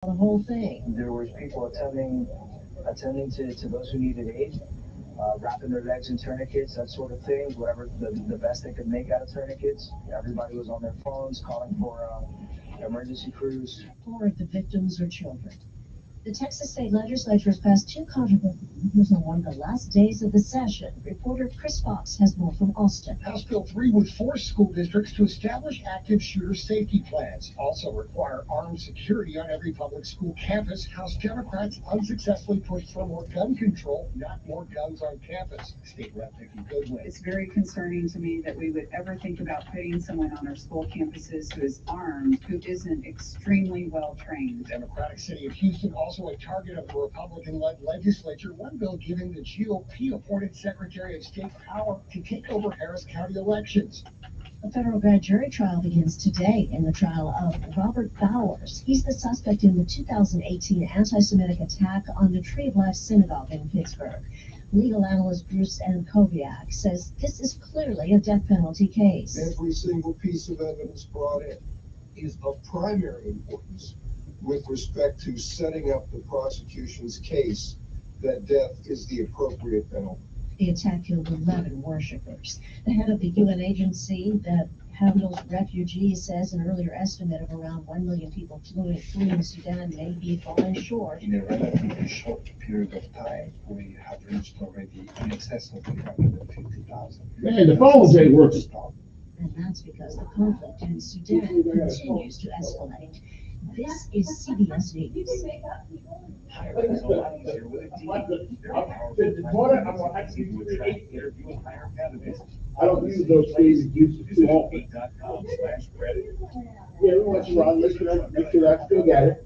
The whole thing. There was people attending to those who needed aid, wrapping their legs in tourniquets, that sort of thing, whatever the best they could make out of tourniquets. Everybody was on their phones calling for emergency crews. 4 of the victims are children. The Texas state legislature has passed 2 controversial bills on one of the last days of the session. Reporter Chris Fox has more from Austin. House Bill 3 would force school districts to establish active shooter safety plans, also require armed security on every public school campus. House Democrats unsuccessfully pushed for more gun control, not more guns on campus. State Rep Vicki Goodwin. It's very concerning to me that we would ever think about putting someone on our school campuses who is armed, who isn't extremely well trained. The Democratic city of Houston also a target of the Republican-led legislature. One bill giving the GOP-appointed Secretary of State power to take over Harris County elections. A federal grand jury trial begins today in the trial of Robert Bowers. He's the suspect in the 2018 anti-Semitic attack on the Tree of Life Synagogue in Pittsburgh. Legal analyst Bruce Ankoviak says this is clearly a death penalty case. Every single piece of evidence brought in is of primary importance with respect to setting up the prosecution's case that death is the appropriate penalty. The attack killed 11 worshippers. The head of the UN agency that handles refugees says an earlier estimate of around 1 million people fleeing Sudan may be falling short. In a relatively short period of time, we have reached already in excess of 350,000. Man, the phones ain't working. And that's because the conflict in Sudan continues to escalate. This is CBS News. I don't use those things too often. Yeah, we want you on, make sure I still got it.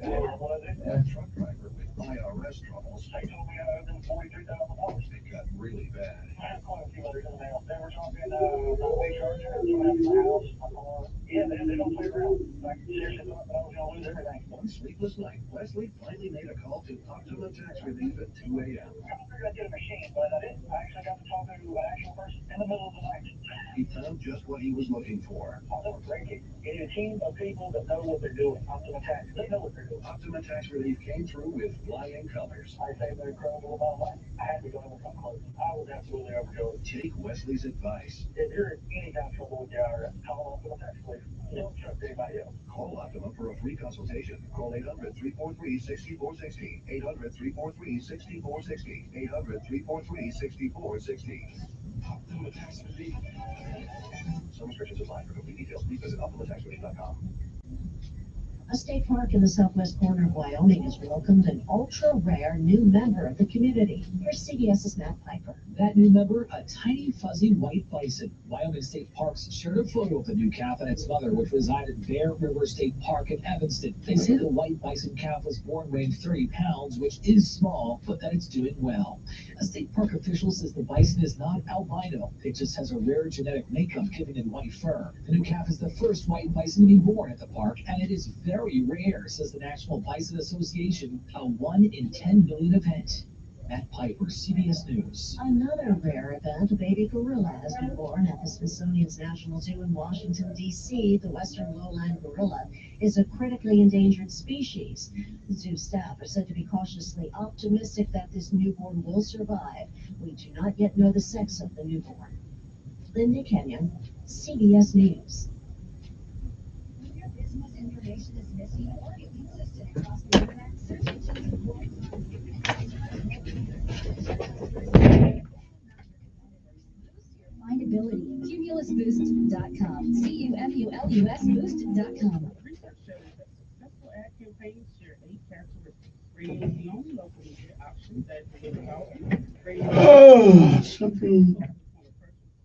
Truck driver with IRS troubles. They told me I owed them $43,000. It got really bad. I had quite a few others in the mail. They were talking about big charges coming out of my house, my car. Yeah, they don't play around. Like, seriously, thought that I was going to lose everything. One sleepless night, Wesley finally made a call to Optima Tax Relief at 2 a.m. I figured I'd get a machine, but I didn't. I actually got to talk to an actual person in the middle of the night. He found just what he was looking for. I'll never break it. You need a team of people that know what they're doing. Optima Tax, they know what they're doing. Optima Tax Relief came through with flying colors. I saved an incredible amount of money. I had to go and come close. I was absolutely overjoyed. Take Wesley's advice. If you're in any kind of trouble with your IRS, call Optima Tax Relief. You don't trust anybody else. Call Optima for a free consultation. Call 800-343-6460. 800-343-6460. 800-343-6460. Optima Tax Relief. Some restrictions apply. For complete details, please visit OptimaTaxRelief.com. A state park in the southwest corner of Wyoming has welcomed an ultra-rare new member of the community. Here's CBS's Matt Piper. That new member, a tiny, fuzzy white bison. Wyoming State Parks shared a photo of the new calf and its mother, which reside at Bear River State Park in Evanston. They say the white bison calf was born weighing 30 pounds, which is small, but that it's doing well. A state park official says the bison is not albino. It just has a rare genetic makeup giving it white fur. The new calf is the first white bison to be born at the park, and it is very rare, says the National Bison Association, a 1 in 10 million event. Matt Piper, CBS News. Another rare event, a baby gorilla has been born at the Smithsonian's National Zoo in Washington, D.C. The western lowland gorilla is a critically endangered species. The zoo staff are said to be cautiously optimistic that this newborn will survive. We do not yet know the sex of the newborn. Linda Kenyon, CBS News. When your business information is missing or inconsistent across the internet, search engines report findability. Cumulusboost.com. Cumulus boost.com. Research shows that successful ad campaigns share 8 characteristics. Radio is the only local media option that delivers value. Radio Something.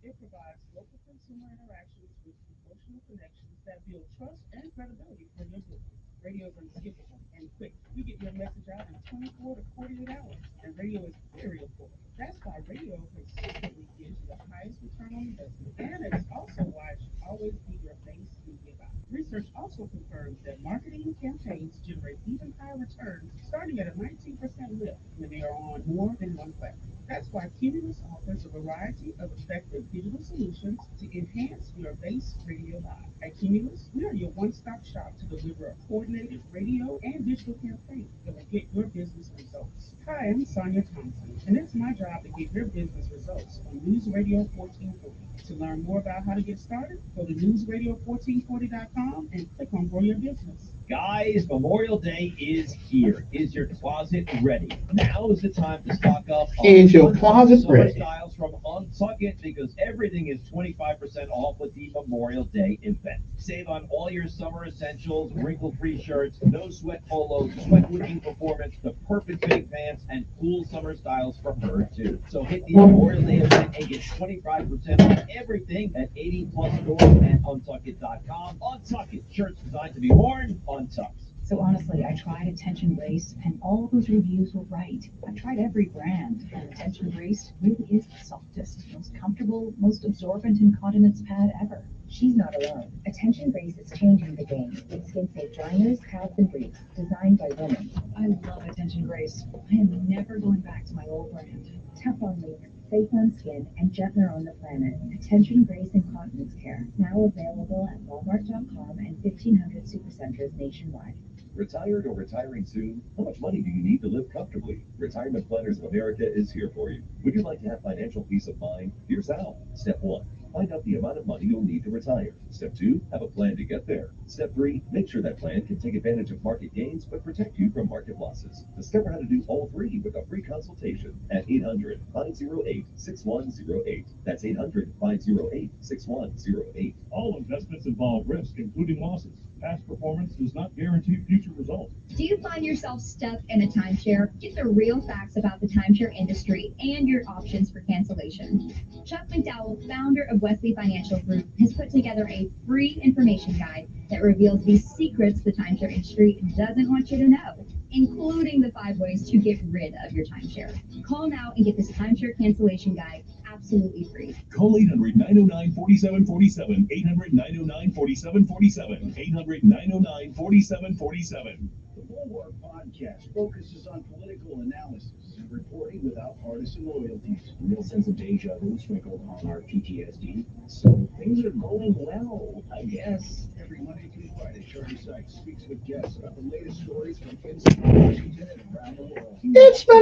It provides local consumer interactions with emotional connections that build trust and credibility for your business. Radio is unskippable and quick. You get your message out in 24 to 48 hours, and radio is very affordable. That's why radio consistently gives you the highest return on investment, and it's also why it should always be your base media buy. Research also confirms that marketing campaigns generate even higher higher returns, starting at a 19% lift when they are on more than one platform. That's why Cumulus offers a variety of effective digital solutions to enhance your base radio buy. At Cumulus, we are your one-stop shop to deliver a coordinated radio and digital campaign that will get your business results. Hi, I'm Sonia Thompson, and it's my job to get your business results on News Radio 1440. To learn more about how to get started, go to newsradio1440.com and click on Grow Your Business. Guys, Memorial Day is here. Is your closet ready? Now is the time to stock up on Is your closet summer ready? styles from Untuckit because everything is 25% off with the Memorial Day event. Save on all your summer essentials, wrinkle-free shirts, no sweat polos, sweat-wicking performance, the perfect fitting pants, and cool summer styles for her too. So hit the Memorial Day event and get 25% off everything at 80 plus stores and untuckit.com. Untuckit, shirts designed to be worn untucked. So honestly, I tried Attention Grace, and all those reviews were right. I tried every brand, and Attention Grace really is the softest, most comfortable, most absorbent incontinence pad ever. She's not alone. Attention Grace is changing the game with skin-safe liners, pads, and briefs designed by women. I love Attention Grace. I am never going back to my old brand. Tough on leaks, safe on skin, and gentler on the planet. Attention Grace Incontinence Care, now available at Walmart.com and 1,500 supercenters nationwide. Retired or retiring soon? How much money do you need to live comfortably? Retirement Planners of America is here for you. Would you like to have financial peace of mind? Here's how. Step 1. Find out the amount of money you'll need to retire. Step 2. Have a plan to get there. Step 3. Make sure that plan can take advantage of market gains but protect you from market losses. Discover how to do all three with a free consultation at 800-508-6108. That's 800-508-6108. All investments involve risk, including losses. Past performance does not guarantee future results. Do you find yourself stuck in a timeshare? Get the real facts about the timeshare industry and your options for cancellation. Chuck McDowell, founder of Wesley Financial Group, has put together a free information guide that reveals the secrets the timeshare industry doesn't want you to know, including the 5 ways to get rid of your timeshare. Call now and get this timeshare cancellation guide absolutely free. Call 800-909-4747, 800-909-4747, 800-909-4747. The Bulwark Podcast focuses on political analysis and reporting without partisan loyalties. A real sense of deja vu sprinkled on our PTSD. So things are going well, I guess. Every Monday through Friday, Charlie Sykes speaks with guests about the latest stories from inside Washington and around the world. It's my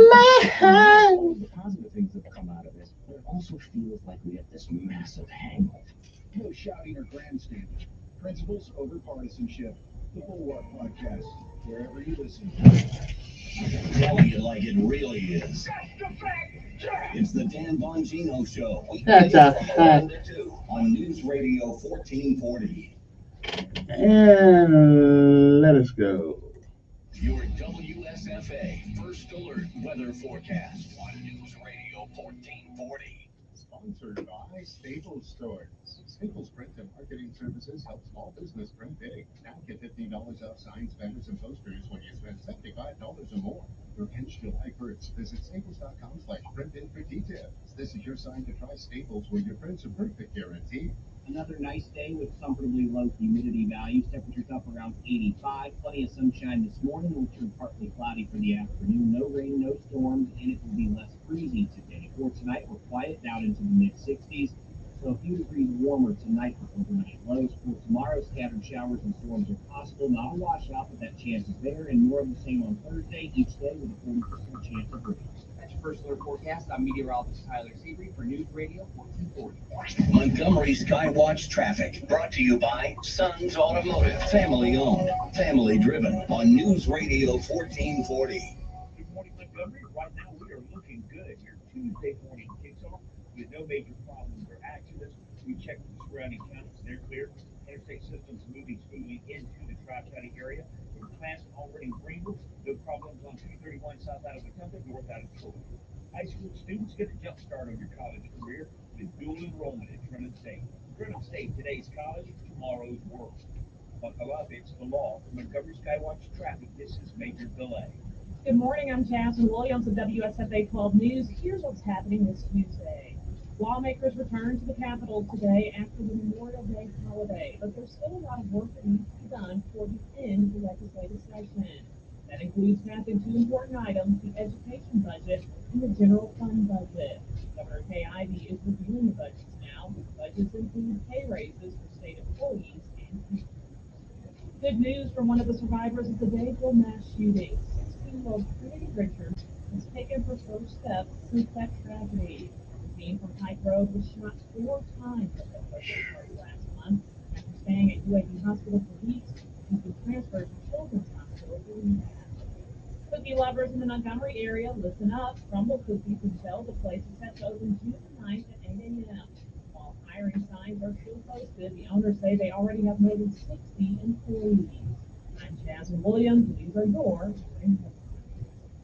mind. The positive things that come out of it, but it also feels like we have this massive hangover. No shouting or grandstanding. Principles over partisanship. The Bulwark Podcast, wherever you listen. Tell you like it really is. It's the Dan Bongino Show. That's a fact. On News Radio 1440. And let us go. Your WSFA First Alert Weather Forecast on News Radio 1440. Sponsored by Staples Stores. Staples Print and Marketing Services help small business print big. Now get $15 off signs, banners, and posters when you spend $75 or more. For Hinge July 1st, visit staples.com/print for details. This is your sign to try Staples, where your prints are perfect guarantee. Another nice day with comfortably low humidity values. Temperatures up around 85. Plenty of sunshine this morning. Will turn partly cloudy for the afternoon. No rain, no storms, and it will be less breezy today. For tonight, we're quiet down into the mid-60s. So a few degrees warmer tonight for overnight lows. For tomorrow, scattered showers and storms are possible. Not a washout, but that chance is there. And more of the same on Thursday, each day with a 40% chance of rain. That's your First Alert Forecast. I'm meteorologist Tyler Seabury for News Radio 1440. Montgomery Skywatch traffic brought to you by Sons Automotive. Family owned, family driven on News Radio 1440. Good morning, Montgomery. Right now we are looking good. Your Tuesday morning kicks off with no major problems or accidents. We checked the surrounding counties. They're clear. Interstate systems moving smoothly into the Tri-County area. With plants already in Greenville, no problems on 231 south out of Wetumpka, north out of Troy. High school students get a jump start on your college career with dual enrollment at Trenton State. Trenton State, today's college, tomorrow's world. Buckle up, it's the law. For Montgomery Skywatch traffic, this is Major Delay. Good morning, I'm Jasmine Williams of WSFA 12 News. Here's what's happening this Tuesday. Lawmakers return to the Capitol today after the Memorial Day holiday, but there's still a lot of work that needs to be done before the end of the legislative session. That includes passing two important items, the education budget and the general fund budget. Governor Kay Ivey is reviewing the budgets now. Budgets include pay raises for state employees and teachers. Good news from one of the survivors of the Dayville mass shooting. 16-year-old Trinity Richards was taken for first steps since that tragedy. The teen from Pike Road was shot 4 times at the birthday party last month. After staying at UAB Hospital for weeks, he's been transferred to Children's Hospital for rehab. Cookie lovers in the Montgomery area, listen up. Crumble Cookies and Shell, the place is set to open June 9th at 8 a.m. While hiring signs are still posted, the owners say they already have more than 60 employees. I'm Jasmine Williams, and these are your morning headlines.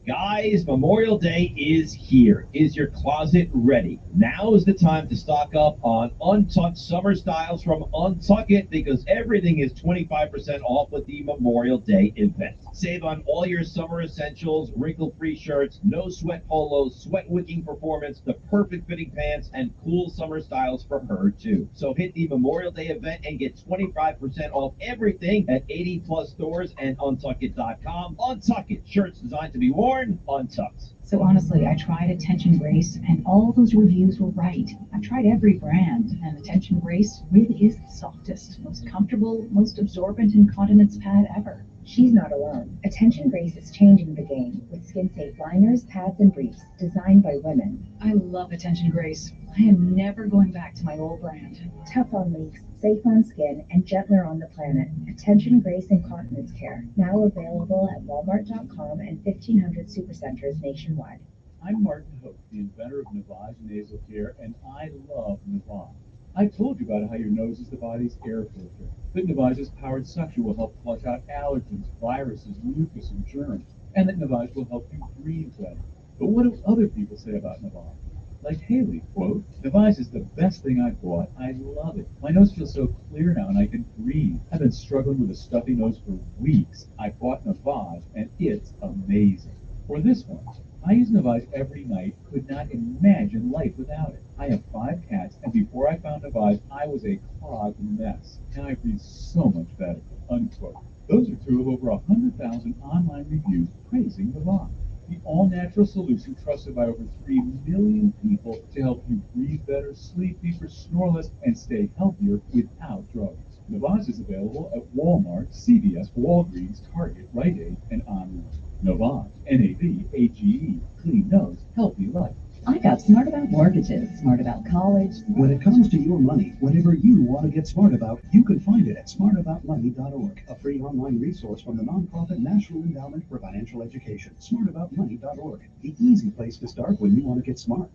Guys, Memorial Day is here. Is your closet ready? Now is the time to stock up on Untucked summer styles from Untuck It, because everything is 25% off with the Memorial Day event. Save on all your summer essentials, wrinkle-free shirts, no sweat polos, sweat wicking performance, the perfect fitting pants, and cool summer styles for her too. So hit the Memorial Day event and get 25% off everything at 80 plus stores and untuckit.com. Untuck It, shirts designed to be worn untucked. So honestly, I tried Attention Grace, and all those reviews were right. I've tried every brand, and Attention Grace really is the softest, most comfortable, most absorbent incontinence pad ever. She's not alone. Attention Grace is changing the game with skin-safe liners, pads, and briefs designed by women. I love Attention Grace. I am never going back to my old brand. Tough on leaks, safe on skin, and gentler on the planet. Attention Grace Incontinence Care, now available at Walmart.com and 1,500 supercenters nationwide. I'm Martin Hope, the inventor of Navage Nasal Care, and I love Navage. I told you about how your nose is the body's air filter. That Navage's powered suction will help flush out allergens, viruses, mucus, and germs, and that Navage will help you breathe better. But what do other people say about Navage? Like Haley, quote, "Navage is the best thing I've bought. I love it. My nose feels so clear now and I can breathe. I've been struggling with a stuffy nose for weeks. I bought Navage and it's amazing." Or this one, "I use Navage every night. Could not imagine life without it. I have 5 cats, and before I found Navage, I was a clogged mess. And I breathe so much better." Unquote. Those are 2 of over 100,000 online reviews praising Navage, the all-natural solution trusted by over 3 million people to help you breathe better, sleep deeper, snore less, and stay healthier without drugs. Navage is available at Walmart, CVS, Walgreens, Target, Rite Aid, and online. Navage, N-A-V-A-G-E, clean nose, healthy life. I got smart about mortgages, smart about college. When it comes to your money, whatever you want to get smart about, you can find it at smartaboutmoney.org, a free online resource from the nonprofit National Endowment for Financial Education. Smartaboutmoney.org, the easy place to start when you want to get smart.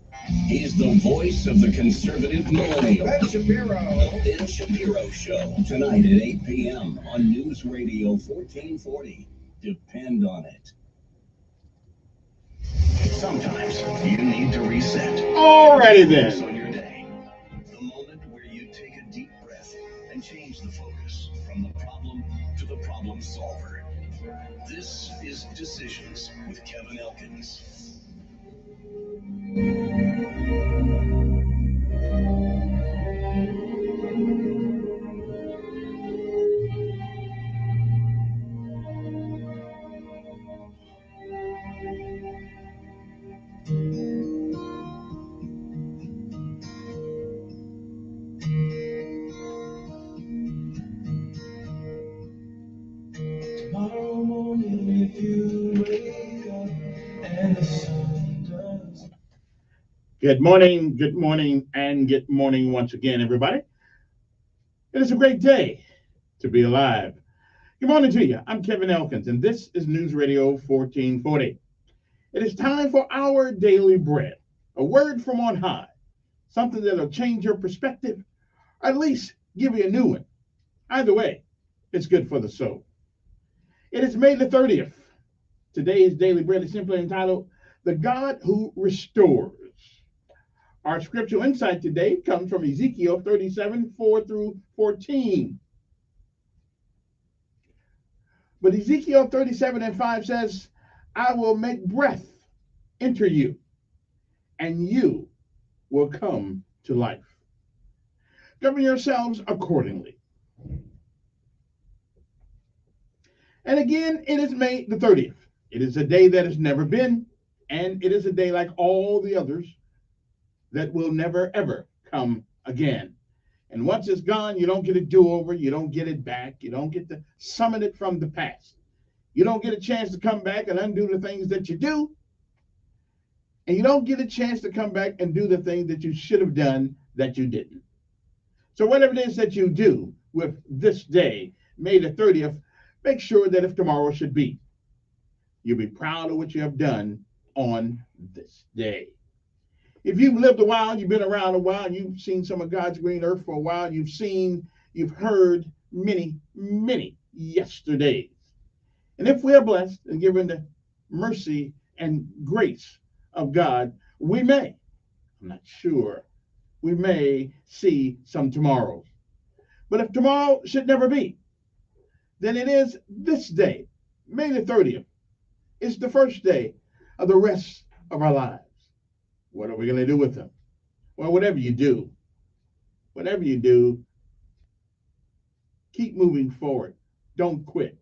He's the voice of the conservative millennial. Ben Shapiro. The Ben Shapiro Show, tonight at 8 p.m. on News Radio 1440. Depend on it. Sometimes you need to reset. Alrighty then. On your day. The moment where you take a deep breath and change the focus from the problem to the problem solver. This is Decisions with Kevin Elkins. Tomorrow morning, if you wake up and the sun does. Good morning, and good morning once again, everybody. It is a great day to be alive. Good morning to you. I'm Kevin Elkins, and this is News Radio 1440. It is time for our daily bread, a word from on high, something that'll change your perspective, or at least give you a new one. Either way, it's good for the soul. It is May the 30th. Today's daily bread is simply entitled, The God Who Restores. Our scriptural insight today comes from Ezekiel 37, 4 through 14. But Ezekiel 37 and 5 says, "I will make breath enter you, and you will come to life. Govern yourselves accordingly." And again, it is May the 30th. It is a day that has never been, and it is a day like all the others that will never, ever come again. And once it's gone, you don't get a do-over. You don't get it back. You don't get to summon it from the past. You don't get a chance to come back and undo the things that you do. And you don't get a chance to come back and do the things that you should have done that you didn't. So whatever it is that you do with this day, May the 30th, make sure that if tomorrow should be, you'll be proud of what you have done on this day. If you've lived a while, you've been around a while, you've seen some of God's green earth for a while, you've heard many, many yesterdays. And if we are blessed and given the mercy and grace of God, we may, I'm not sure, we may see some tomorrows. But if tomorrow should never be, then it is this day, May the 30th. It's the first day of the rest of our lives. What are we going to do with them? Well, whatever you do, keep moving forward. Don't quit.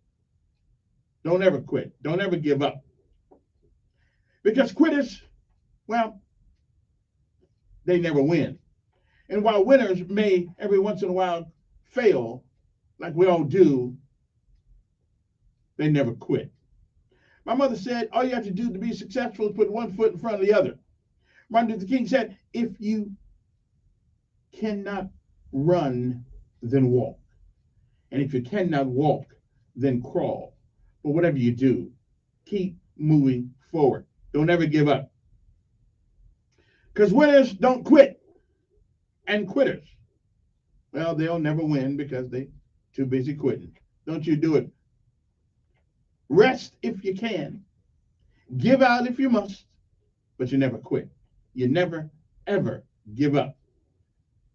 Don't ever quit. Don't ever give up. Because quitters, well, they never win. And while winners may every once in a while fail, like we all do, they never quit. My mother said, all you have to do to be successful is put one foot in front of the other. Martin Luther King said, if you cannot run, then walk. And if you cannot walk, then crawl. But whatever you do, keep moving forward. Don't ever give up. Because winners don't quit. And quitters, well, they'll never win because they're too busy quitting. Don't you do it. Rest if you can. Give out if you must. But you never quit. You never, ever give up.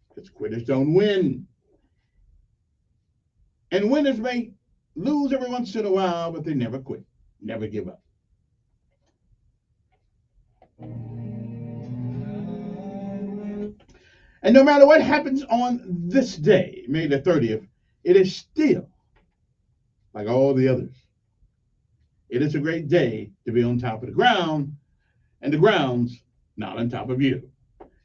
Because quitters don't win. And winners may lose every once in a while, but they never quit. Never give up. And no matter what happens on this day, May the 30th, it is still like all the others. It is a great day to be on top of the ground, and the ground's not on top of you.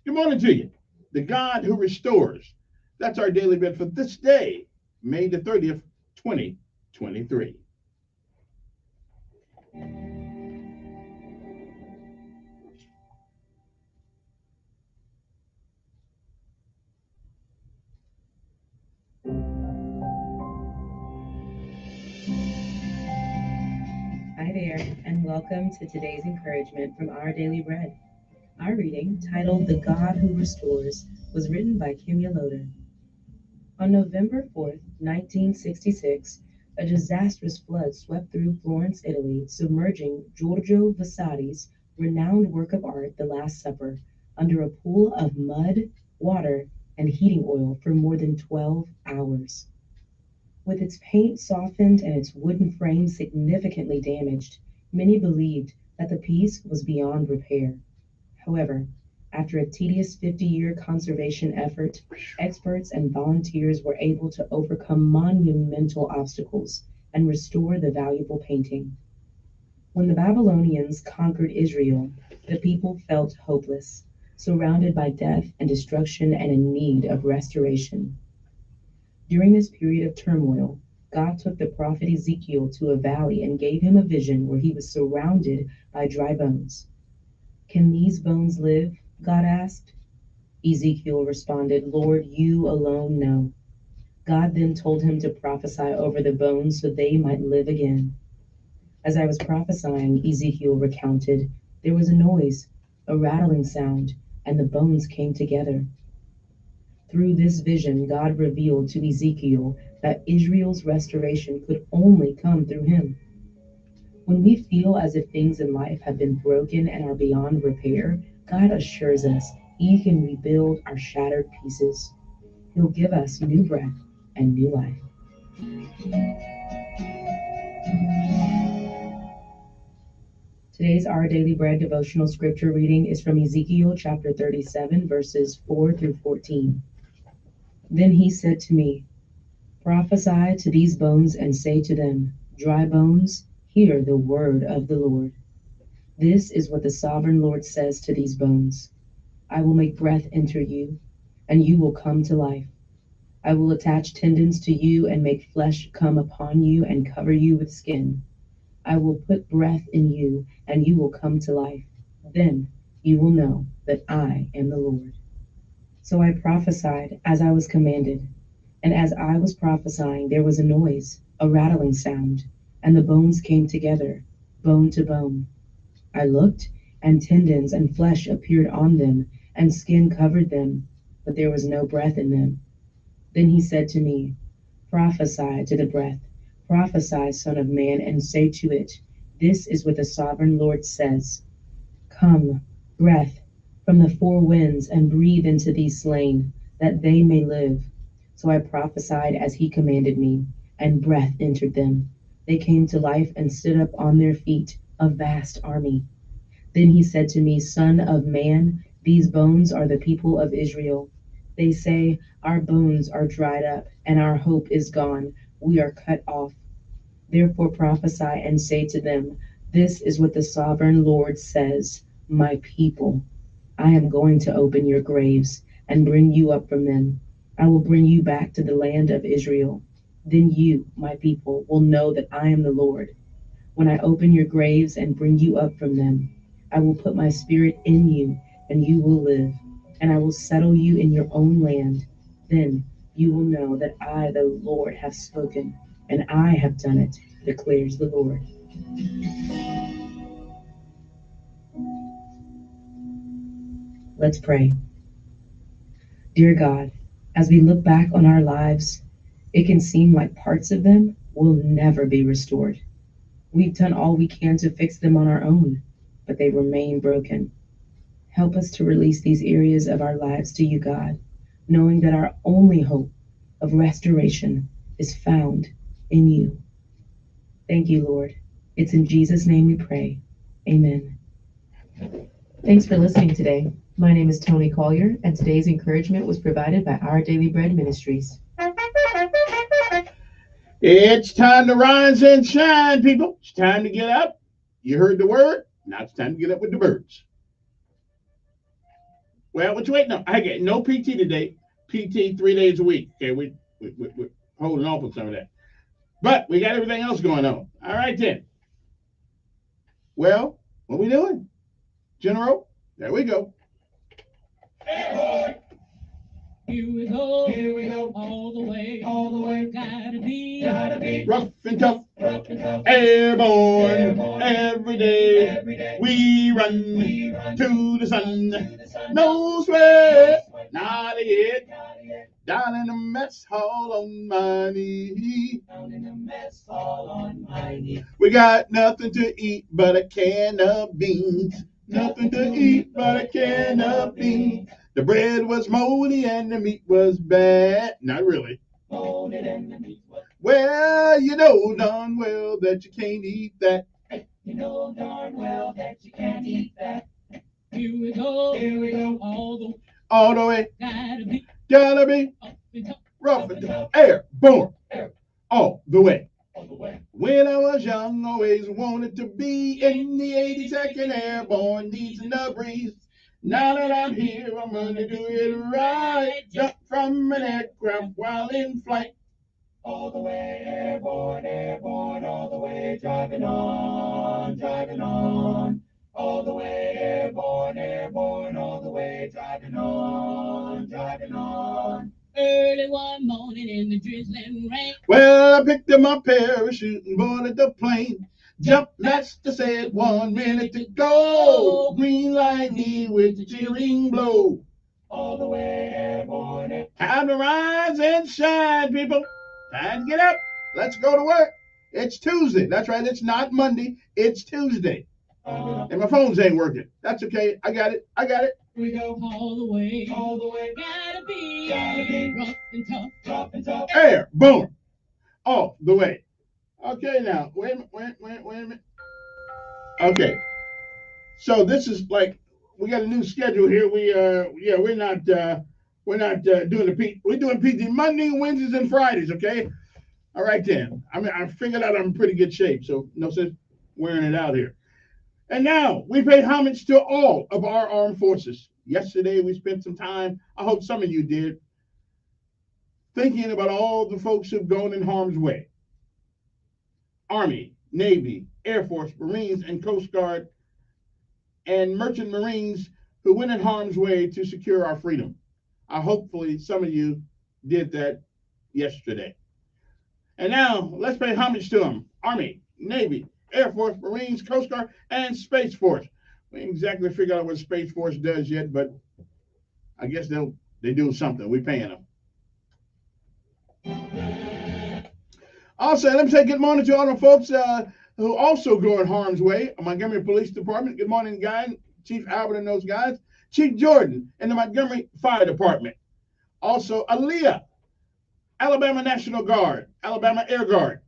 Good morning to you. The God who restores. That's our daily bread for this day, May the 30th, 2023. Hi there, and welcome to today's encouragement from Our Daily Bread. Our reading, titled The God Who Restores, was written by Kim Yoloda. On November 4th, 1966, a disastrous flood swept through Florence, Italy, submerging Giorgio Vasari's renowned work of art, The Last Supper, under a pool of mud, water, and heating oil for more than 12 hours. With its paint softened and its wooden frame significantly damaged, many believed that the piece was beyond repair. However, after a tedious 50-year conservation effort, experts and volunteers were able to overcome monumental obstacles and restore the valuable painting. When the Babylonians conquered Israel, the people felt hopeless, surrounded by death and destruction and in need of restoration. During this period of turmoil, God took the prophet Ezekiel to a valley and gave him a vision where he was surrounded by dry bones. Can these bones live? God asked. Ezekiel responded, Lord, you alone know. God then told him to prophesy over the bones so they might live again. As I was prophesying, Ezekiel recounted, there was a noise, a rattling sound, and the bones came together. Through this vision, God revealed to Ezekiel that Israel's restoration could only come through him. When we feel as if things in life have been broken and are beyond repair, God assures us he can rebuild our shattered pieces. He'll give us new breath and new life. Today's Our Daily Bread devotional scripture reading is from Ezekiel chapter 37, verses 4 through 14. Then he said to me, prophesy to these bones and say to them, dry bones, Hear the word of the Lord. This is what the sovereign Lord says to these bones. I will make breath enter you, and you will come to life. I will attach tendons to you and make flesh come upon you and cover you with skin. I will put breath in you, and you will come to life. Then you will know that I am the Lord. So I prophesied as I was commanded, and as I was prophesying, there was a noise, a rattling sound, and the bones came together, bone to bone. I looked, and tendons and flesh appeared on them, and skin covered them, but there was no breath in them. Then he said to me, Prophesy to the breath, prophesy, Son of Man, and say to it, This is what the sovereign Lord says. Come, breath, from the four winds, and breathe into these slain, that they may live. So I prophesied as he commanded me, and breath entered them. They came to life and stood up on their feet, a vast army. Then he said to me, Son of man, these bones are the people of Israel. They say, Our bones are dried up, and our hope is gone. We are cut off. Therefore prophesy and say to them, This is what the sovereign Lord says, My people, I am going to open your graves and bring you up from them. I will bring you back to the land of Israel. Then you, my people, will know that I am the Lord. When I open your graves and bring you up from them, I will put my spirit in you, and you will live, and I will settle you in your own land. Then you will know that I, the Lord, have spoken, and I have done it, declares the Lord. Let's pray. Dear God, as we look back on our lives, it can seem like parts of them will never be restored. We've done all we can to fix them on our own, but they remain broken. Help us to release these areas of our lives to you, God, knowing that our only hope of restoration is found in you. Thank you, Lord. It's in Jesus' name we pray. Amen. Thanks for listening today. My name is Tony Collier, and today's encouragement was provided by Our Daily Bread Ministries. It's time to rise and shine, people. It's time to get up. You heard the word. Now it's time to get up with the birds. Well, what you waiting on? I get no PT today. PT 3 days a week. Okay, we're holding off on some of that. But we got everything else going on. All right, then. Well, what we doing? General, there we go. Here we go, all the way, gotta be Rough and tough, airborne, every day. We run to the sun, no sweat, not yet. Down in the mess hall on my knee. We got nothing to eat but a can of beans. Nothing to eat but a can of beans. The bread was moldy and the meat was bad. Not really. Well, you know darn well that you can't eat that. You know darn well that you can't eat that. Here we go, All the way, gotta be rough and tough, airborne, all the way. When I was young, always wanted to be in the 82nd Airborne, needing the breeze. Now that I'm here, I'm gonna do it right. Jump from an aircraft while in flight. all the way, airborne, all the way, driving on, all the way, airborne, all the way, driving on. Early one morning in the drizzling rain. Well, I picked up my parachute and boarded the plane. Jump master said 1 minute to go. Green light me with the cheering blow. All the way, airborne. Time to rise and shine, people. Time to get up. Let's go to work. It's Tuesday. That's right. It's not Monday. It's Tuesday. And my phones ain't working. That's okay. I got it. Here we go, all the way, gotta be rough and tough, Airborne, all the way. Okay, now wait a minute. Okay, so this is like we got a new schedule here. We're not doing the PT. We're doing PT Monday, Wednesdays, and Fridays. Okay, all right then. I mean, I figured out I'm in pretty good shape, so no sense. wearing it out here. And now we pay homage to all of our armed forces. Yesterday we spent some time, I hope some of you did, thinking about all the folks who've gone in harm's way. Army, Navy, Air Force, Marines, and Coast Guard, and Merchant Marines who went in harm's way to secure our freedom. Hopefully some of you did that yesterday. And now let's pay homage to them. Army, Navy, Air Force, Marines, Coast Guard, and Space Force. We ain't exactly figured out what Space Force does yet, but I guess they do something. We're paying them. Also, let me say good morning to all the folks who also go in harm's way. Montgomery Police Department. Good morning, guys. Chief Albert and those guys. Chief Jordan and the Montgomery Fire Department. Also, Aaliyah, Alabama National Guard, Alabama Air Guard.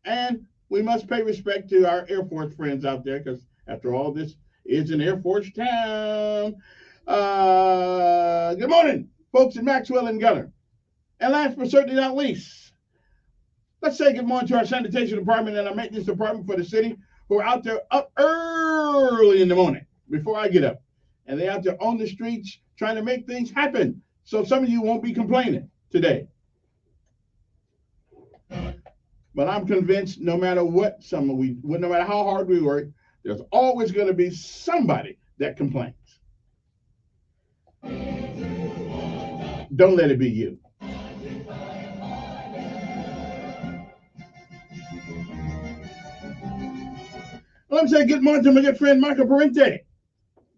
And we must pay respect to our Air Force friends out there, because after all, this is an Air Force town. Good morning, folks in Maxwell and Gunner. And last but certainly not least, let's say good morning to our sanitation department and our maintenance department for the city, who are out there up early in the morning before I get up. And they're out there on the streets trying to make things happen. So some of you won't be complaining today. But I'm convinced no matter what no matter how hard we work, there's always going to be somebody that complains. Don't let it be you. Let me say good morning to my good friend Michael Parente,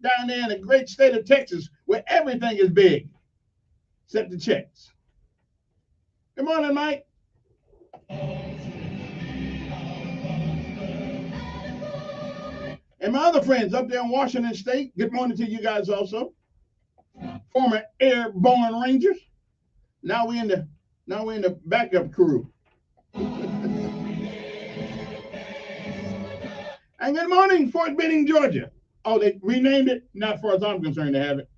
down there in the great state of Texas, where everything is big, except the checks. Good morning, Mike. And my other friends up there in Washington State, good morning to you guys also. Former airborne Rangers. Now we're in the backup crew. And good morning, Fort Benning, Georgia. Oh, they renamed it? Not as far as I'm concerned, to have it.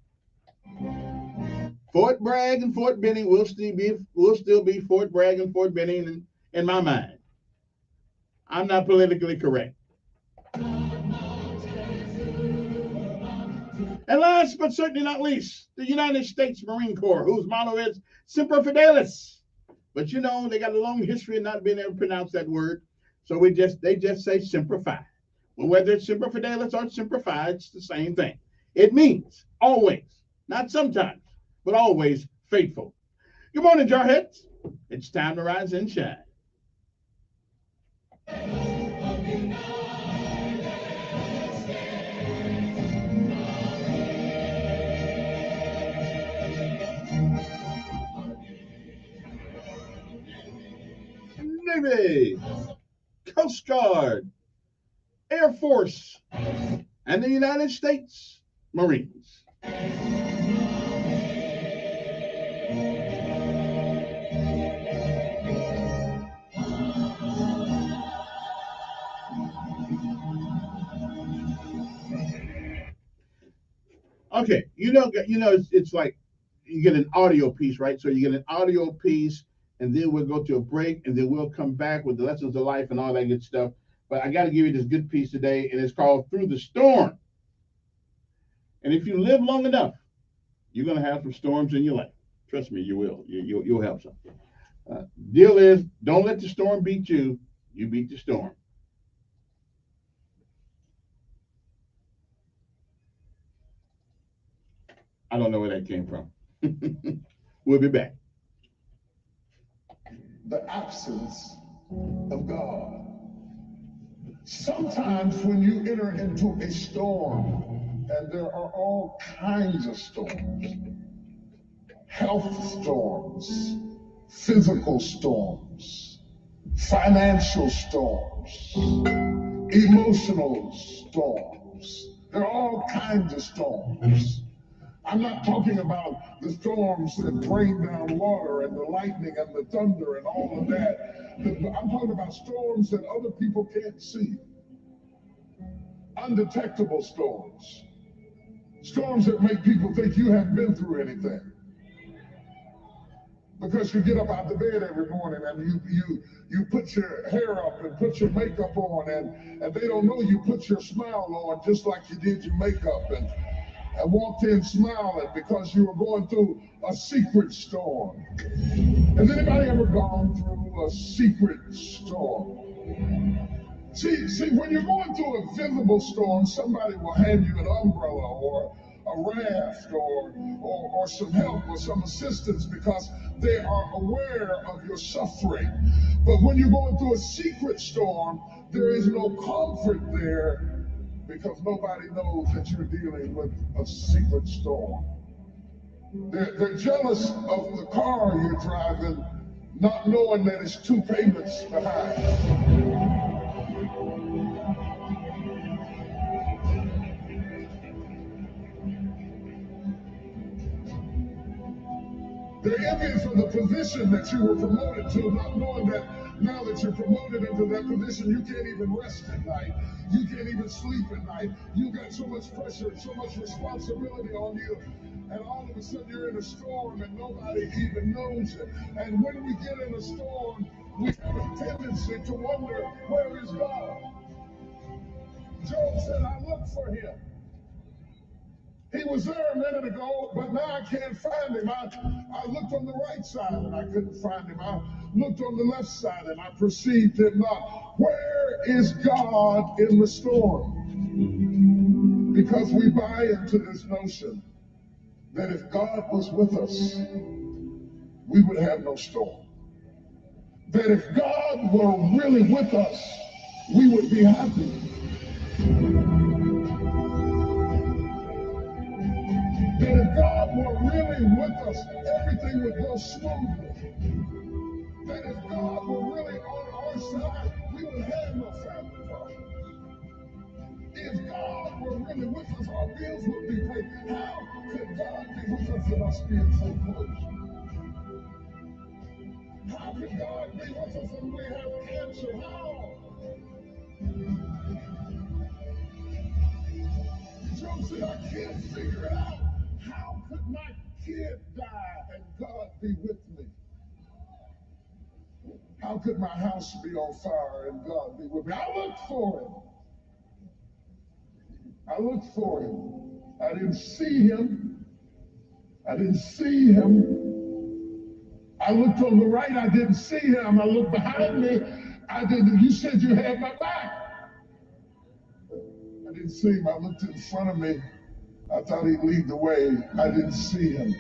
Fort Bragg and Fort Benning will still be Fort Bragg and Fort Benning in my mind. I'm not politically correct. And last but certainly not least, the United States Marine Corps, whose motto is Semper Fidelis. But you know, they got a long history of not being able to pronounce that word. So they just say Semper Fi. Well, whether it's Semper Fidelis or Semper Fi, it's the same thing. It means always, not sometimes, but always faithful. Good morning, Jarheads. It's time to rise and shine. Navy, Coast Guard, Air Force, and the United States Marines. Okay, it's like you get an audio piece, right? So you get an audio piece, and then we'll go to a break, and then we'll come back with the lessons of life and all that good stuff. But I got to give you this good piece today, and it's called Through the Storm. And if you live long enough, you're going to have some storms in your life. Trust me, you will. You'll have some. Deal is, don't let the storm beat you. You beat the storm. I don't know where that came from. We'll be back. The absence of God. Sometimes when you enter into a storm, and there are all kinds of storms, health storms, physical storms, financial storms, emotional storms, there are all kinds of storms. I'm not talking about the storms that bring down water and the lightning and the thunder and all of that. I'm talking about storms that other people can't see. Undetectable storms. Storms that make people think you haven't been through anything. Because you get up out the bed every morning and you put your hair up and put your makeup on, and they don't know you put your smile on just like you did your makeup, and walked in smiling because you were going through a secret storm. Has anybody ever gone through a secret storm? See, when you're going through a visible storm, somebody will hand you an umbrella or a raft or some help or some assistance because they are aware of your suffering. But when you're going through a secret storm, there is no comfort there because nobody knows that you're dealing with a secret storm. They're jealous of the car you're driving, not knowing that it's 2 payments behind. They're envious of the position that you were promoted to, not knowing that now that you're promoted into that position, you can't even rest at night. You can't even sleep at night. You got so much pressure and so much responsibility on you. And all of a sudden you're in a storm and nobody even knows it. And when we get in a storm, we have a tendency to wonder, where is God? Job said, I looked for him. He was there a minute ago, but now I can't find him. I looked on the right side and I couldn't find him. I looked on the left side and I perceived him not. Where is God in the storm? Because we buy into this notion that if God was with us, we would have no storm. That if God were really with us, we would be happy. That if God were really with us, everything would go smoothly. That if God were really on our side, we would have no family problems. If God were really with us, our bills would be paid. How could God be with us and us being so close? How could God be with us and we have cancer? How? Job said, I can't figure it out. How could my kid die and God be with me? How could my house be on fire and God be with me? I looked for him. I looked for him. I didn't see him. I didn't see him. I looked on the right. I didn't see him. I looked behind me. I didn't. You said you had my back. I didn't see him. I looked in front of me. I thought he'd lead the way. I didn't see him.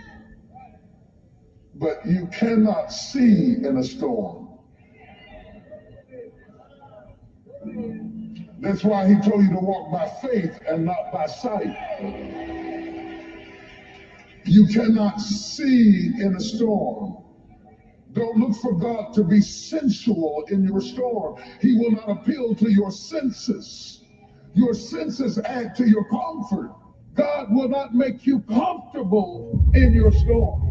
But you cannot see in a storm. That's why he told you to walk by faith and not by sight. You cannot see in a storm. Don't look for God to be sensual in your storm. He will not appeal to your senses. Your senses add to your comfort. God will not make you comfortable in your storm.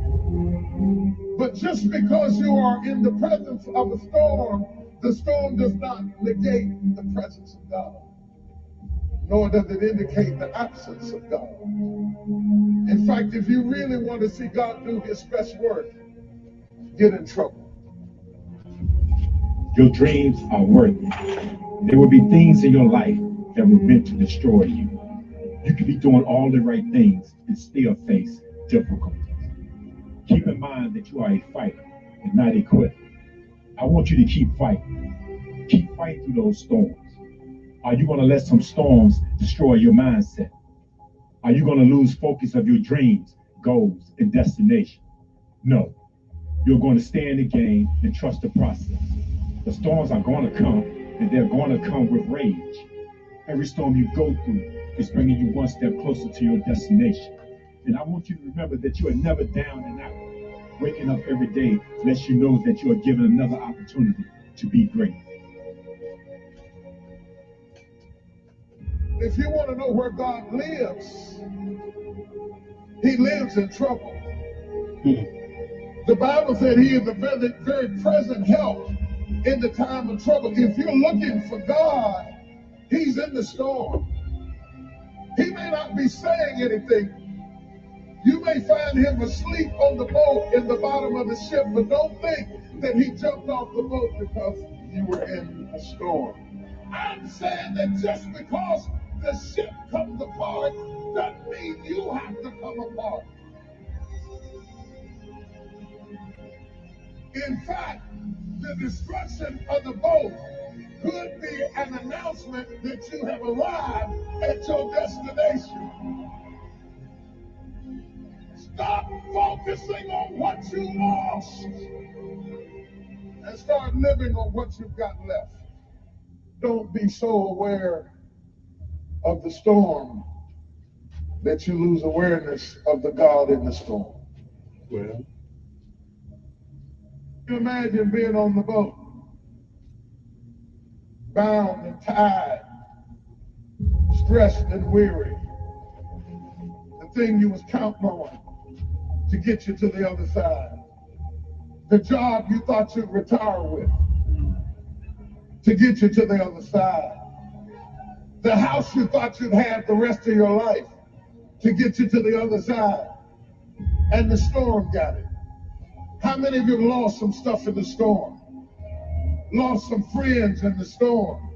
But just because you are in the presence of a storm, the storm does not negate the presence of God, nor does it indicate the absence of God. In fact, if you really want to see God do his best work, get in trouble. Your dreams are worth it. There will be things in your life that were meant to destroy you. You could be doing all the right things and still face difficulties. Keep in mind that you are a fighter and not a quitter. I want you to keep fighting. Keep fighting through those storms. Are you going to let some storms destroy your mindset? Are you going to lose focus of your dreams, goals, and destination? No. You're going to stay in the game and trust the process. The storms are going to come, and they're going to come with rage. Every storm you go through is bringing you one step closer to your destination. And I want you to remember that you are never down and out. Waking up every day lets you know that you are given another opportunity to be great. If you want to know where God lives, he lives in trouble. The Bible said he is a very, very present help in the time of trouble. If you're looking for God, he's in the storm. He may not be saying anything, You may find him asleep on the boat in the bottom of the ship, but don't think that he jumped off the boat because you were in a storm. I'm saying that just because the ship comes apart doesn't mean you have to come apart. In fact, the destruction of the boat could be an announcement that you have arrived at your destination. Stop focusing on what you lost and start living on what you've got left. Don't be so aware of the storm that you lose awareness of the God in the storm. Well, you imagine being on the boat, bound and tied, stressed and weary. The thing you was counting on to get you to the other side. The job you thought you'd retire with to get you to the other side. The house you thought you'd have the rest of your life to get you to the other side. And the storm got it. How many of you have lost some stuff in the storm? Lost some friends in the storm.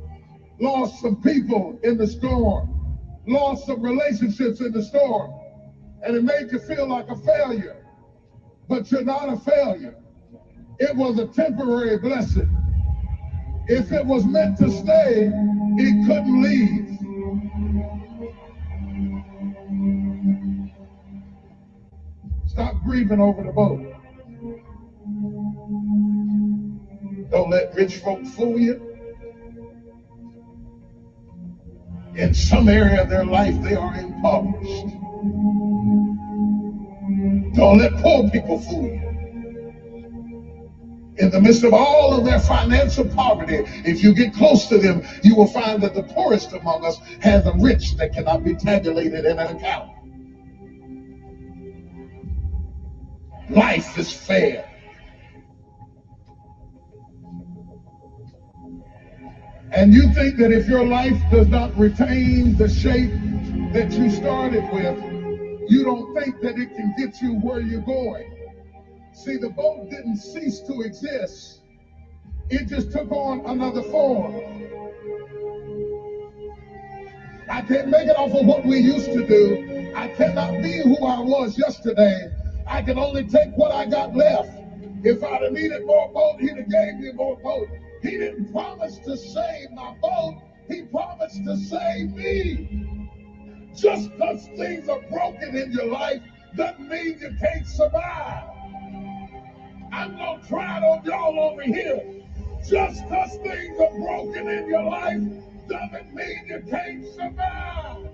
Lost some people in the storm. Lost some relationships in the storm. And it made you feel like a failure. But you're not a failure. It was a temporary blessing. If it was meant to stay, it couldn't leave. Stop grieving over the boat. Don't let rich folk fool you. In some area of their life, they are impoverished. Don't let poor people fool you. In the midst of all of their financial poverty, if you get close to them, you will find that the poorest among us has a rich that cannot be tabulated in an account. Life is fair. And you think that if your life does not retain the shape that you started with, you don't think that it can get you where you're going. See, the boat didn't cease to exist. It just took on another form. I can't make it off of what we used to do. I cannot be who I was yesterday. I can only take what I got left. If I'd have needed more boat, he'd have gave me more boat. He didn't promise to save my boat. He promised to save me. Just because things are broken in your life doesn't mean you can't survive. I'm going to try it on y'all over here. Just because things are broken in your life doesn't mean you can't survive.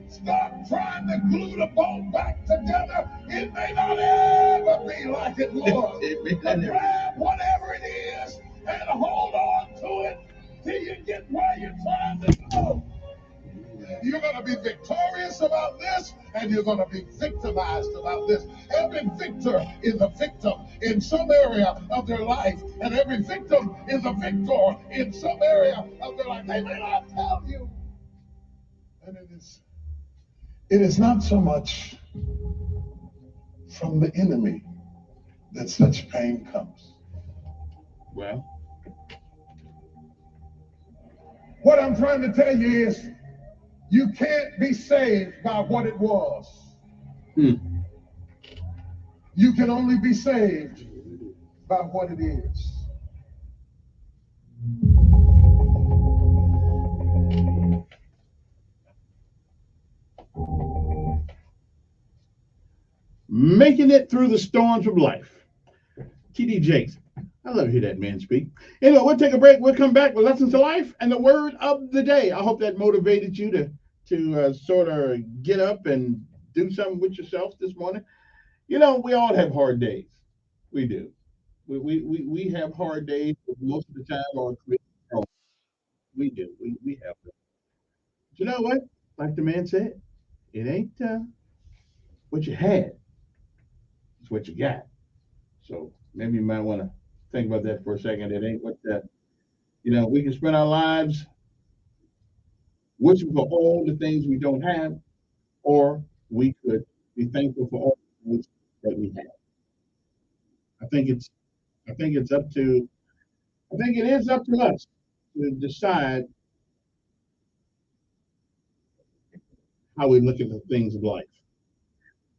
Stop trying to glue the boat back together. It may not ever be like it was. But grab whatever it is and hold on to it till you get where you're trying to go. You're going to be victorious about this, and you're going to be victimized about this. Every victor is a victim in some area of their life, and every victim is a victor in some area of their life. They may not tell you. And it is not so much from the enemy that such pain comes. Well, what I'm trying to tell you is you can't be saved by what it was. You can only be saved by what it is. Making it through the storms of life. T.D. Jakes. I love to hear that man speak. Anyway, we'll take a break. We'll come back with Lessons of Life and the word of the day. I hope that motivated you to sort of get up and do something with yourself this morning. You know, we all have hard days. We do. We have hard days, but most of the time are we do. We have them. But you know what? Like the man said, it ain't what you had, it's what you got. So maybe you might want to think about that for a second. It ain't what we can spend our lives wishing for all the things we don't have, or we could be thankful for all the things that we have. I think it's I think it's up to I think it is up to us to decide how we look at the things of life.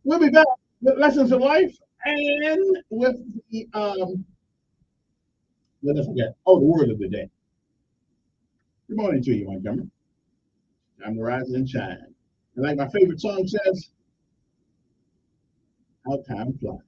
We'll be back with lessons of life and with the let us forget. Oh, the word of the day. Good morning to you, Montgomery. I'm the rise and shine. And like my favorite song says, how time flies.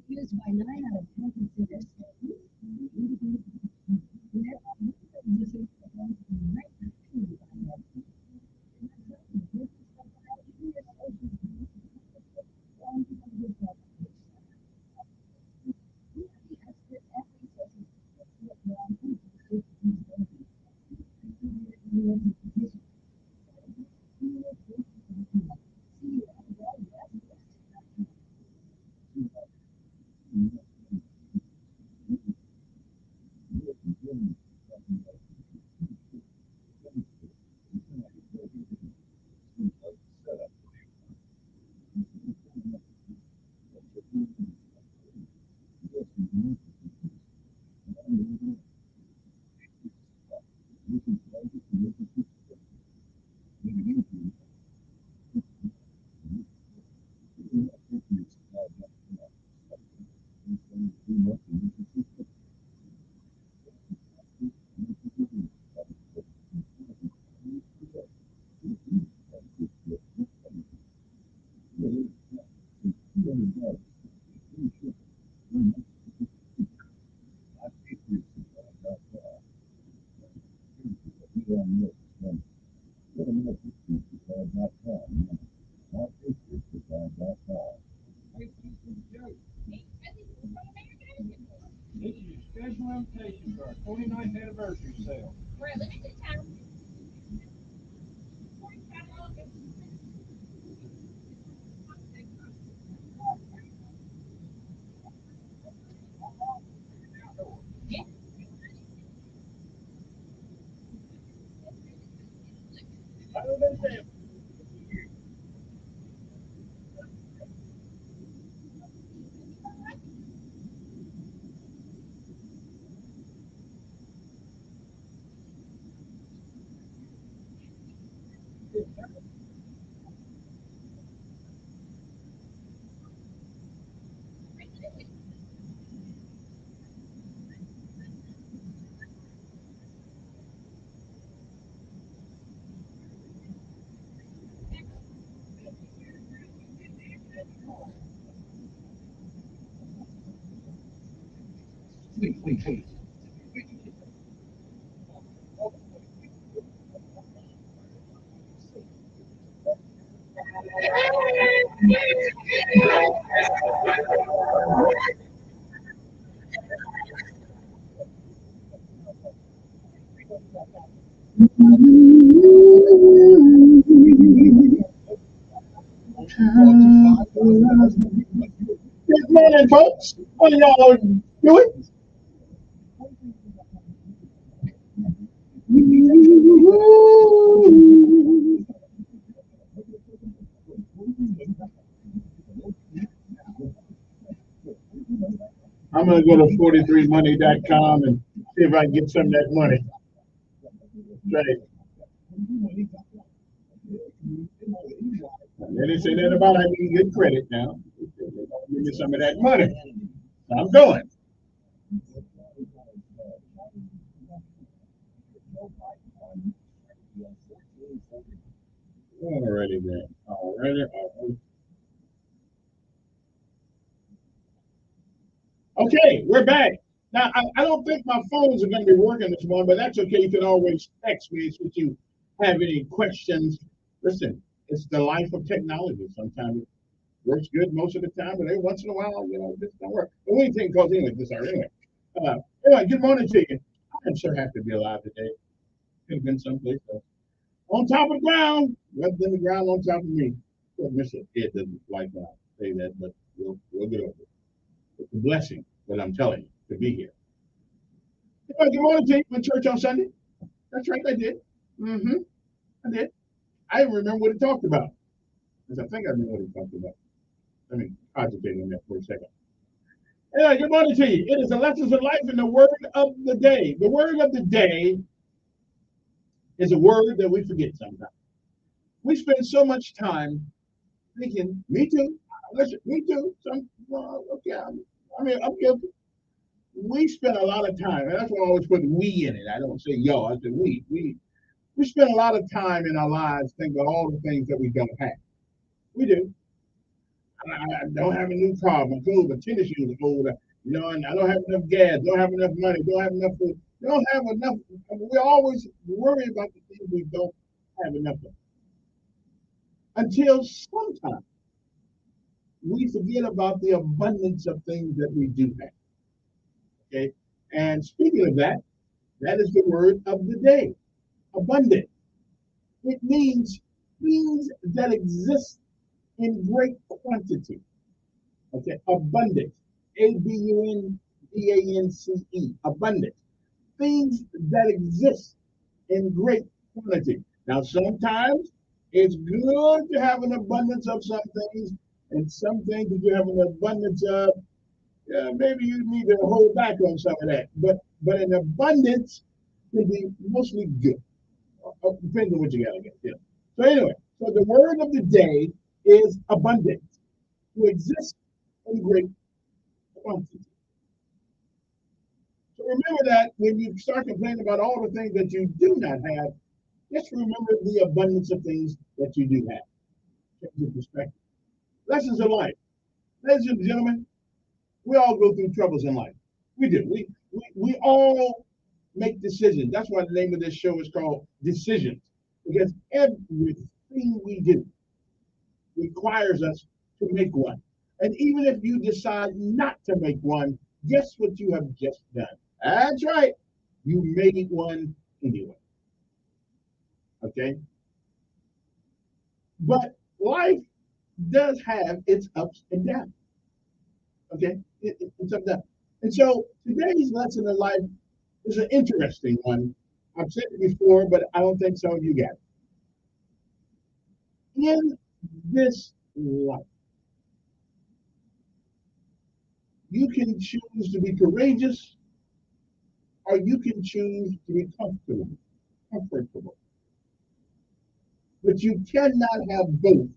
Used by 9 out of 10 consumers. This is your special invitation for our 29th anniversary sale. For a limited time. Wait. Good morning, folks. What are y'all doing? I'm gonna go to 43money.com and see if I can get some of that money. Right. They didn't say that about I need good credit now. Give me some of that money. I'm going. Alrighty then. Alrighty. Okay, we're back. Now, I don't think my phones are going to be working this morning, but that's okay. You can always text me if you have any questions. Listen, it's the life of technology. Sometimes it works good most of the time, but every once in a while, it just don't work. But we ain't taking calls anyway this hour anyway. Anyway, good morning to you. I'm so happy to be alive today. Could have been someplace else. On top of the ground, rather than the ground on top of me. Well, Mr. Ed doesn't like when I say that, but we'll get over it. It's a blessing that I'm telling you to be here. Good morning to you. Went to church on Sunday. That's right, I did. I did. I even remember what it talked about. Because I think I remember what it talked about. Let me concentrate on that for a second. Yeah, good morning to you. It is the lessons of life and the word of the day. The word of the day is a word that we forget sometimes. We spend so much time thinking, me too. Listen, me too. Okay, I'm guilty. We spend a lot of time, and that's why I always put we in it. I don't say yo, I say we. We spend a lot of time in our lives thinking about all the things that we don't have. We do. I don't have a new car, my clothes, my tennis shoes are old, and I don't have enough gas, don't have enough money, don't have enough food, don't have enough. We always worry about the things we don't have enough of. Until sometimes we forget about the abundance of things that we do have. Okay? And speaking of that, that is the word of the day. Abundant. It means things that exist in great quantity. Okay, abundant. ABUNDANCE. Abundant. Things that exist in great quantity. Now, sometimes it's good to have an abundance of some things, and some things that you have an abundance of, maybe you need to hold back on some of that. But an abundance can be mostly good. Depends on what you got to get. Yeah. So anyway, so the word of the day is abundance. To exist in great quantity. So remember that when you start complaining about all the things that you do not have, just remember the abundance of things that you do have. Check your perspective. Lessons of life. Ladies and gentlemen, we all go through troubles in life. We do. We all make decisions. That's why the name of this show is called Decisions, because everything we do requires us to make one. And even if you decide not to make one, guess what you have just done? That's right. You made one anyway. Okay? But life does have its ups and downs. Okay? It's up and down. And so today's lesson in life is an interesting one. I've said it before, but I don't think some of you get it. In this life, you can choose to be courageous, or you can choose to be comfortable. But you cannot have both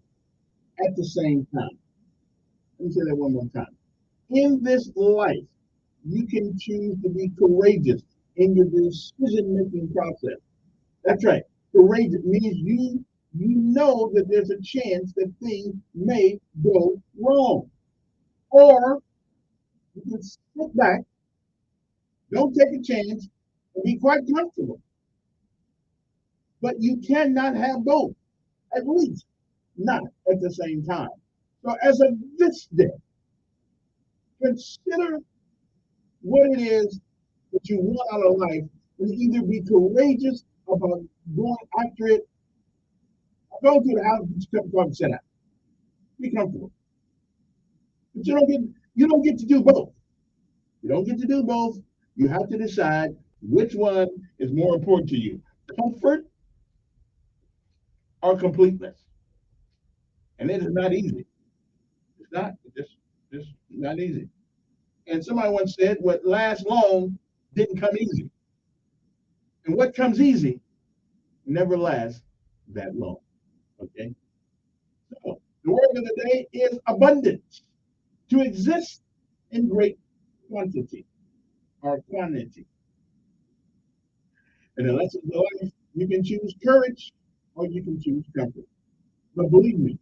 at the same time. Let me say that one more time. In this life, you can choose to be courageous in your decision-making process. That's right. Courageous means you know that there's a chance that things may go wrong. Or you can sit back, don't take a chance, and be quite comfortable. But you cannot have both, at least not at the same time. So as of this day, consider what it is that you want out of life, and either be courageous about going after it, or go to the house and sit down. Be comfortable. But you don't get to do both. You don't get to do both. You have to decide which one is more important to you, comfort or completeness. And it is not easy. It's not. It's just not easy. And somebody once said, what lasts long didn't come easy. And what comes easy never lasts that long. Okay? So the word of the day is abundance. To exist in great quantity or quantity. And the lesson of life, you can choose courage or you can choose comfort. But believe me,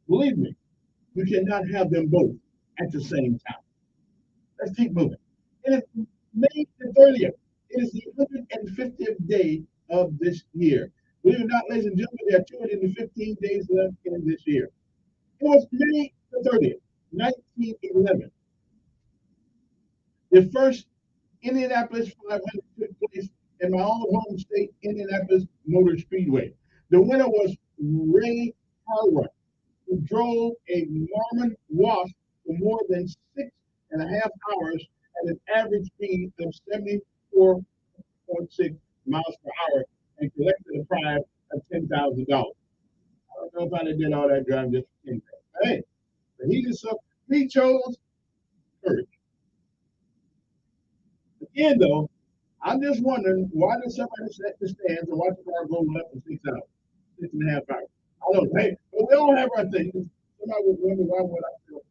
you cannot have them both at the same time. Let's keep moving. It is May the 30th. It is the 150th day of this year. Believe it or not, ladies and gentlemen, there are 215 days left in this year. It was May the 30th, 1911. The first Indianapolis 500 took place in my own home state, Indianapolis Motor Speedway. The winner was Ray Harwood, who drove a Marmon Wasp for more than 6.5 hours at an average speed of 74.6 miles per hour and collected a prize of $10,000. I don't know if I did all that driving just for $10,000. Hey, but he chose courage. Again, though, I'm just wondering, why does somebody set the stands and watch the car go left for 6 hours, 6.5 hours? I don't know. Hey, but we all have our things. Somebody would wonder, why would I feel,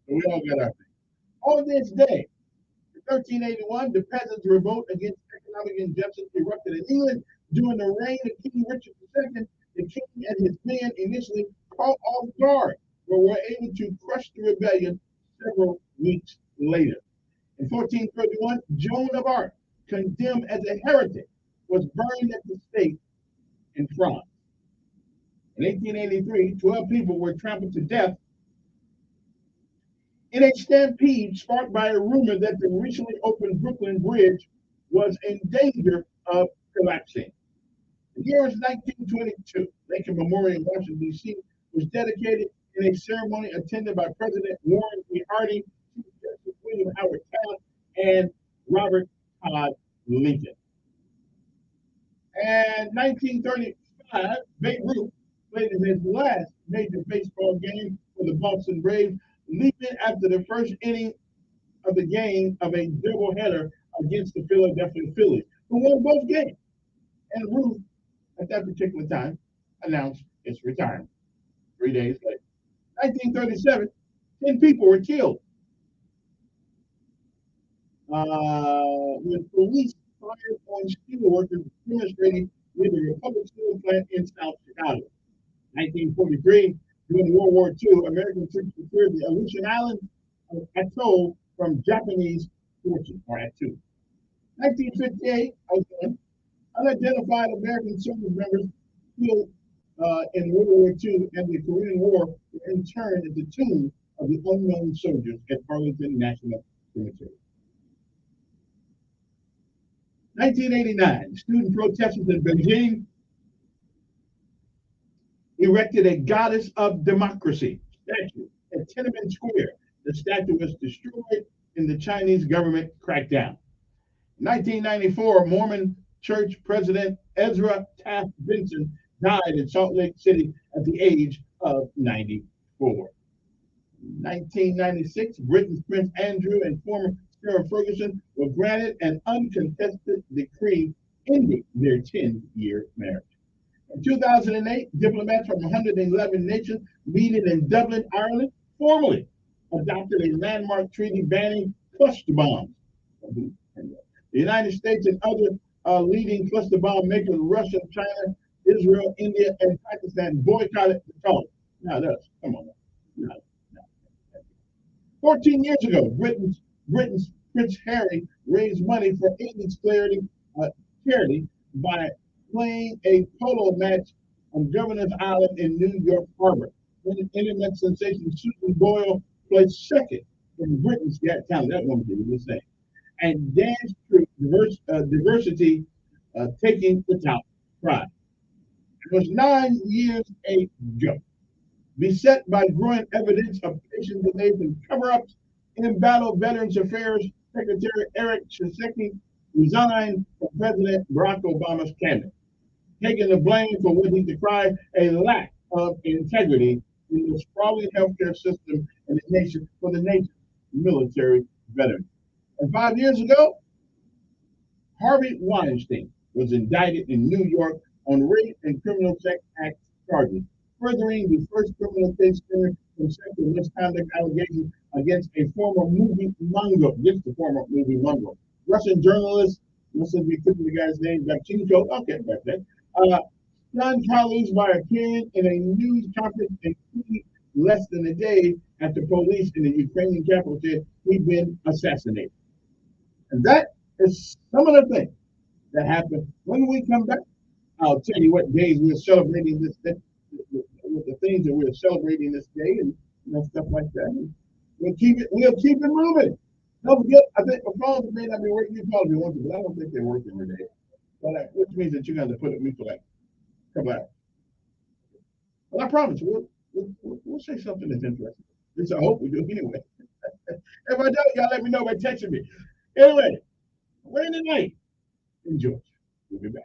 so we all got our things. On this day, in 1381, the peasants' revolt against economic injustice erupted in England. During the reign of King Richard II, the king and his men initially caught off guard, but were able to crush the rebellion several weeks later. In 1431, Joan of Arc, condemned as a heretic, was burned at the stake in France. In 1883, 12 people were trampled to death in a stampede sparked by a rumor that the recently opened Brooklyn Bridge was in danger of collapsing. The year was 1922. Lincoln Memorial in Washington, D.C. was dedicated in a ceremony attended by President Warren B. Harding, Chief Justice William Howard Taft, and Robert Todd Lincoln. And 1935, Babe Ruth played in his last major baseball game for the Boston Braves, leaping after the first inning of the game of a doubleheader against the Philadelphia Phillies, who won both games. And Ruth, at that particular time, announced his retirement 3 days later. 1937, 10 people were killed when police fired on steel workers demonstrating with the Republic Steel plant in South Chicago. 1943, during World War II, American troops secured the Aleutian Island atoll from Japanese forces, or Attu. 1958, again, unidentified American service members killed in World War II and the Korean War were interned at the tomb of the unknown soldiers at Arlington National Cemetery. 1989, student protesters in Beijing erected a goddess of democracy statue at Tiananmen Square. The statue was destroyed in the Chinese government crackdown. 1994, Mormon Church President Ezra Taft Benson died in Salt Lake City at the age of 94. 1996, Britain's Prince Andrew and former Sarah Ferguson were granted an uncontested decree ending their 10-year marriage. In 2008, diplomats from 111 nations meeting in Dublin, Ireland, formally adopted a landmark treaty banning cluster bombs. The United States and other leading cluster bomb makers, Russia, China, Israel, India, and Pakistan, boycotted the talk. Now that's, come on. No. 14 years ago, Britain's Prince Harry raised money for AIDS charity by playing a polo match on Governor's Island in New York Harbor. When internet sensation Susan Boyle placed second in Britain's Got Talent. That woman did the same. And dance troupe diversity taking the top prize. It was 9 years ago. Beset by growing evidence of patient delays and cover-ups, embattled Veterans Affairs Secretary Eric Shinseki resigned from President Barack Obama's cabinet, taking the blame for what he decried a lack of integrity in the sprawling healthcare system in the nation for the nation's military veterans. And 5 years ago, Harvey Weinstein was indicted in New York on rape and criminal sex act charges, furthering the first criminal case stemming from sexual misconduct allegations against a former movie mongrel. Russian journalist, let's see if we put the guy's name, Babchenko, okay, back then. Stunned colleagues by appearing in a news conference and less than a day after police in the Ukrainian capital said he'd been assassinated. And that is some of the things that happened. When we come back, I'll tell you what days we're celebrating this day, with the things that we're celebrating this day, and stuff like that. And we'll keep it moving. Don't forget, I think the phones may not be working. You probably want to, but I don't think they're working today. But which means that you're going to put it with me for like a couple hours. But I promise you, we'll say something that's interesting. At least I hope we do anyway. If I don't, y'all let me know by texting me. Anyway, rainy night in Georgia. We'll be back.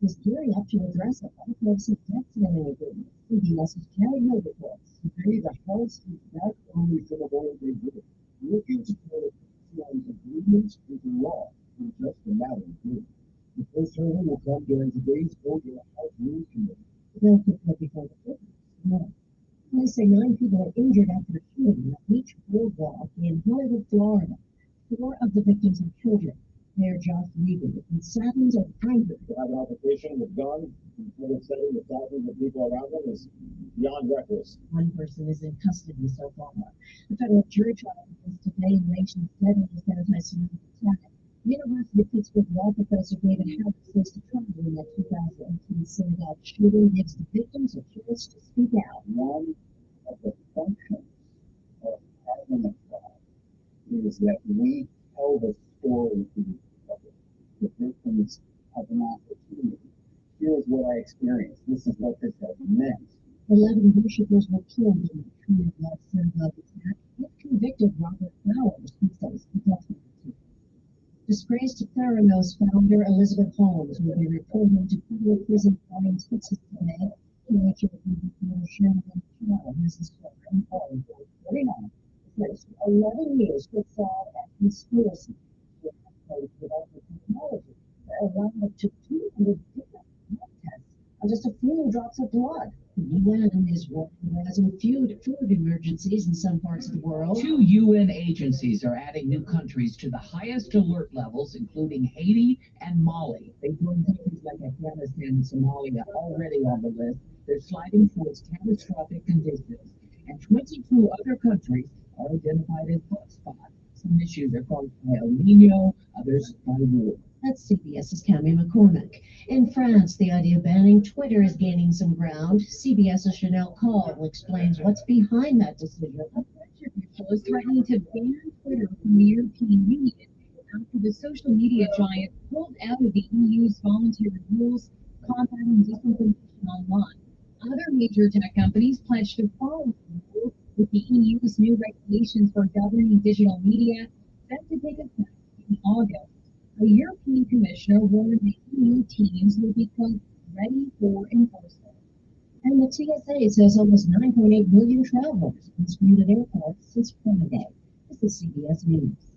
Is gearing up to address a bankruptcy debt ceiling agreement. The message carried no reports. Today, the House is not only for the board they did, looking to put CI's agreements into law in just a matter of days. The first hearing will come during today's vote in the House Rules Committee. They'll put that before the witness. No. Police say 9 people are injured after a shooting at Beach Boardwalk in Hollywood, Florida. 4 of the victims are children. They are just legal, and sadly, are angry. To have an altercation with guns in public setting with thousands of people around them is beyond reckless. One person is in custody so far. The federal jury trial is today in the nation's deadliest anti-Semitic attack. University of Pittsburgh law professor David Howard says the trial in that 2018 synagogue shooting gives the victims a chance to speak out. One of the functions of having a trial is that we tell the story to each other. The victims have an opportunity. Here's what I experienced. This is what this has meant. 11 worshippers were killed in the Tree of Life synagogue attack. If convicted, Robert Bowers faces the death penalty. Disgraced Theranos founder Elizabeth Holmes will be reporting to federal prison in Texas today. Teenager Sharon has the story in 49. First, 11 years for fraud and conspiracy to development technology that allowed up to 200 different blood tests on just a few drops of blood. The UN is organizing food emergencies in some parts of the world. 2 UN agencies are adding new countries to the highest alert levels, including Haiti and Mali. They join countries like Afghanistan and Somalia already on the list. They're sliding towards catastrophic conditions, and 22 other countries are identified as hotspots. Some issues are caused by El Nino, others by war. That's CBS's Cami McCormick. In France, the idea of banning Twitter is gaining some ground. CBS's Chanel Call explains what's behind that decision. A pressure group is threatening to ban Twitter from the European Union after the social media giant pulled out of the EU's voluntary rules combating disinformation online. Other major tech companies pledged to follow the rules, with the EU's new regulations for governing digital media set to take effect in August. A European commissioner warned the EU teams will be, quote, ready for enforcement. And the TSA says almost 9.8 million travelers have been screened at airports since Friday. This is CBS News.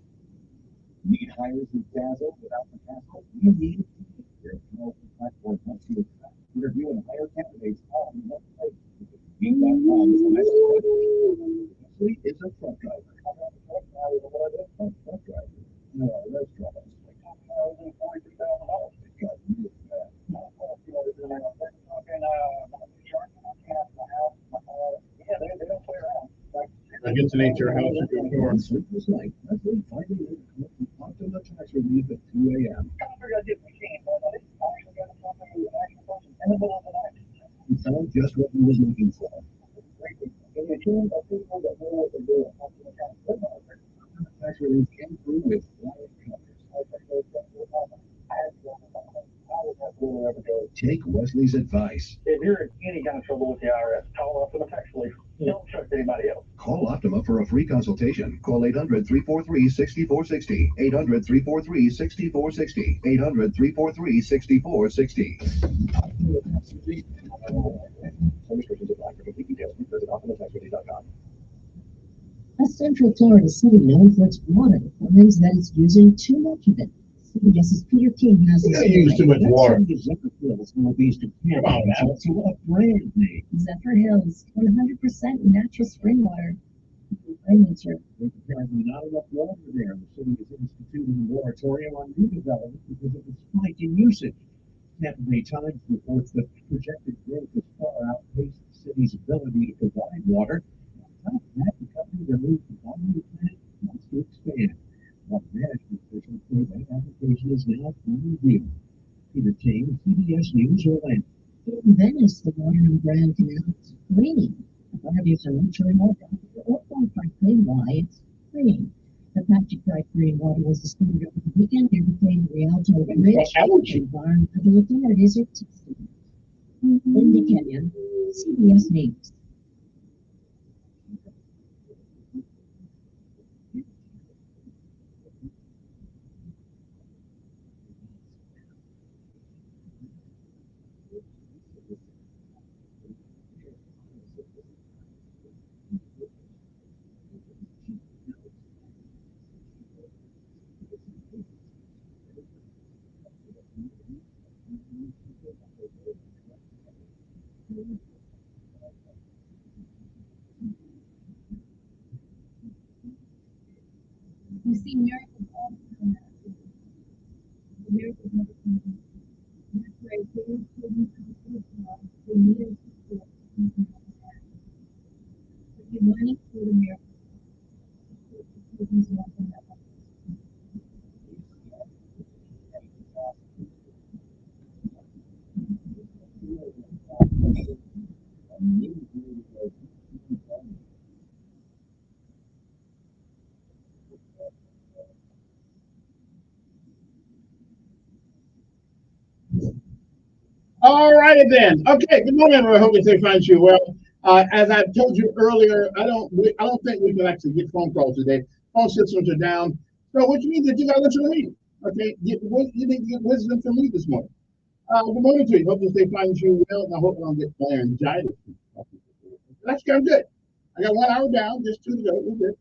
Need hires in Dazzle without the hassle? You need your promotion platform helps you attract, interview, and hire candidates all in one place. Indeed.com is the next question. Wesley is a truck driver. A truck driver. No, let's drive. I get to nature house or go north. Sleepless night. Wesley finally talked to the tax relief at 2 a.m. He found just what he was looking for. Tax relief came through with flying colors. Take Wesley's advice. If you're in any kind of trouble with the IRS, call Optima Tax Relief. Don't trust anybody else. Call Optima for a free consultation. Call 800-343-6460. 800-343-6460. 800-343-6460. Some restrictions apply. For complete details, please visit OptimaTaxRelief.com. A Central Florida city known for its water finds that it's using too much of it. CBS's Peter King has I use too much water. Northeast of Canada to a brand name. Zephyr Hills, 100% natural spring water. There's apparently not enough water there. The city is instituting a moratorium on new development because of the spike in usage. Tampa Bay Times reports that projected growth has far outpaced the city's ability to provide water. On top of that, the company that moved the volume plant wants to expand. Water management officials say that application is now under review. Peter King, CBS News, Orlando. In Venice, the water in Grand Canal is green. Authorities are unsure more or frankly why it's green. The Patrick green water was discovered over the weekend near the Plain Rialto Bridge. Environmental authorities are testing it. Linda Kenyon, CBS News. You see miracles all the time. The miracles never come easy. That's why today's children's hospital club, they need us support so we can help us out. If you're learning through the miracles, support the children's mental health. All righty then. Okay. Good morning, everyone. I hope they find you well. As I told you earlier, I don't think we can actually get phone calls today. Phone systems are down, so which means that you got to listen to me. Okay, you need to get wisdom from me this morning. Good morning to you. Hope that they find you well, and I hope I don't get laryngitis. That's kind of good. I got 1 hour down, just 2 to go. We're good.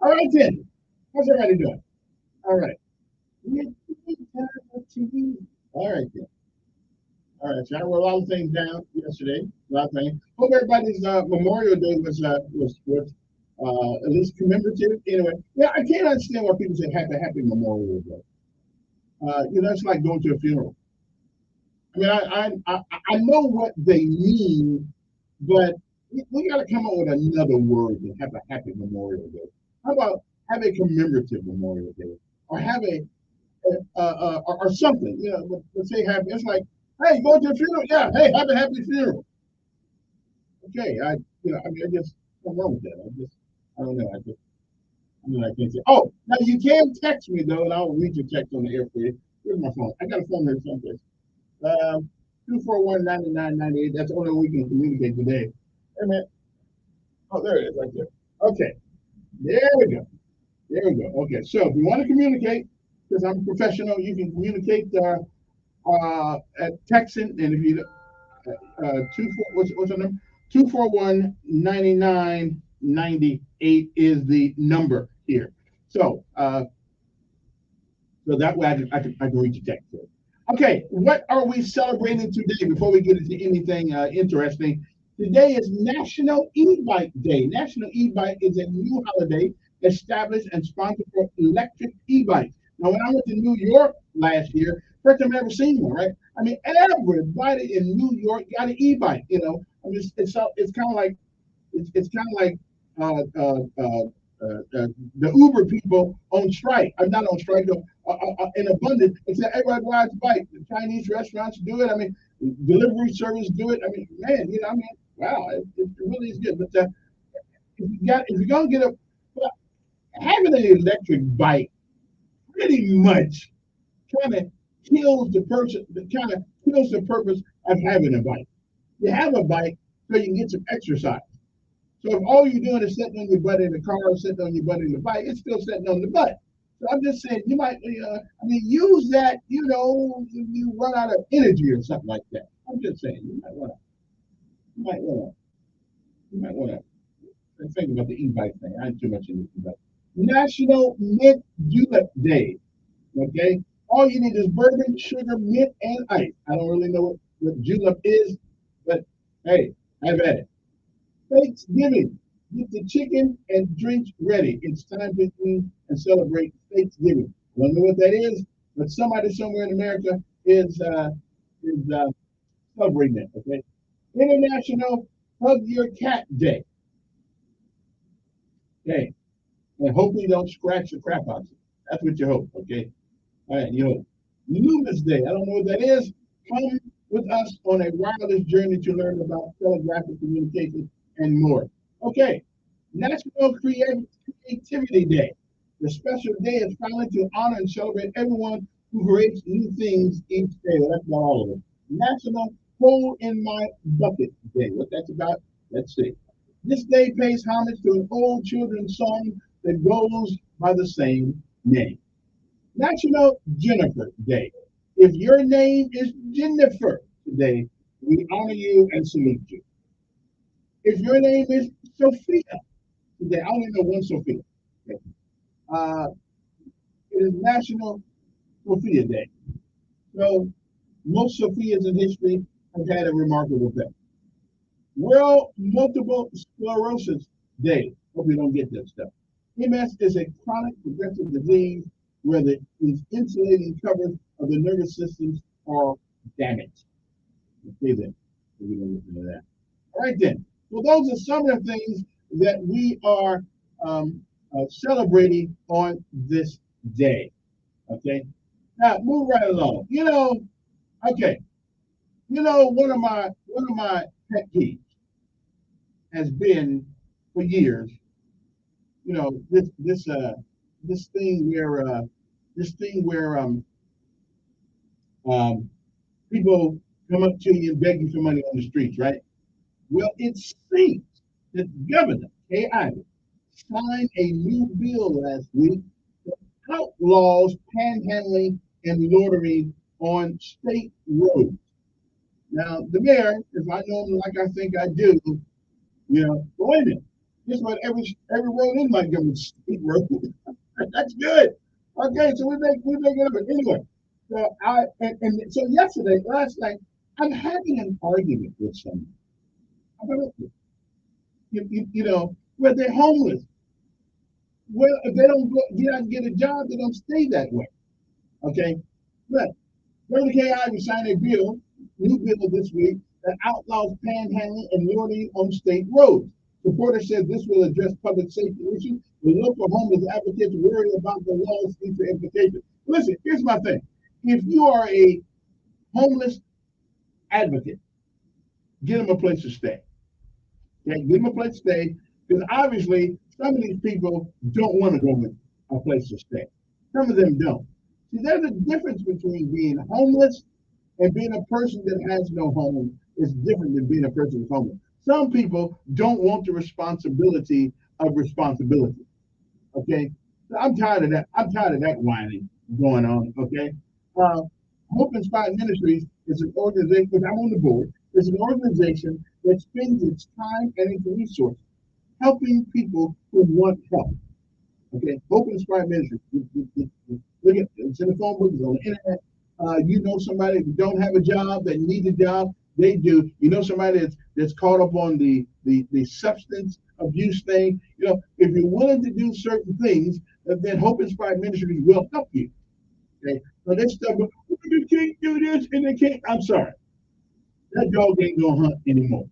All right then. How's everybody doing? All right. All right then. All right, so I wrote a lot of things down yesterday. A lot of things. Hope everybody's Memorial Day was at least commemorative. Anyway, yeah, I can't understand why people say happy Memorial Day. It's like going to a funeral. I mean, I know what they mean, but we got to come up with another word than have a happy Memorial Day. How about have a commemorative Memorial Day, or have or something? Let's say happy. It's like, hey, you going to a funeral? Yeah. Hey, have a happy funeral. Okay. I just what's wrong with that? I don't know. I can't say. Oh, now you can text me though, and I'll read your text on the air for you. Here's my phone. I got a phone here someplace. 241-9998. That's the only way we can communicate today. Hey, man. Oh, there it is, right there. Okay. There we go. There we go. Okay. So if you want to communicate, because I'm a professional, you can communicate at texting, and if you what's the number? 241-9998 is the number here. So so that way I can reach your text. Okay, what are we celebrating today before we get into anything interesting? Today is National E-Bike Day. National E-Bike is a new holiday established and sponsored for electric e-bikes. Now, when I went to New York last year, first time I've ever seen one, right? I mean, everybody in New York got an e-bike. I mean, it's kind of like the Uber people on strike. I'm not on strike, in abundance. Except everybody rides a bike. The Chinese restaurants do it. I mean, delivery service do it. I mean, man, wow, it really is good. But if you're gonna get having an electric bike, pretty much kind of kills the purpose of having a bike. You have a bike so you can get some exercise. So if all you're doing is sitting on your butt in the car or sitting on your butt in the bike, it's still sitting on the butt. So I'm just saying you might, use that, if you run out of energy or something like that. I'm just saying you might want to think about the e-bike thing. I ain't too much in this, but National Mint Julep Day. Okay, all you need is bourbon, sugar, mint, and ice. I don't really know what julep is, but hey, have at it. Thanksgiving. Get the chicken and drinks ready. It's time to eat and celebrate Thanksgiving. I don't know what that is, but somebody somewhere in America is celebrating that. Okay. International Hug Your Cat Day. Okay. And hopefully you don't scratch the crap out of it. That's what you hope. Okay. All right, Loomis Day. I don't know what that is. Come with us on a wireless journey to learn about telegraphic communication and more. Okay, National Creativity Day. The special day is finally to honor and celebrate everyone who creates new things each day. Well, that's about all of it. National Hole in My Bucket Day. What that's about, let's see. This day pays homage to an old children's song that goes by the same name. National Jennifer Day. If your name is Jennifer today, we honor you and salute you. If your name is Sophia today, I only know one Sophia. Okay. It is National Sophia Day. So most Sophias in history have had a remarkable day. World Multiple Sclerosis Day. Hope you don't get that stuff. MS is a chronic progressive disease where the insulating covers of the nervous systems are damaged. Okay, then. We're going to look into that. All right, then. So those are some of the things that we are celebrating on this day. Okay. Now move right along. Okay. One of my pet peeves has been for years. This thing where people come up to you and beg you for money on the streets, right? Well, it seems that Governor Kay Ivey signed a new bill last week that outlaws panhandling and loitering on state roads. Now, the mayor, if I know him like I think I do, but wait a minute. Just about every road in Montgomery is state road. That's good. Okay, so we make it up. Anyway, so last night, I'm having an argument with someone. Where they're homeless. Well, if they don't get out and get a job, they don't stay that way. Okay? But Governor Kay Ivey signed a new bill this week that outlaws panhandling and loitering on state roads. Supporters said this will address public safety issues. The local homeless advocates worry about the law's future implications. Listen, here's my thing. If you are a homeless advocate, get them a place to stay. Okay, give them a place to stay, because obviously some of these people don't want to go with a place to stay. Some of them don't. See, there's a difference between being homeless and being a person that has no home is different than being a person who's homeless. Some people don't want the responsibility of responsibility. Okay, so I'm tired of that. I'm tired of that whining going on. Okay, Hope Inspired Ministries is an organization, because I'm on the board. It's an organization that spends its time and its resources helping people who want help. Okay, Hope Inspired Ministries. Look at it's in the phone book, it's on the internet. You know somebody who don't have a job that needs a job, they do. You know somebody that's caught up on the substance abuse thing. If you're willing to do certain things, then Hope Inspired Ministries will help you. Okay, so this stuff, you can't do this and they can't. I'm sorry. That dog ain't gonna hunt anymore.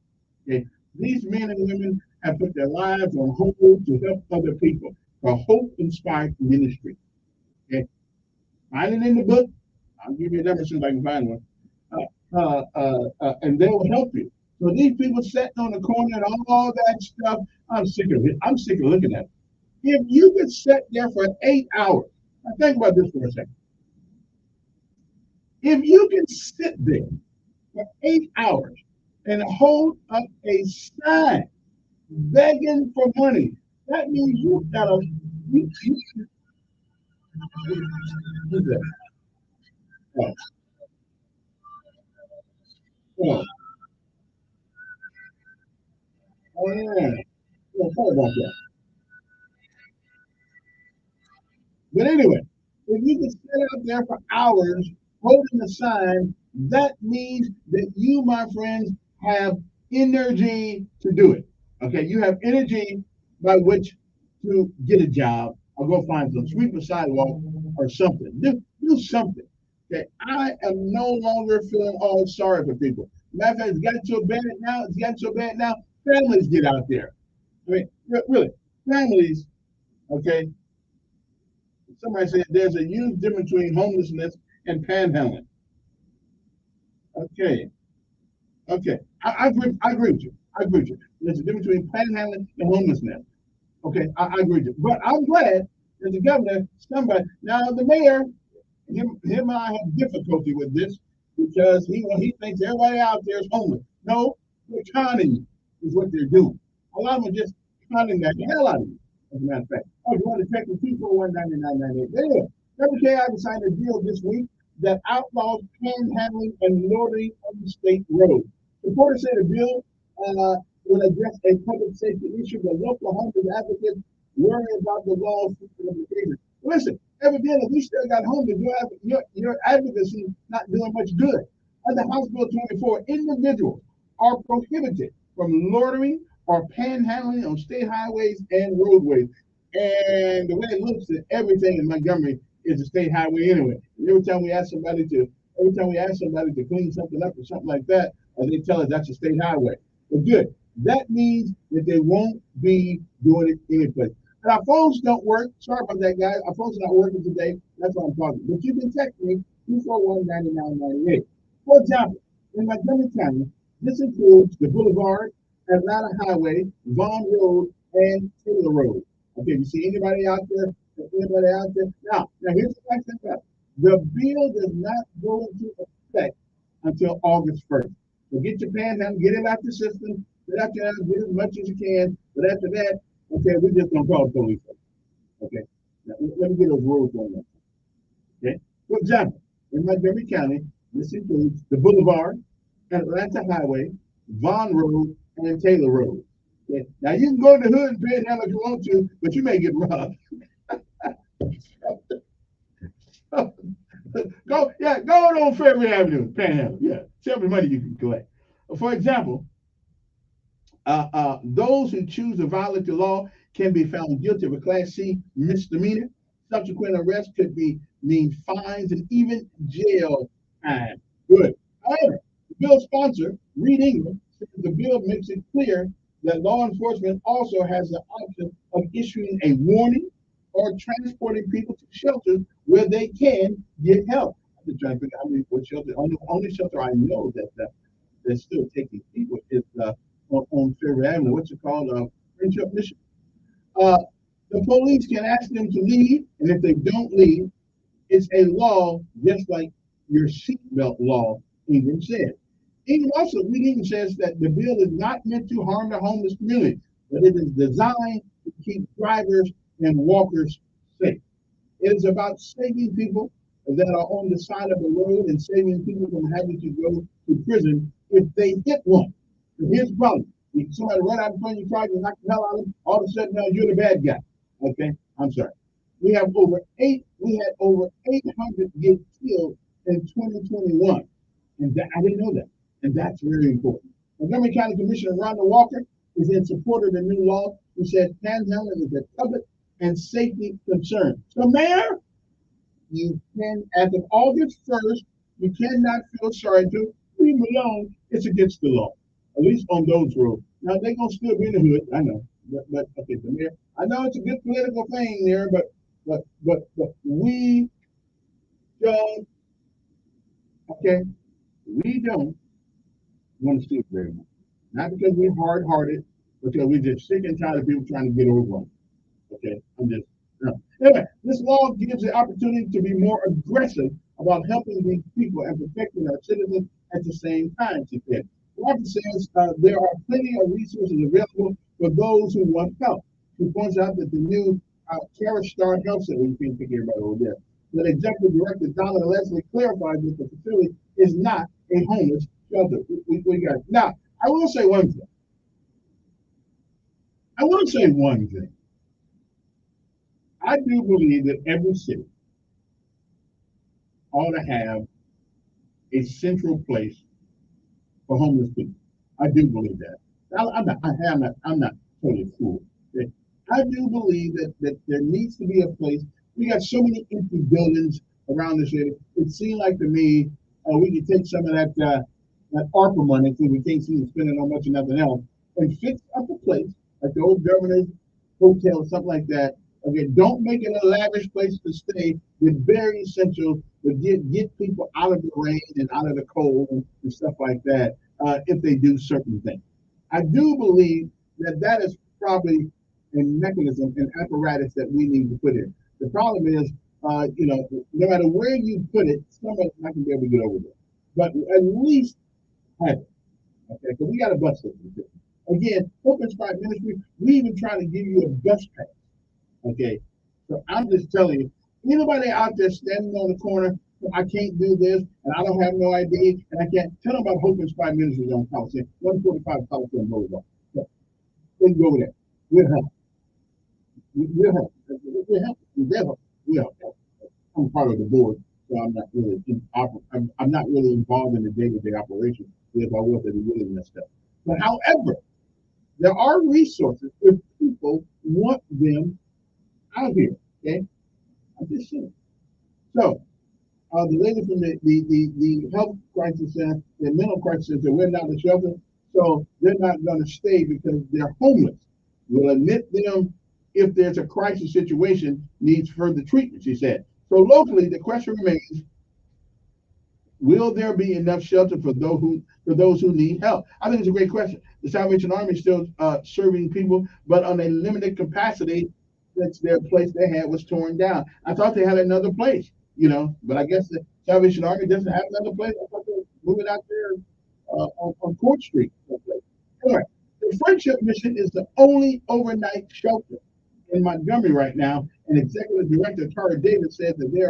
Okay? These men and women have put their lives on hold to help other people for Hope Inspired Ministry. Okay? Find it in the book. I'll give you a number as soon as I can find one. And they will help you. So these people sitting on the corner and all that stuff, I'm sick of it. I'm sick of looking at it. If you could sit there for 8 hours, now think about this for a second. If you can sit there for 8 hours and hold up a sign begging for money, that means you've got a. Who's that? Oh. Oh. Oh, yeah. Sorry about that. But anyway, if you can sit out there for hours holding a sign, that means that you, my friends, have energy to do it. Okay, you have energy by which to get a job or go find some sweep a sidewalk or something. Do something. Okay, I am no longer feeling all sorry for people. Matter of fact, it's gotten so bad now. Families get out there. I mean, really, families. Okay, somebody said there's a huge difference between homelessness and panhandling. Okay. I agree with you. There's a difference between panhandling and homelessness. Okay, I agree with you. But I'm glad that the governor, somebody, now the mayor, him and I have difficulty with this because he thinks everybody out there is homeless. No, they're conning you, is what they're doing. A lot of them are just conning the hell out of you, as a matter of fact. Oh, you want to check the 241-9998? There. WKI signed a deal this week that outlaws panhandling and loitering on the state road. Supporters say the bill will address a public safety issue, but local homeless advocates worry about the law's implications. Listen, evidently we still got homeless. Your advocacy not doing much good. Under House Bill 24, individuals are prohibited from loitering or panhandling on state highways and roadways. And the way it looks, that everything in Montgomery is a state highway anyway. And every time we ask somebody to clean something up or something like that, they tell us that's a state highway. But good. That means that they won't be doing it anyplace. And our phones don't work. Sorry about that, guys. Our phones are not working today. That's why I'm talking. But you can text me 241-9998. For example, in Montgomery County, this includes the Boulevard, Atlanta Highway, Vaughn Road, and Taylor Road. Okay, you see anybody out there? Anybody out there? Now here's the fact about it. The bill does not go into effect until August 1st. So get your panhandle, get it out the system, get out there, get as much as you can. But after that, okay, we're just gonna call the police. Okay, now, let me get those rules on that. Okay, for example, in Montgomery County, this includes the Boulevard, Atlanta Highway, Vaughn Road, and Taylor Road. Okay. Now you can go to the hood and panhandle if you want to, but you may get robbed. go on Fairway Avenue, panhandle. Yeah, see how much money you can collect. For example, those who choose to violate the law can be found guilty of a Class C misdemeanor. Subsequent arrest could mean fines and even jail time. Good. However, the bill sponsor, Reed Ingram, says the bill makes it clear that law enforcement also has the option of issuing a warning or transporting people to shelters where they can get help. I've been trying to figure out what shelter. Only shelter I know that they're still taking people is on Fairway Avenue. What's it called? Friendship Mission. The police can ask them to leave, and if they don't leave, it's a law just like your seatbelt law, Ingram said. Ingram says that the bill is not meant to harm the homeless community, but it is designed to keep drivers and walkers safe. It is about saving people that are on the side of the road and saving people from having to go to prison if they hit one. So here's the problem. If somebody run out in front of your car and knock the hell out of them, all of a sudden now you're the bad guy. Okay? I'm sorry. We had over 800 get killed in 2021. And I didn't know that. And that's very important. Montgomery County Commissioner Rhonda Walker is in support of the new law, who says panhandling is a public and safety concern. So, Mayor, you can, as of August 1st, you cannot feel sorry to leave them alone. It's against the law, at least on those roads. Now, they're going to still be in the hood, I know. But okay, the mayor, I know it's a good political thing there, but we don't, okay, we don't want to steal very much. Not because we're hard-hearted, because we're just sick and tired of people trying to get over on. Okay, I'm just, no. Anyway, this law gives the opportunity to be more aggressive about helping these people and protecting our citizens at the same time, she said. Walker says there are plenty of resources available for those who want help. She points out that the new Carrot Star Health Center, you can't pick everybody over there, that Executive Director Donna Leslie clarified that the facility is not a homeless shelter. We got it. Now, I will say one thing. I do believe that every city ought to have a central place for homeless people. I do believe that. I'm not totally fooled. Okay? I do believe that there needs to be a place. We got so many empty buildings around the city. It seemed like to me we could take some of that ARPA money, because we can't seem to spend it on much of nothing else, and fix up a place like the old governor's hotel or something like that. Okay, don't make it a lavish place to stay. It's very essential to get people out of the rain and out of the cold and stuff like that if they do certain things. I do believe that is probably a mechanism, an apparatus that we need to put in. The problem is, no matter where you put it, somebody's not going to be able to get over there. But at least have it. Okay, so we got a bus system. Again, Hope Inspired Ministry, we even try to give you a bus pass. Okay, so I'm just telling you, anybody out there standing on the corner, I can't do this, and I don't have no idea, and I can't tell them about Hope Inspired Ministries on Coliseum, 145 Coliseum Boulevard. So, they can go over there. We'll help. We'll help. We'll help. I'm part of the board, so I'm not really involved in the day-to-day operation. If I was, it'd be really messed up. But however, there are resources if people want them out here. Okay, I'm just saying. So the lady from the health crisis center, the mental crisis center, went down to shelter, so they're not going to stay because they're homeless. We'll admit them if there's a crisis situation needs further treatment, she said. So locally, the question remains: will there be enough shelter for those who need help? I think it's a great question. The Salvation Army is still serving people, but on a limited capacity. That's their place they had was torn down. I thought they had another place, but I guess the Salvation Army doesn't have another place. I thought they were moving out there on Court Street. Anyway, the Friendship Mission is the only overnight shelter in Montgomery right now, and Executive Director Tara Davis said that they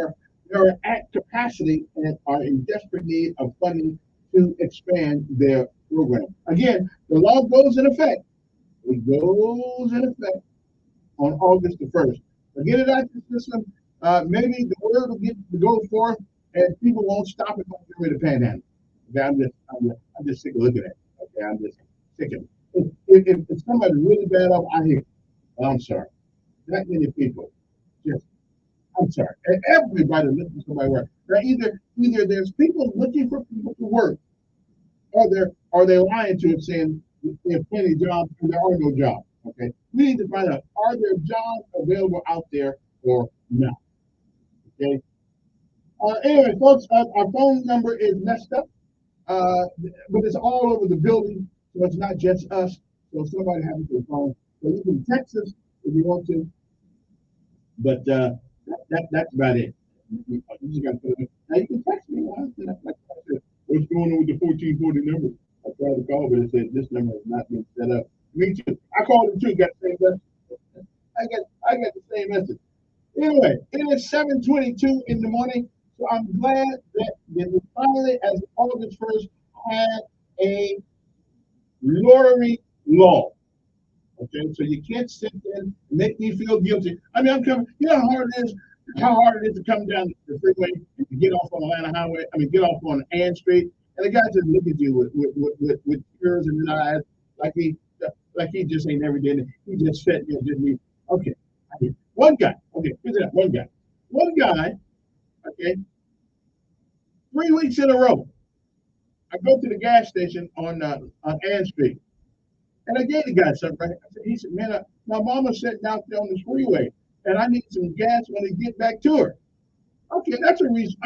are at capacity and are in desperate need of funding to expand their program. Again, the law goes in effect. It goes in effect on August the 1st. But get it out of the system. Maybe the word will get to go forth, and people won't stop it during the panhandle. Okay, I'm just sick of looking at it. Okay, I'm just sick of it. If somebody's really bad off, I hear. I'm sorry. That many people. I'm sorry. And everybody looking for somebody to work. Now, either there's people looking for people to work, or they're lying to it, saying there's plenty of jobs and there are no jobs. Okay, we need to find out: are there jobs available out there or not? Okay. Anyway, folks, our phone number is messed up, but it's all over the building, so it's not just us. So somebody has to phone. So you can text us if you want to, but that's about it. You just got to put it in. Now you can text me. What's going on with the 1440 number? I tried to call, but it said this number has not been set up. Me too. I called him too. Got the same message. I got the same message. Anyway, it is 7:22 in the morning, so I'm glad that we finally, as August 1st, had a lottery law. Okay, so you can't sit there and make me feel guilty. I mean, I'm coming. You know how hard it is to come down the freeway and to get off on Atlanta Highway. I mean, get off on Ann Street, and the guy just look at you with tears in his eyes, like he just ain't never did it. He just sat there, just me. Okay, one guy. Okay, here's that one guy. One guy. Okay, 3 weeks in a row, I go to the gas station on Ann Street. And I gave the guy something, right? He said, man, my mama's sitting out there on the freeway, and I need some gas when I get back to her. Okay, that's a reason.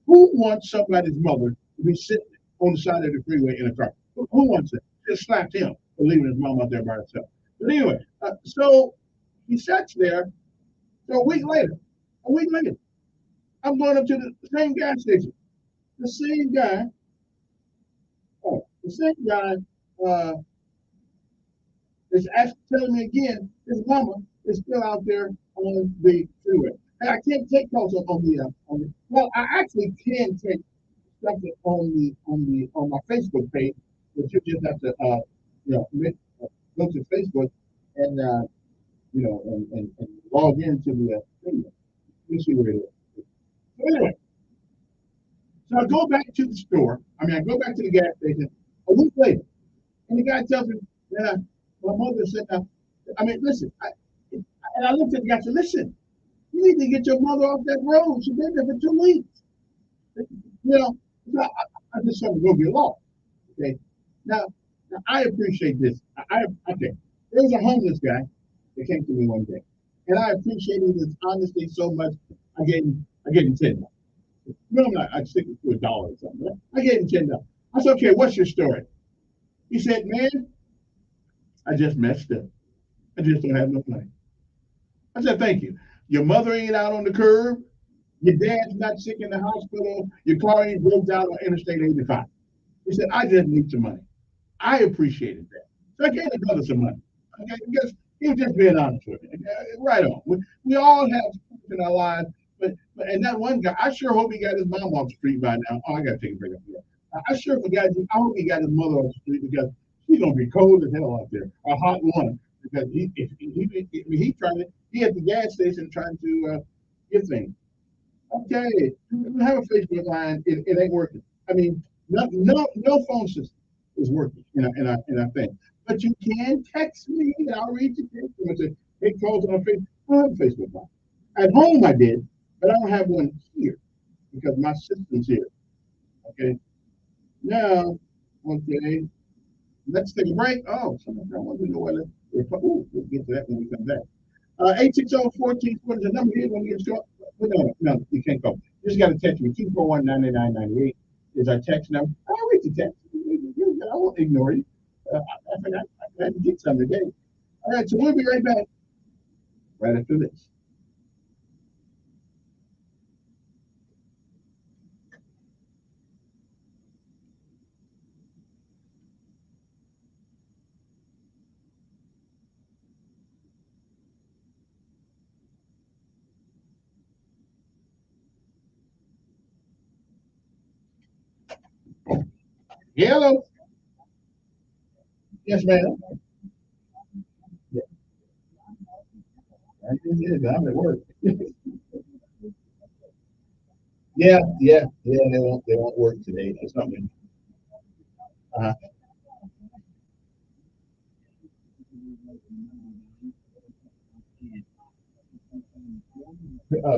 Who wants somebody's mother to be sitting on the side of the freeway in a car? Who wants it? Just slapped him for leaving his mom out there by herself. But anyway, so he sits there. So a week later, I'm going up to the same gas station. The same guy is telling me again his mama is still out there on the freeway. And I can't take calls on the well, I actually can take stuff on my Facebook page, but you just have to go to Facebook and and log into the thing. You see where it is. So anyway, so I go back to the store. I go back to the gas station a week later, and the guy tells me that my mother said, listen, I looked at the guy and said, listen, you need to get your mother off that road. She's been there for 2 weeks. So I just said, go get lost. Okay. Now I appreciate this. Okay. There was a homeless guy that came to me one day, and I appreciated his honesty so much. I gave him $10. No, I'm not. I'd stick it to $1 or something. Right? I gave him $10. I said, okay, what's your story? He said, man, I just messed up. I just don't have no money. I said, thank you. Your mother ain't out on the curb. Your dad's not sick in the hospital. Your car ain't broke down on Interstate 85. He said, I just need some money. I appreciated that. So I gave the brother some money. Okay, because he was just being honest with me. Right on. We all have in our lives, but and that one guy, I sure hope he got his mom off the street by now. Oh, I gotta take a break up here. I hope he got his mother off the street, because she's gonna be cold as hell out there, or hot water, because he at the gas station trying to get things. Okay, we have a Facebook line. It ain't working. No phone system is working in our thing. But you can text me, and I'll read your text. It calls on Facebook. I don't have a Facebook Live. At home I did, but I don't have one here because my system's here. Okay. Now, okay, let's take a break. Oh, someone wants to know whether we'll get to that when we come back. 860-1420 is the number here when we get short. No, you can't call. You just got to text me. 241-9998 is our text number. I'll read the text. I won't ignore you. I forgot. I had to get some today. All right, so we'll be right back right after this. Hello. Yes, ma'am. Yeah. I'm at work. Yeah. They won't work today. That's something. Uh-huh.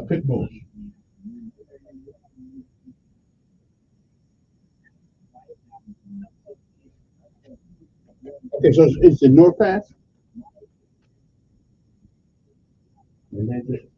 Pit bull. Okay, so it's the North Pass. And that's it.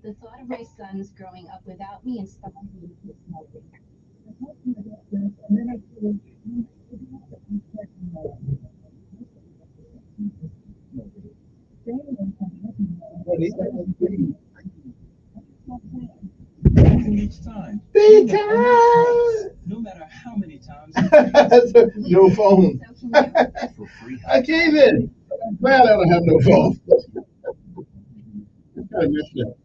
The thought of my sons growing up without me and stuff. Each time. Because No matter how many times. no phone. For free I gave in. I'm glad I don't have no phone. It's kind of messed up.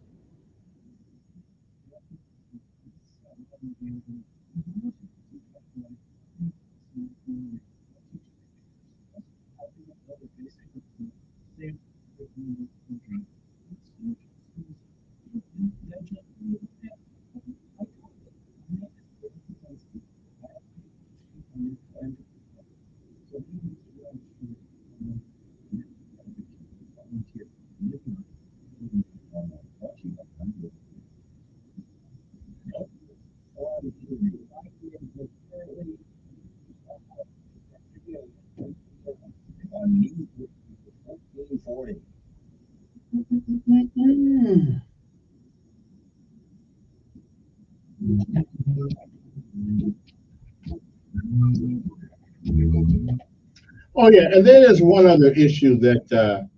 Oh yeah, and there is one other issue that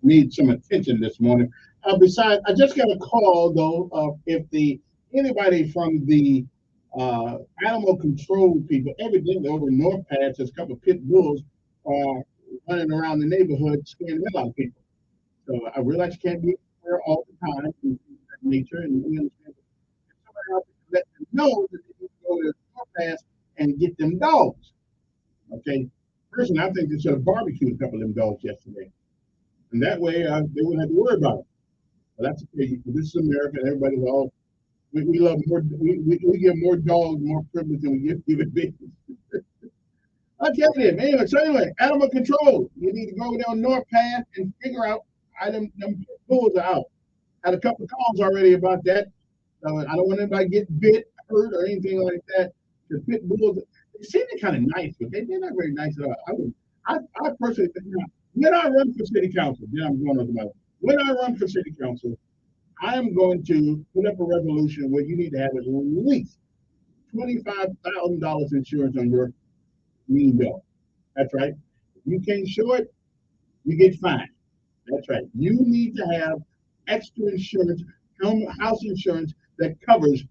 needs some attention this morning. Besides, I just got a call though of if the anybody from the animal control people, evidently over in North Pass, there's a couple of pit bulls running around the neighborhood scaring the hell out of people. So I realize you can't be there all the time in nature, and we understand. Somebody else let them know that they need to go to North Pass and get them dogs. Okay. Personally, I think they should have barbecued a couple of them dogs yesterday, and that way they wouldn't have to worry about it. But that's okay. This is America. Everybody's all we love more. We give more dogs more privilege than we give human beings. Okay, then. Anyway, animal control. You need to go down North Path and figure out how them bulls are out. Had a couple of calls already about that. I don't want anybody to get bit, hurt, or anything like that. The pit bulls, they seem kind of nice, but they're not very nice at all. I personally think, when I run for city council, then I'm going on about it. When I run for city council, I am going to put up a resolution where you need to have at least $25,000 insurance on your mean dog. That's right. If you can't show it, you get fined. That's right. You need to have extra insurance, house insurance that covers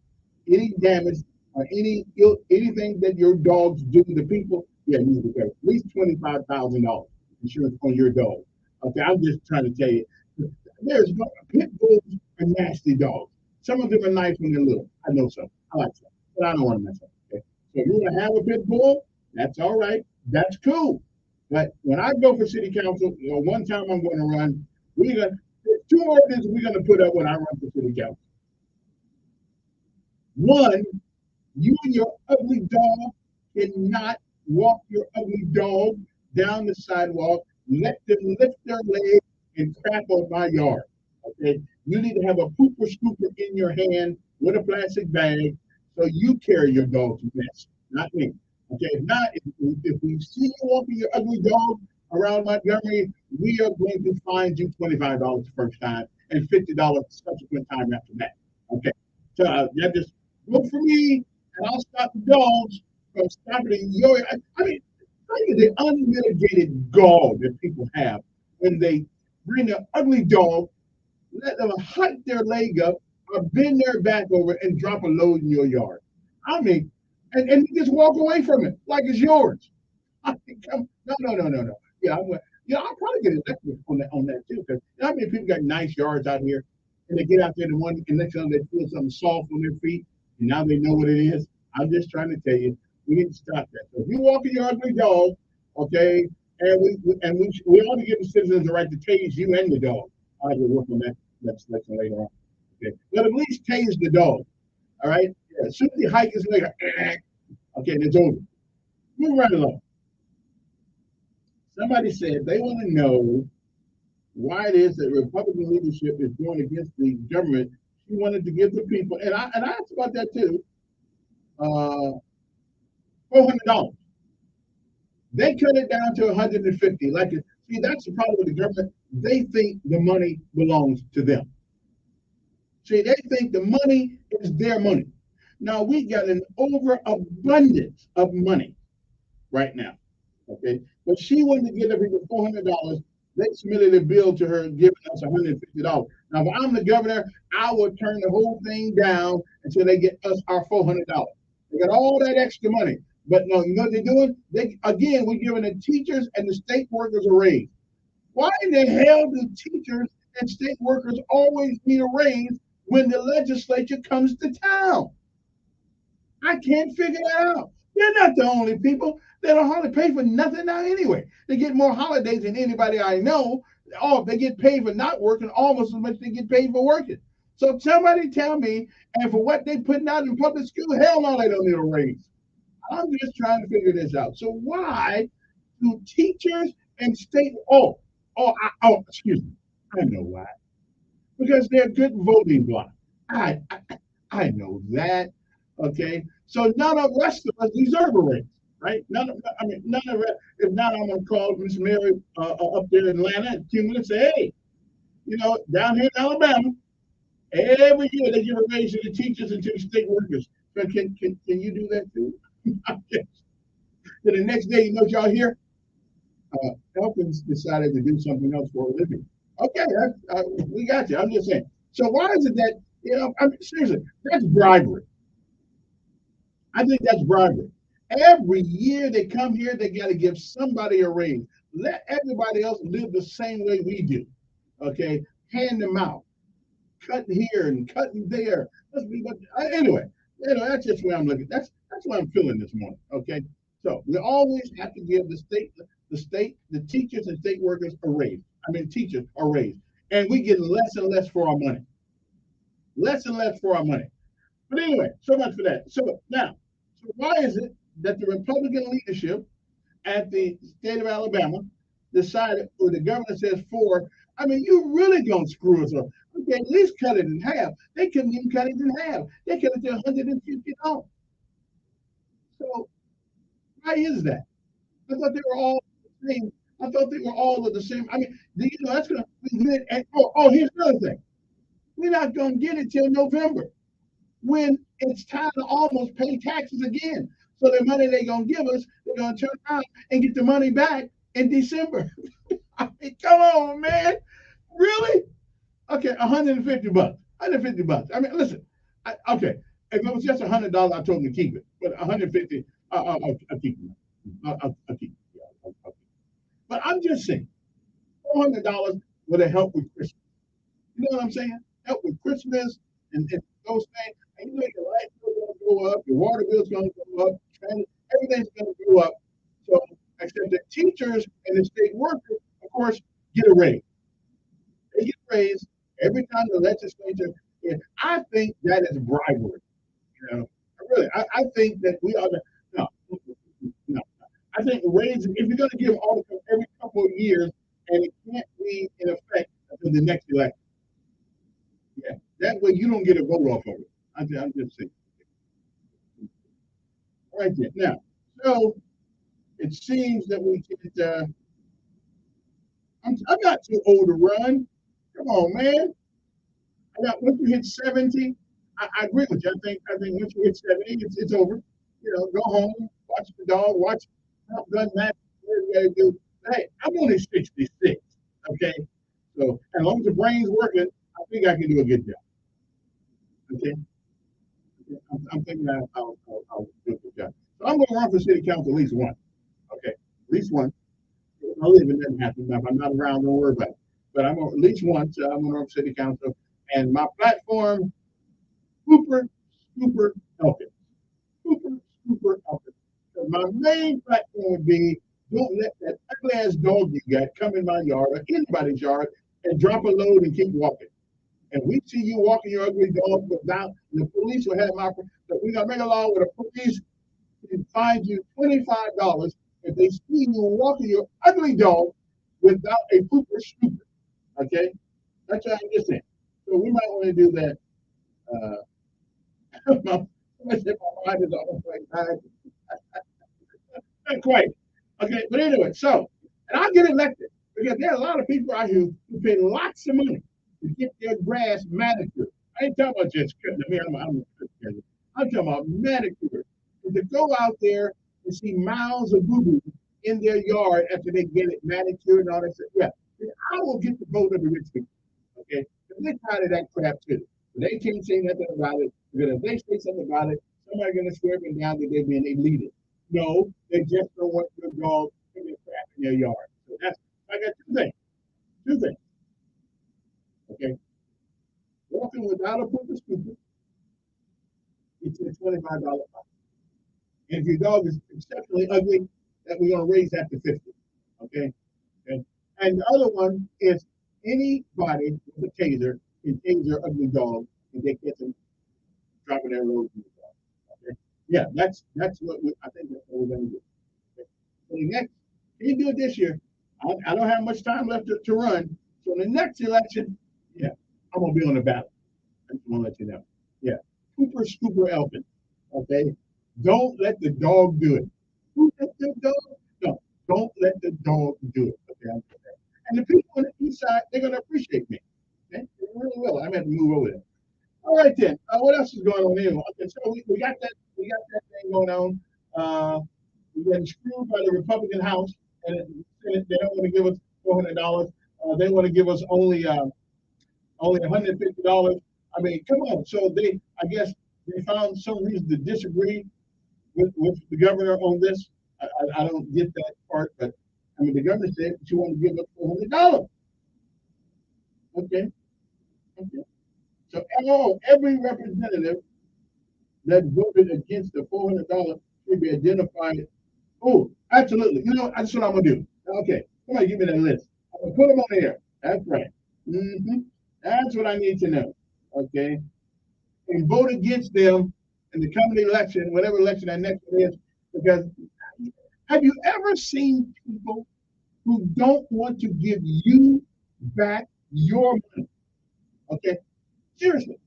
any damage or anything that your dogs do to people. Yeah, you need to pay at least $25,000 insurance on your dog. Okay, I'm just trying to tell you, there's pit bulls are nasty dogs. Some of them are nice when they're little. I know some. I like some, but I don't want to mess up. Okay, so if you want to have a pit bull, that's all right. That's cool. But when I go for city council, one time I'm going to run. There's two ordinances we're going to put up when I run for city council. One, you and your ugly dog cannot walk your ugly dog down the sidewalk, let them lift their leg and crap on my yard. Okay, you need to have a pooper scooper in your hand with a plastic bag so you carry your dog's mess, not me. Okay, if not, if we see you walking your ugly dog around Montgomery, we are going to fine you $25 the first time and $50 subsequent time after that. Okay, so that just look for me, and I'll stop the dogs from stopping in your. I mean, look at the unmitigated gall that people have when they bring an ugly dog, let them hike their leg up or bend their back over and drop a load in your yard. I mean, and you just walk away from it like it's yours. I think, no. Yeah, I'll probably get elected on that too, because how many people got nice yards out here, and they get out there and next time they feel something soft on their feet, and now they know what it is. I'm just trying to tell you, we need to stop that. So if you walk in your ugly dog, okay, and we ought to give the citizens the right to tase you and the dog. I will work on that legislation later on. Okay, but at least tase the dog. All right. Yeah, as soon as he hike his leg, okay, and it's over. Move right along. Somebody said they want to know why it is that Republican leadership is going against the government. She wanted to give the people, and I asked about that too. $400. They cut it down to $150. See, that's the problem with the government. They think the money belongs to them. See, they think the money is their money. Now we got an overabundance of money right now. Okay, but she wanted to give the people $400. They submitted a bill to her giving us $150. Now, if I'm the governor, I would turn the whole thing down until they get us our $400. They got all that extra money. But no, you know what they're doing? We're giving the teachers and the state workers a raise. Why in the hell do teachers and state workers always need a raise when the legislature comes to town? I can't figure that out. They're not the only people. They don't hardly pay for nothing now anyway. They get more holidays than anybody I know. Oh, they get paid for not working almost as much as they get paid for working. So somebody tell me, and for what they putting out in public school, hell no, they don't need a raise. I'm just trying to figure this out. So why do teachers and state excuse me. I know why. Because they're good voting bloc. I know that. Okay. So none of the rest of us deserve a raise, right? None of it. If not, I'm gonna call Miss Mary up there in Atlanta in a few minutes and say, hey, down here in Alabama, every year they give a raise to the teachers and to the state workers. So can you do that too? Then the next day, you know what y'all hear? Elkins decided to do something else for a living. Okay, we got you. I'm just saying. So why is it that, seriously, that's bribery. I think that's bribery. Every year they come here, they got to give somebody a raise. Let everybody else live the same way we do. Okay, hand them out, cutting here and cutting there. Anyway, that's just where I'm looking. That's where I'm feeling this morning. Okay, so we always have to give the teachers and state workers a raise. Teachers a raise, and we get less and less for our money. Less and less for our money. But anyway, so much for that. So why is it that the Republican leadership at the state of Alabama decided, or the governor says you really gonna screw us up? Okay, at least cut it in half. They couldn't even cut it in half. They cut it to $150. So why is that? I thought they were all the same. I thought they were all of the same. That's gonna be good. And here's another thing. We're not gonna get it till November, when it's time to almost pay taxes again. So the money they're going to give us, they're going to turn around and get the money back in December. Come on, man. Really? Okay, $150. $150. Listen. Okay, if it was just $100, I told them to keep it. But $150, I'll keep it. I'll keep it. But I'm just saying, $400 would have helped with Christmas. You know what I'm saying? Help with Christmas and those things. And your light bill's going to go up, your water bill's going to go up, everything's going to go up. So, except the teachers and the state workers, of course, get a raise. They get a raise every time the legislature. I think that is bribery. I think that we ought to. No. I think raise, if you're going to give all of every couple of years, and it can't be in effect until the next election. Yeah, that way you don't get a vote off of it. I'm just saying. Right there. Now, so it seems that we can. I'm not too old to run. Come on, man. Once you hit 70, I agree with you. I think once you hit 70, it's over. Go home, watch the dog, watch Top Gun match. Hey, I'm only 66. Okay, so as long as the brain's working, I think I can do a good job. Okay. I'm thinking that I'll do a good job. So I'm going to run for city council at least once. Okay, at least once. I live in doesn't happen. If I'm not around, don't worry about it. But I'm at least once. I'm going to run for city council, and my platform, Super Elkins. Super Elkins. So my main platform would be: don't let that ugly ass dog you got come in my yard or anybody's yard and drop a load and keep walking. And we see you walking your ugly dog down, the police will have but we're gonna make a law where the police can fine you $25 if they see you walking your ugly dog without a pooper scooper. Okay? That's what I'm just saying. So we might want to do that. My mind is almost like that. Not quite. Okay, but anyway, and I'll get elected because there are a lot of people out here who pay lots of money to get their grass manicured. I ain't talking about just cutting the hair. I'm talking about manicured. And to go out there and see miles of boo-boo in their yard after they get it manicured and all that stuff. Yeah, I will get the vote of the rich people. Okay, they're tired of that crap too. They can't say nothing about it because if they say something about it, somebody's gonna swear them down that they're being elitist. No, they just don't want your dog taking crap in your yard. So that's, I got two things. Two things. Okay. Walking without a purpose scooper, it's a $25 fine. And if your dog is exceptionally ugly, that we're gonna raise that to 50. Okay. Okay. And the other one is anybody with a taser can tase ugly dog and they get them dropping their loads in the dog. Okay. Yeah, that's what I think that's what we're gonna do. Okay. So the next, you do it this year. I don't have much time left to run. So the next election, yeah, I'm gonna be on the ballot. I just want to let you know. Yeah. Cooper Scooper Elfin. Okay. Don't let the dog do it. Who let the dog? No, don't let the dog do it. Okay. And the people on the east side, they're gonna appreciate me. Okay? They really will. I'm gonna move over there. All right then. What else is going on here? Okay, so we got that thing going on. We got screwed by the Republican House, and the Senate, they don't want to give us $400. They want to give us only $150. I mean, come on. So I guess, they found some reason to disagree with the governor on this. I don't get that part, but I mean, the governor said she wanted to give us $400. Okay. Okay. So every representative that voted against the $400 should be identified. Oh, absolutely. You know, that's what I'm gonna do. Okay, somebody give me that list. I'm gonna put them on there. That's right. That's what I need to know. Okay, and vote against them in the coming election, whatever election that next one is. Because have you ever seen people who don't want to give you back your money? Okay, seriously.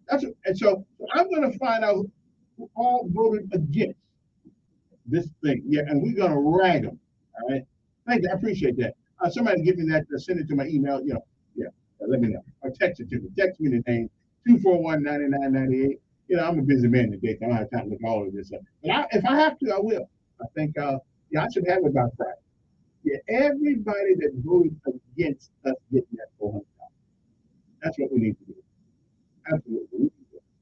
And so I'm going to find out who all voted against this thing. Yeah, and we're going to rag them. All right. Thank you. I appreciate that. Somebody give me that. Send it to my email. You know, yeah. Let me know. Or text it to me. Text me the name 241-9998. You know, I'm a busy man today. So I don't have time to look all of this up. But if I have to, I will. I think, yeah, I should have it by Friday. Yeah, everybody that voted against us getting that $400. That's what we need to do. Absolutely.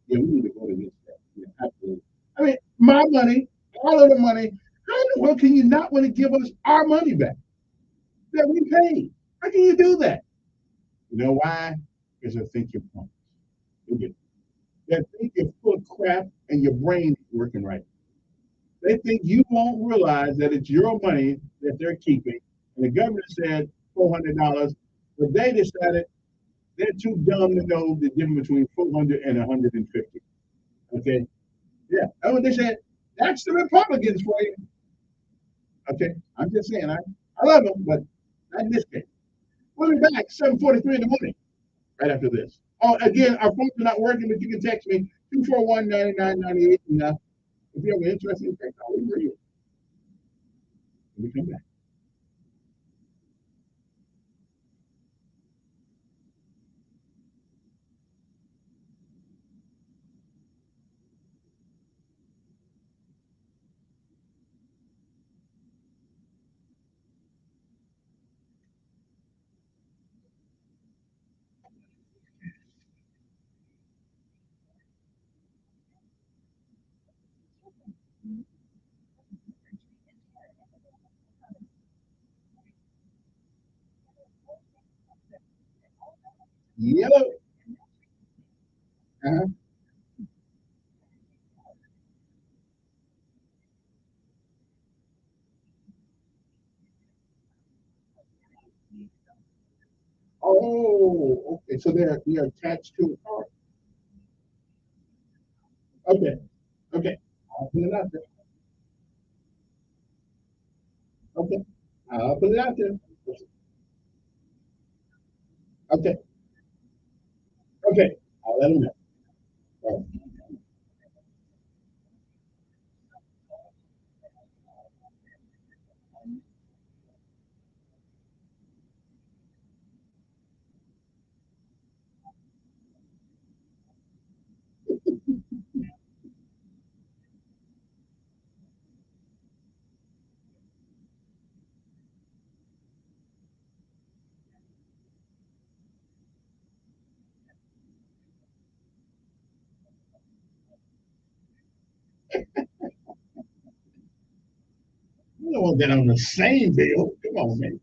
Yeah, we need to vote against that. Yeah, absolutely. I mean, my money, all of the money. How in the world can you not want to give us our money back that we paid? How can you do that? You know why? Because they think you're punks. They think you're full of crap and your brain is working right. They think you won't realize that it's your money that they're keeping. And the government said $400, but they decided they're too dumb to know the difference between 400 and 150. Okay? Yeah, that's what they said. That's the Republicans for you. Okay, I'm just saying, I love them, but not in this case. We'll be back 7:43 in the morning, right after this. Oh, again, our phones are not working, but you can text me 241-9998. And if you have an interesting text, I'll read you. When we come back. Yellow. Uh-huh. Oh, okay. So they're attached to a car. Okay. Okay. I'll put it out there. Okay. I'll put it out there. Okay. Okay. I'll let them know. All right. want that on the same bill. Come on, man.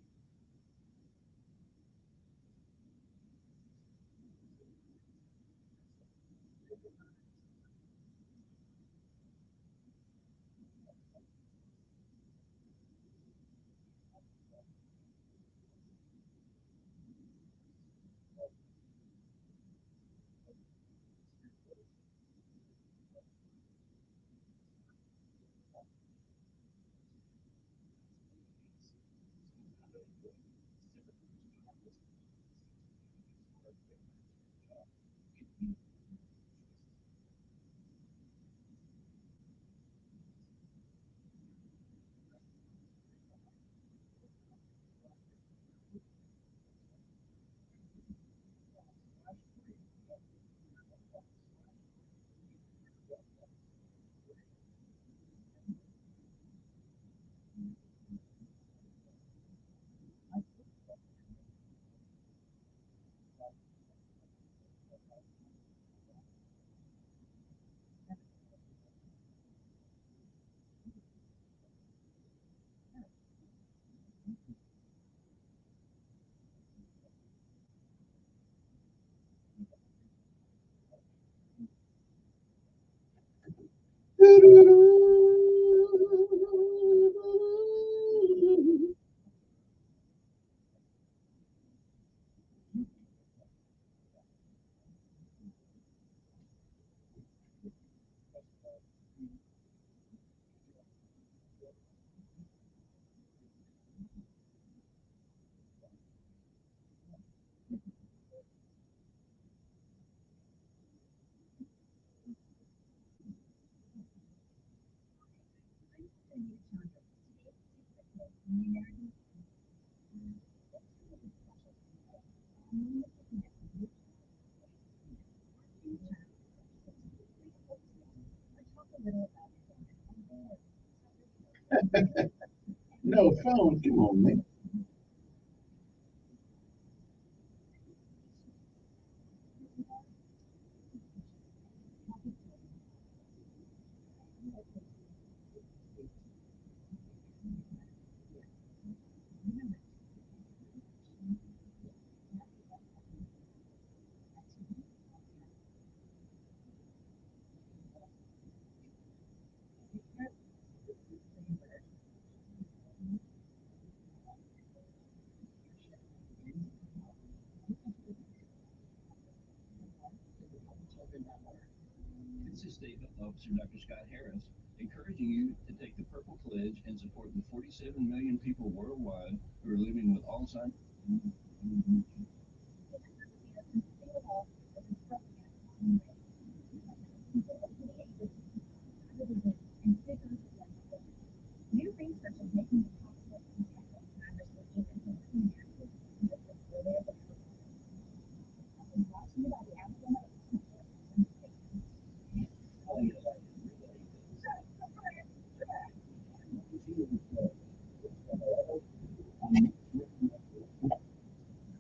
No phone. Come on, man. It's a statement of Sir Dr. Scott Harris encouraging you to take the Purple Pledge and support the 47 million people worldwide who are living with Alzheimer's.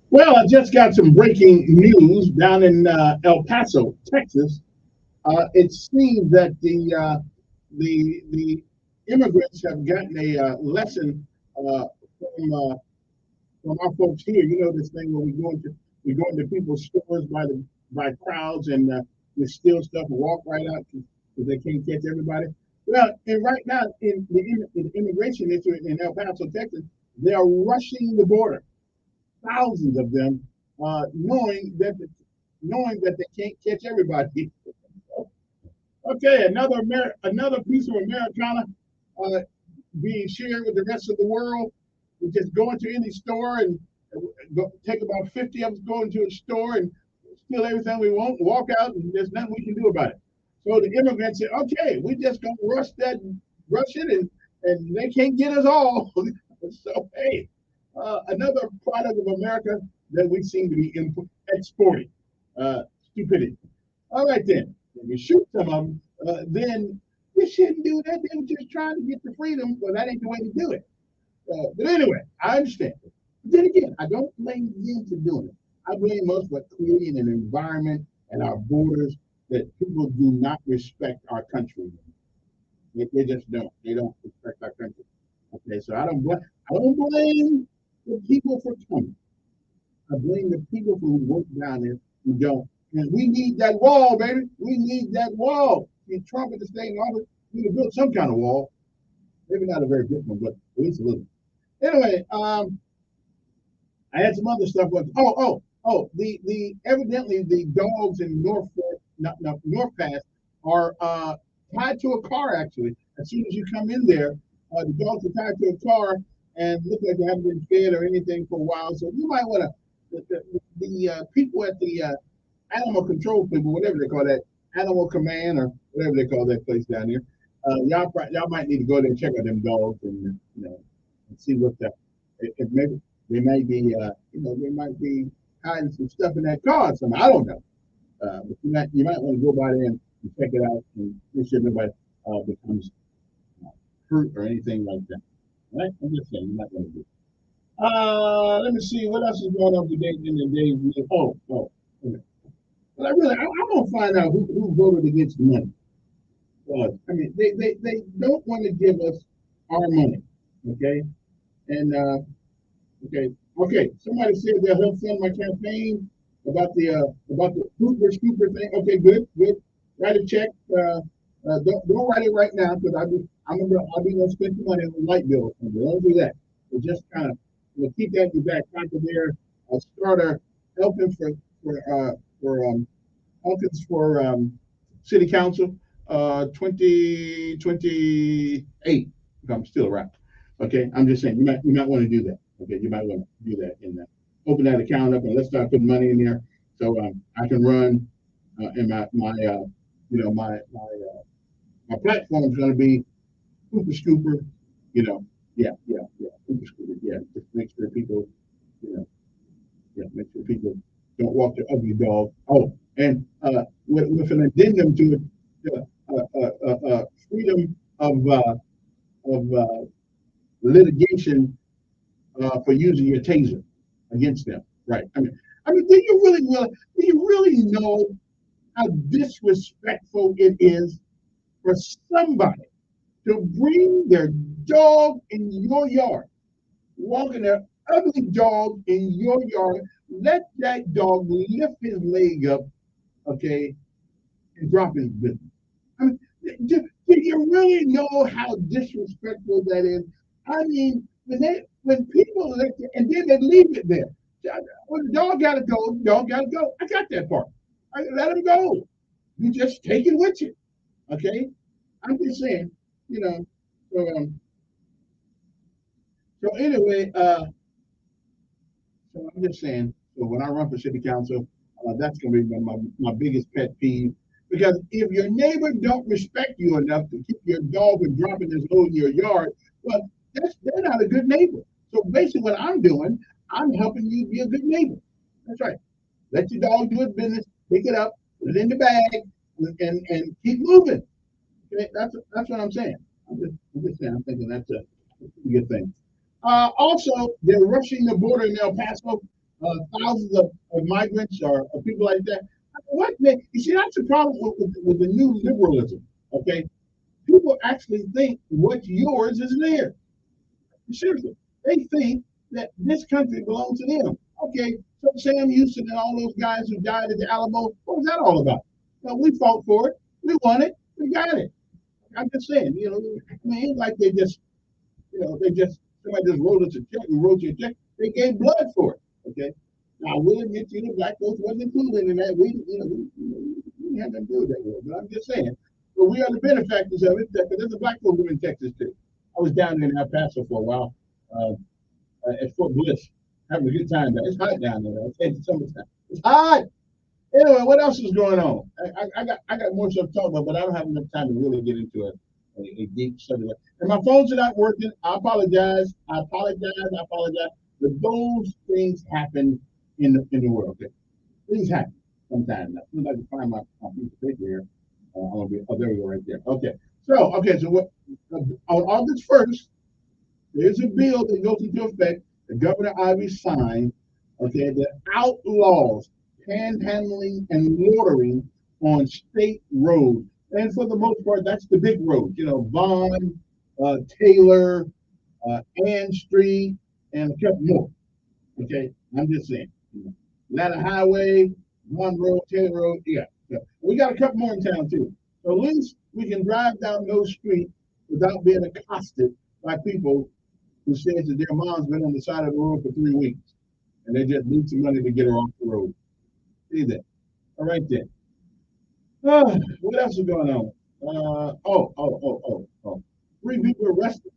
Well, I just got some breaking news down in El Paso, Texas. It seems that the immigrants have gotten a lesson from our folks here. You know this thing where we go into people's stores by crowds and we steal stuff and walk right out because they can't catch everybody. Well, and right now in the immigration issue in El Paso, Texas, they are rushing the border, thousands of them, knowing that they can't catch everybody. Okay, another piece of Americana uh, being shared with the rest of the world. We just go into any store and take about 50 of us go into a store and steal everything we want, walk out, and there's nothing we can do about it. So the immigrants said, okay, we just gonna rush it, and they can't get us all. So hey, another product of America that we seem to be exporting. Stupidity. All right then, if we shoot some of them, then we shouldn't do that. They were just trying to get the freedom, but that ain't the way to do it. But anyway, I understand. But then again, I don't blame them for doing it. I blame us for creating an environment and our borders that people do not respect our country. They just don't. They don't respect our country. Okay, so I don't blame the people for coming. I blame the people who work down there who don't. And we need that wall, baby. We need that wall. If Trump is staying in office, we need to build some kind of wall. Maybe not a very good one, but at least a little. Anyway, I had some other stuff. The evidently the dogs in North Pass are tied to a car. Actually, as soon as you come in there, the dogs are tied to a car and look like they haven't been fed or anything for a while. So you might want to the people at the animal control people, whatever they call that, animal command or whatever they call that place down there. Y'all might need to go there and check out them dogs and and see what if maybe they may be they might be hiding some stuff in that car. I don't know. But you might want to go by there and check it out and make sure nobody becomes hurt or anything like that. All right? I'm just saying you might want to do it. Let me see what else is going on today in the day. Okay. But I want to find out who voted against the money. I mean, they don't want to give us our money, okay? And okay. Somebody said they'll help fund my campaign about the Hooper Scooper thing. Okay, good. Write a check. Don't write it right now because I'll be gonna spend some money on the light bill. Don't do that. But just kind of keep that in your back pocket there. Start helping for Elkins for city council 2028 if I'm still around. Okay, I'm just saying you might want to do that. Okay, you might want to do that and open that account up and let's start putting money in there so I can run and my platform is going to be Hooper Scooper. Hooper Scooper. Yeah, just make sure people make sure people don't walk their ugly dog. Oh, and with an addendum to it, freedom of litigation for using your taser against them. Right. I mean, do you really know how disrespectful it is for somebody to bring their dog in your yard, walking their ugly dog in your yard, let that dog lift his leg up, okay, and drop his business? I mean, do you really know how disrespectful that is? I mean, when people let it, and then they leave it there. Well, the dog gotta go. Dog gotta go. I got that part. I let him go. You just take it with you, okay? I'm just saying, So anyway, so I'm just saying. So when I run for city council, that's going to be my biggest pet peeve. Because if your neighbor don't respect you enough to keep your dog from dropping his load in your yard, well, they're not a good neighbor. So basically, what I'm doing, I'm helping you be a good neighbor. That's right. Let your dog do its business, pick it up, put it in the bag, and keep moving. Okay, that's what I'm saying. I'm just saying. I'm thinking that's a good thing. Also, they're rushing the border in El Paso. Thousands of migrants or people like that. You see, that's the problem with the new liberalism. Okay, people actually think what's yours is theirs. Seriously, they think that this country belongs to them. Okay, so Sam Houston and all those guys who died at the Alamo, what was that all about? Well, we fought for it, we won it, we got it. I'm just saying, it ain't like they just somebody just wrote us a check and wrote you a check. They gave blood for it. Okay. Now we'll admit to you, black folks wasn't included in that. We didn't have nothing to do with that. But I'm just saying, but we are the benefactors of it. Because there's a black folk in Texas too. I was down there in El Paso for a while at Fort Bliss, having a good time there. It's hot down there. It's summertime. It's hot. Anyway, what else is going on? I got more stuff to talk about, but I don't have enough time to really get into a deep subject. And my phones are not working. I apologize. But those things happen in the world. Okay? Things happen sometimes. Now, as soon as I can find my piece of paper here, there we go right there. Okay. So what on August 1st, there's a bill that goes into effect that Governor Ivey signed, okay, that outlaws panhandling and loitering on state roads. And for the most part, that's the big roads, Vaughn, Taylor, Ann Street, and a couple more. Okay, I'm just saying. Atlanta Highway, one road, 10 road, yeah. So we got a couple more in town too. So at least we can drive down those streets without being accosted by people who says that their mom's been on the side of the road for 3 weeks and they just need some money to get her off the road. See that? All right then. What else is going on? Three people arrested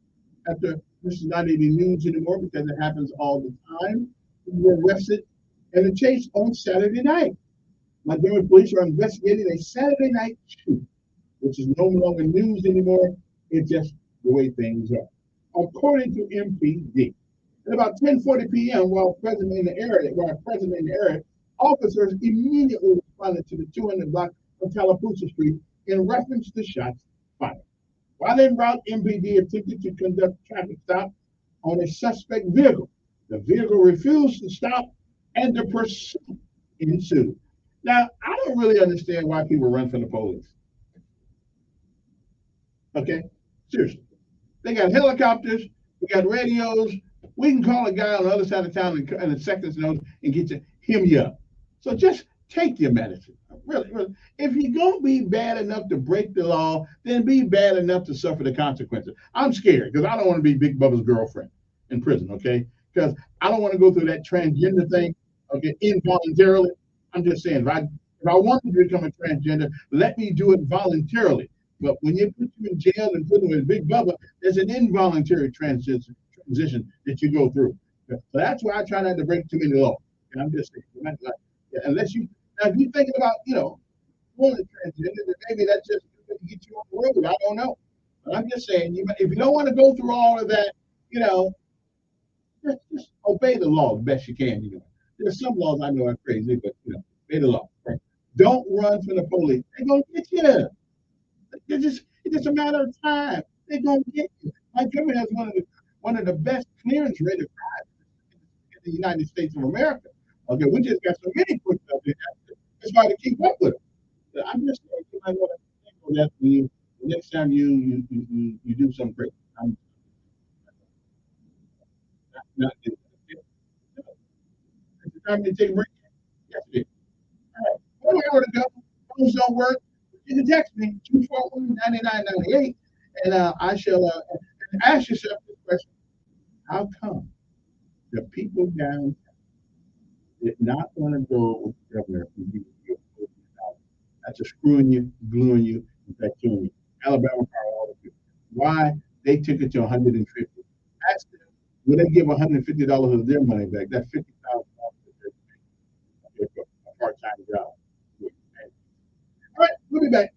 after this is not any news anymore because it happens all the time. We were arrested in a chase on Saturday night. Montgomery police are investigating a Saturday night shoot, which is no longer news anymore. It's just the way things are. According to MPD, at about 10:40 p.m., while present in the area, officers immediately responded to the 200 block of Tallapoosa Street in reference to shots fired. While en route, MPD attempted to conduct a traffic stop on a suspect vehicle. The vehicle refused to stop, and the pursuit ensued. Now, I don't really understand why people run from the police. Okay, seriously, they got helicopters, we got radios. We can call a guy on the other side of town in a second's notice and get you up. So just take your medicine. Really, really. If you're gonna be bad enough to break the law, then be bad enough to suffer the consequences. I'm scared because I don't want to be Big Bubba's girlfriend in prison, okay? Because I don't want to go through that transgender thing, okay, involuntarily. I'm just saying, if I want to become a transgender, let me do it voluntarily. But when you put you in jail and put them with Big Bubba, there's an involuntary transition that you go through. So that's why I try not to break too many laws. And I'm just saying, unless you, now if you're thinking about, going to transgender, then maybe that's just to get you on the road. I don't know. But I'm just saying, if you don't want to go through all of that, just obey the law the best you can. There's some laws I know are crazy, but obey the law. Right? Don't run from the police. They're gonna get you. It's just a matter of time. They're gonna get you. Montgomery has one of the best clearance rated crimes in the United States of America. Okay, we just got so many push up there. It's hard to keep up with them. So I'm just saying, you might want to think on that for you. The next time you do something crazy. I'm not doing it. It's time to take a break. Yes, it is. All right. Where to go? Phones don't work. You can text me 241-9998, and I shall ask yourself this question: how come the people down did not want to go with the governor who you after screwing you, gluing you, and fact killing you? Alabama Power, all of you. Why they took it to 150? Ask them, will they give $150 of their money back? That's $50,000 for a part-time job. All right, we'll be back.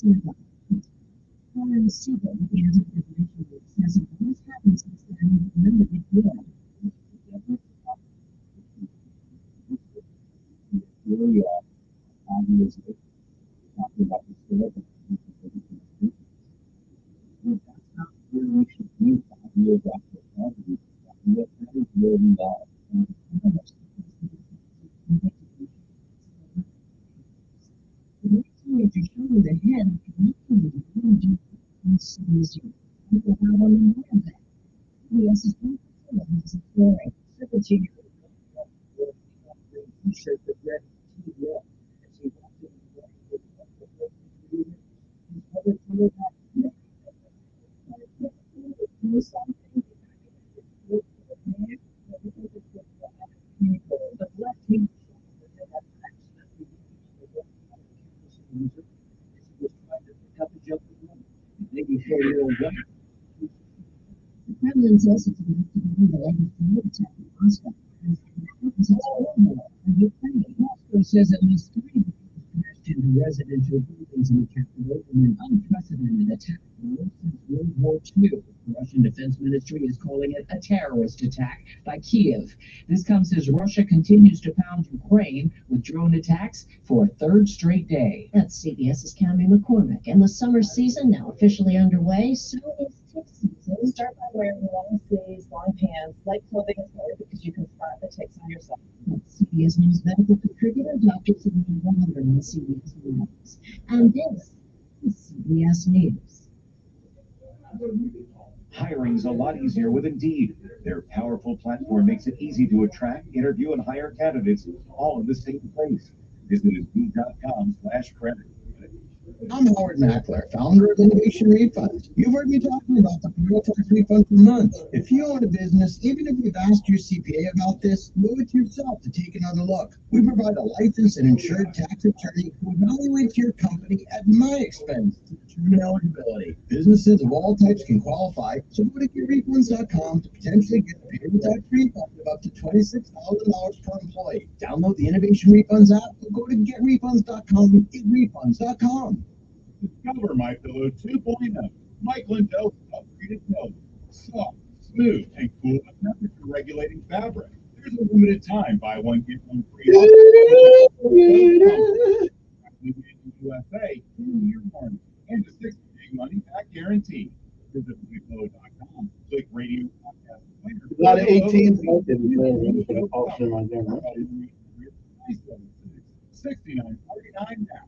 synagogue. Foreign Siegel began to information says what has happened since then, remember it good. Really, obviously, talking about the story, that's not where we should be 5 years after tragedy. That is where we are. The teenager showing the head after nothing people out on the mountain. Yes, it's not the story. 17 T-shirt that read TDL. As he walked in the the left hand The Kremlin's also investigating the latest drone attack in Moscow. Moscow says at least 3 vehicles crashed into residential buildings in the capital in an unprecedented attack since World War II. The Russian Defense Ministry is calling it a terrorist attack by Kiev. This comes as Russia continues to pound Ukraine with drone attacks for a third straight day. That's CBS's Cameron McCormick. And the summer season now officially underway, so is tick season. Start by wearing long sleeves, long pants. Light clothing is better because you can spot the ticks on yourself. CBS News medical contributor Dr. Sidney Wander on CBS News. And this is CBS News. Hiring's a lot easier with Indeed. Their powerful platform makes it easy to attract, interview, and hire candidates all in the same place. Visit Indeed.com/credit. I'm Howard Mackler, founder of Innovation Refunds. You've heard me talking about the Paratrooper refund for months. If you own a business, even if you've asked your CPA about this, do it yourself to take another look. We provide a licensed and insured tax attorney who evaluates your company at my expense to determine eligibility. Businesses of all types can qualify, so go to getrefunds.com to potentially get a payroll tax refund of up to $26,000 per employee. Download the Innovation Refunds app or go to getrefunds.com and getrefunds.com. Discover My Pillow 2.0. Mike Lindell's upgraded pillow. Soft, smooth, and cool with temperature regulating fabric. There's a limited time. Buy one, get one free. USA 2-year warranty and a 60-day money-back guarantee. Visit mypillow.com. Click radio podcast. A lot of 18s out there for the option right there, right? $69.49 now.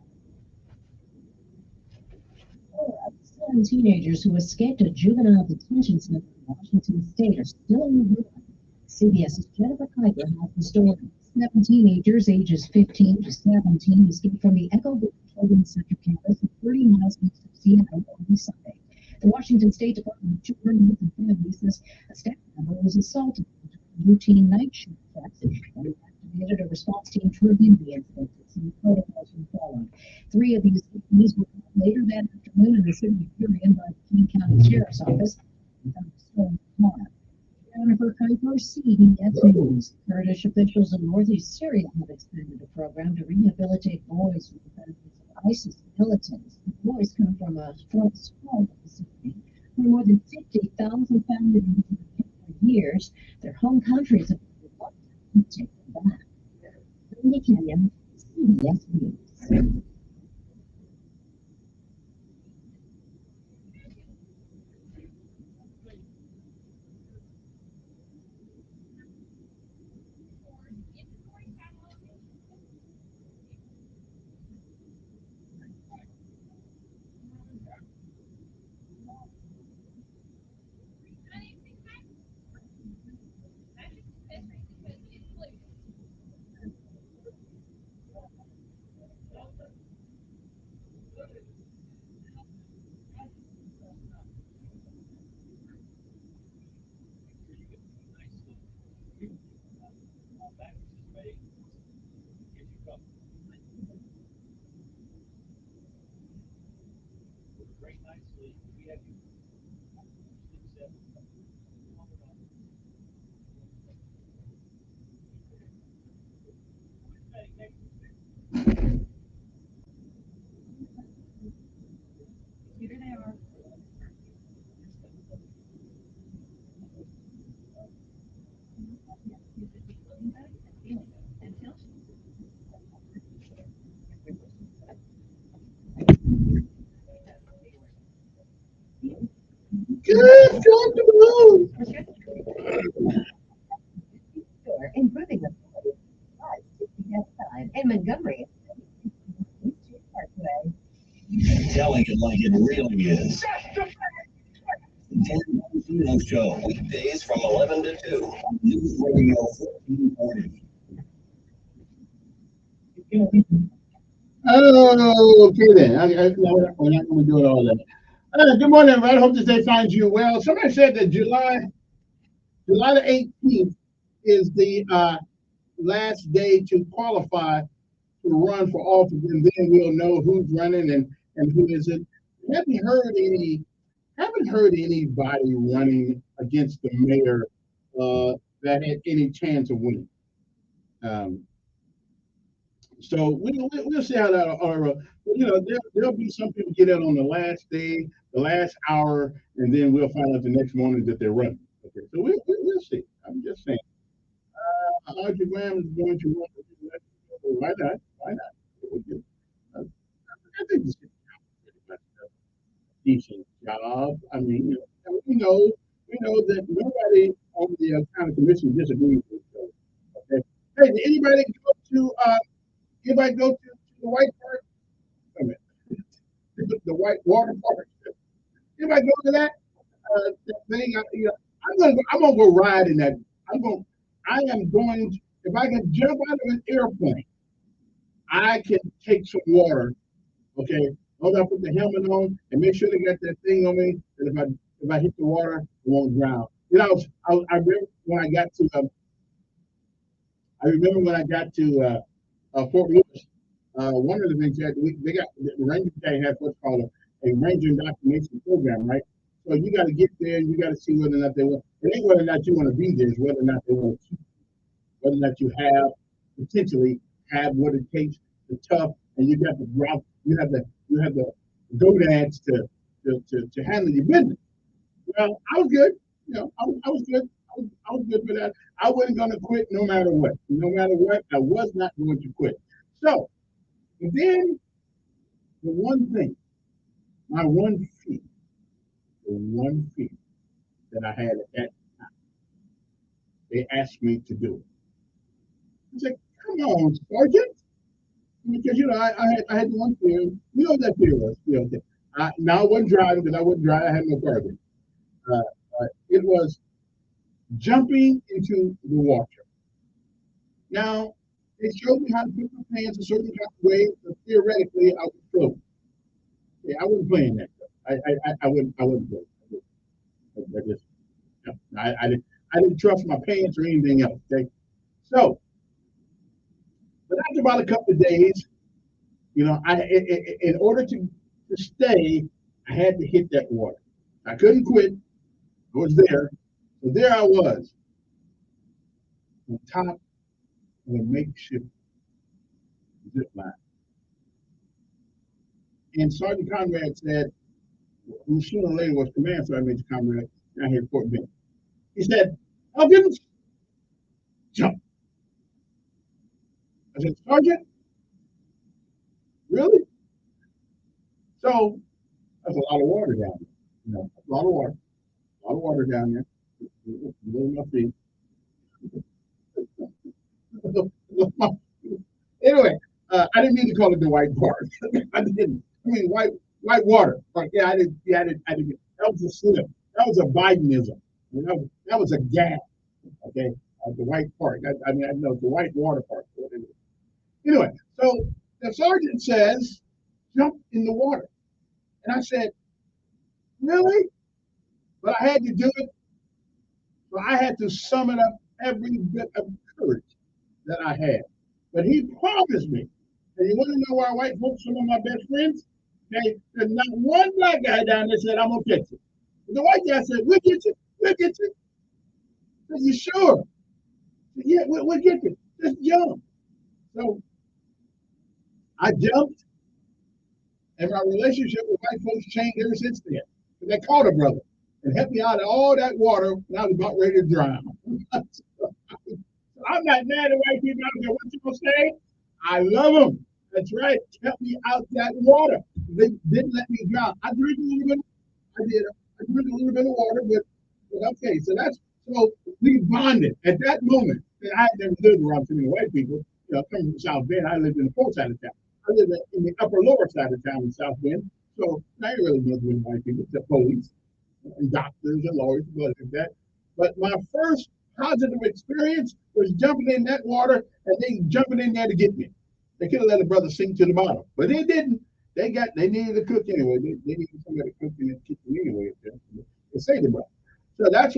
7 teenagers who escaped a juvenile detention center in Washington State are still in the ruin. CBS's Jennifer Kuiper has the story. 7 teenagers ages 15 to 17 escaped from the Echo Children's Center campus 30 miles east of Seattle on Sunday. The Washington State Department of Children, Youth, and Families says a staff member was assaulted during routine night shift checks and activated a response team to review the incident. Some protocols were followed. 3 of these detainees were caught later that afternoon in the city of Burien by the King County Sheriff's Office and found a stolen car. Jennifer Kuiper, CBS News. Kurdish officials in northeast Syria have expanded a program to rehabilitate boys from the benefits of ISIS militants. The boys come from a small facility where more than 50,000 families have been for years. Their home countries have been reluctant to take them back. Randy Kenyon, CBS News. Good, comfortable. Improving the quality of life, GPS time in Montgomery. Telling it like it really is. The 10 Show, weekdays from 11 to 2. News Radio 1440. Oh, okay then. No, we're not going to do it all that. Good morning, everybody. Hope this day finds you well. Somebody said that July the 18th is the last day to qualify to run for office, and then we'll know who's running and who isn't. Haven't heard anybody running against the mayor that had any chance of winning. So we'll see how that are. There'll be some people get out on the last day, the last hour, and then we'll find out the next morning that they're running. Okay, so we'll see. I'm just saying. Audrey Graham is going to run. Why not? Why not? I think this is a decent job. I mean, we know that nobody on the county commission disagrees with each other. Okay. Hey, did anybody go to the White Park? Wait a minute. The White Water Park. Anybody go to that? That thing? I'm gonna go ride in that. I am going to, if I can jump out of an airplane, I can take some water. Okay, I'm gonna put the helmet on and make sure they got that thing on me. That if I hit the water, I won't drown. I remember when I got to Fort Lewis. One of the things that they got, the Ranger guy has what's called a Ranger indoctrination program, right? So you got to get there, and you got to see whether or not they want. It ain't whether or not you want to be there, it's whether or not they want to keep you. Whether or not you potentially have what it takes, the tough, and you got the route, you have the gonads to handle your business. Well, I was good. I was good. I was good for that. I wasn't going to quit no matter what. No matter what, I was not going to quit. So, and then the one thing, my one fear, that I had at that time, they asked me to do it. I said, "Come on, Sergeant," because I had one fear. You know what that fear was? Now I wasn't driving because I wouldn't drive. I had no car then. It was jumping into the water. Now they showed me how to put my pants a certain kind of way, but theoretically I was floating. Yeah, I wasn't playing that. I wouldn't play. I didn't trust my pants or anything else. Okay, so but after about a couple of days, in order to stay, I had to hit that water. I couldn't quit. I was there. So there I was, on top of a makeshift zip line. And Sergeant Conrad said, who sooner or later was Command Sergeant Major Conrad down here at Fort Benning. He said, "Elkins, jump." I said, "Sergeant, really?" So that's a lot of water down there. A lot of water down there. Below my feet. Anyway, I didn't mean to call it the White Park. I didn't. I mean white water. Like, yeah, I didn't. That was a slip. That was a Bidenism. That was a gap. Okay, the White Park. I know the White Water Park. Anyway, so the sergeant says, "Jump in the water," and I said, "Really?" But I had to do it. So I had to summon up every bit of courage that I had. But he promised me. And you want to know why white folks, some of my best friends? Okay, there's not one black guy down there said, "I'm going to catch you." The white guy said, "We'll get you. We'll get you." I said, "You sure?" I said, "Yeah, we'll get you. Just jump." So I jumped, and my relationship with white folks changed ever since then. They called a brother and helped me out of all that water when I was about ready to drown. I'm not mad at white people. I don't care what you gonna say. I love them. That's right. Help me out that water. They didn't let me drown. I drink a little bit. I did. I drank a little bit of water, but okay. So we bonded at that moment. And I had never lived around too many white people. You know, coming from South Bend, I lived in the poor side of town. I lived in the upper lower side of town in South Bend. So I ain't really lived with white people, except police and doctors and lawyers and like that. But my first positive experience was jumping in that water and they jumping in there to get me. They could have let a brother sink to the bottom, but they didn't. They needed to cook anyway. They needed somebody to cook in the kitchen anyway. They saved the brother. So that's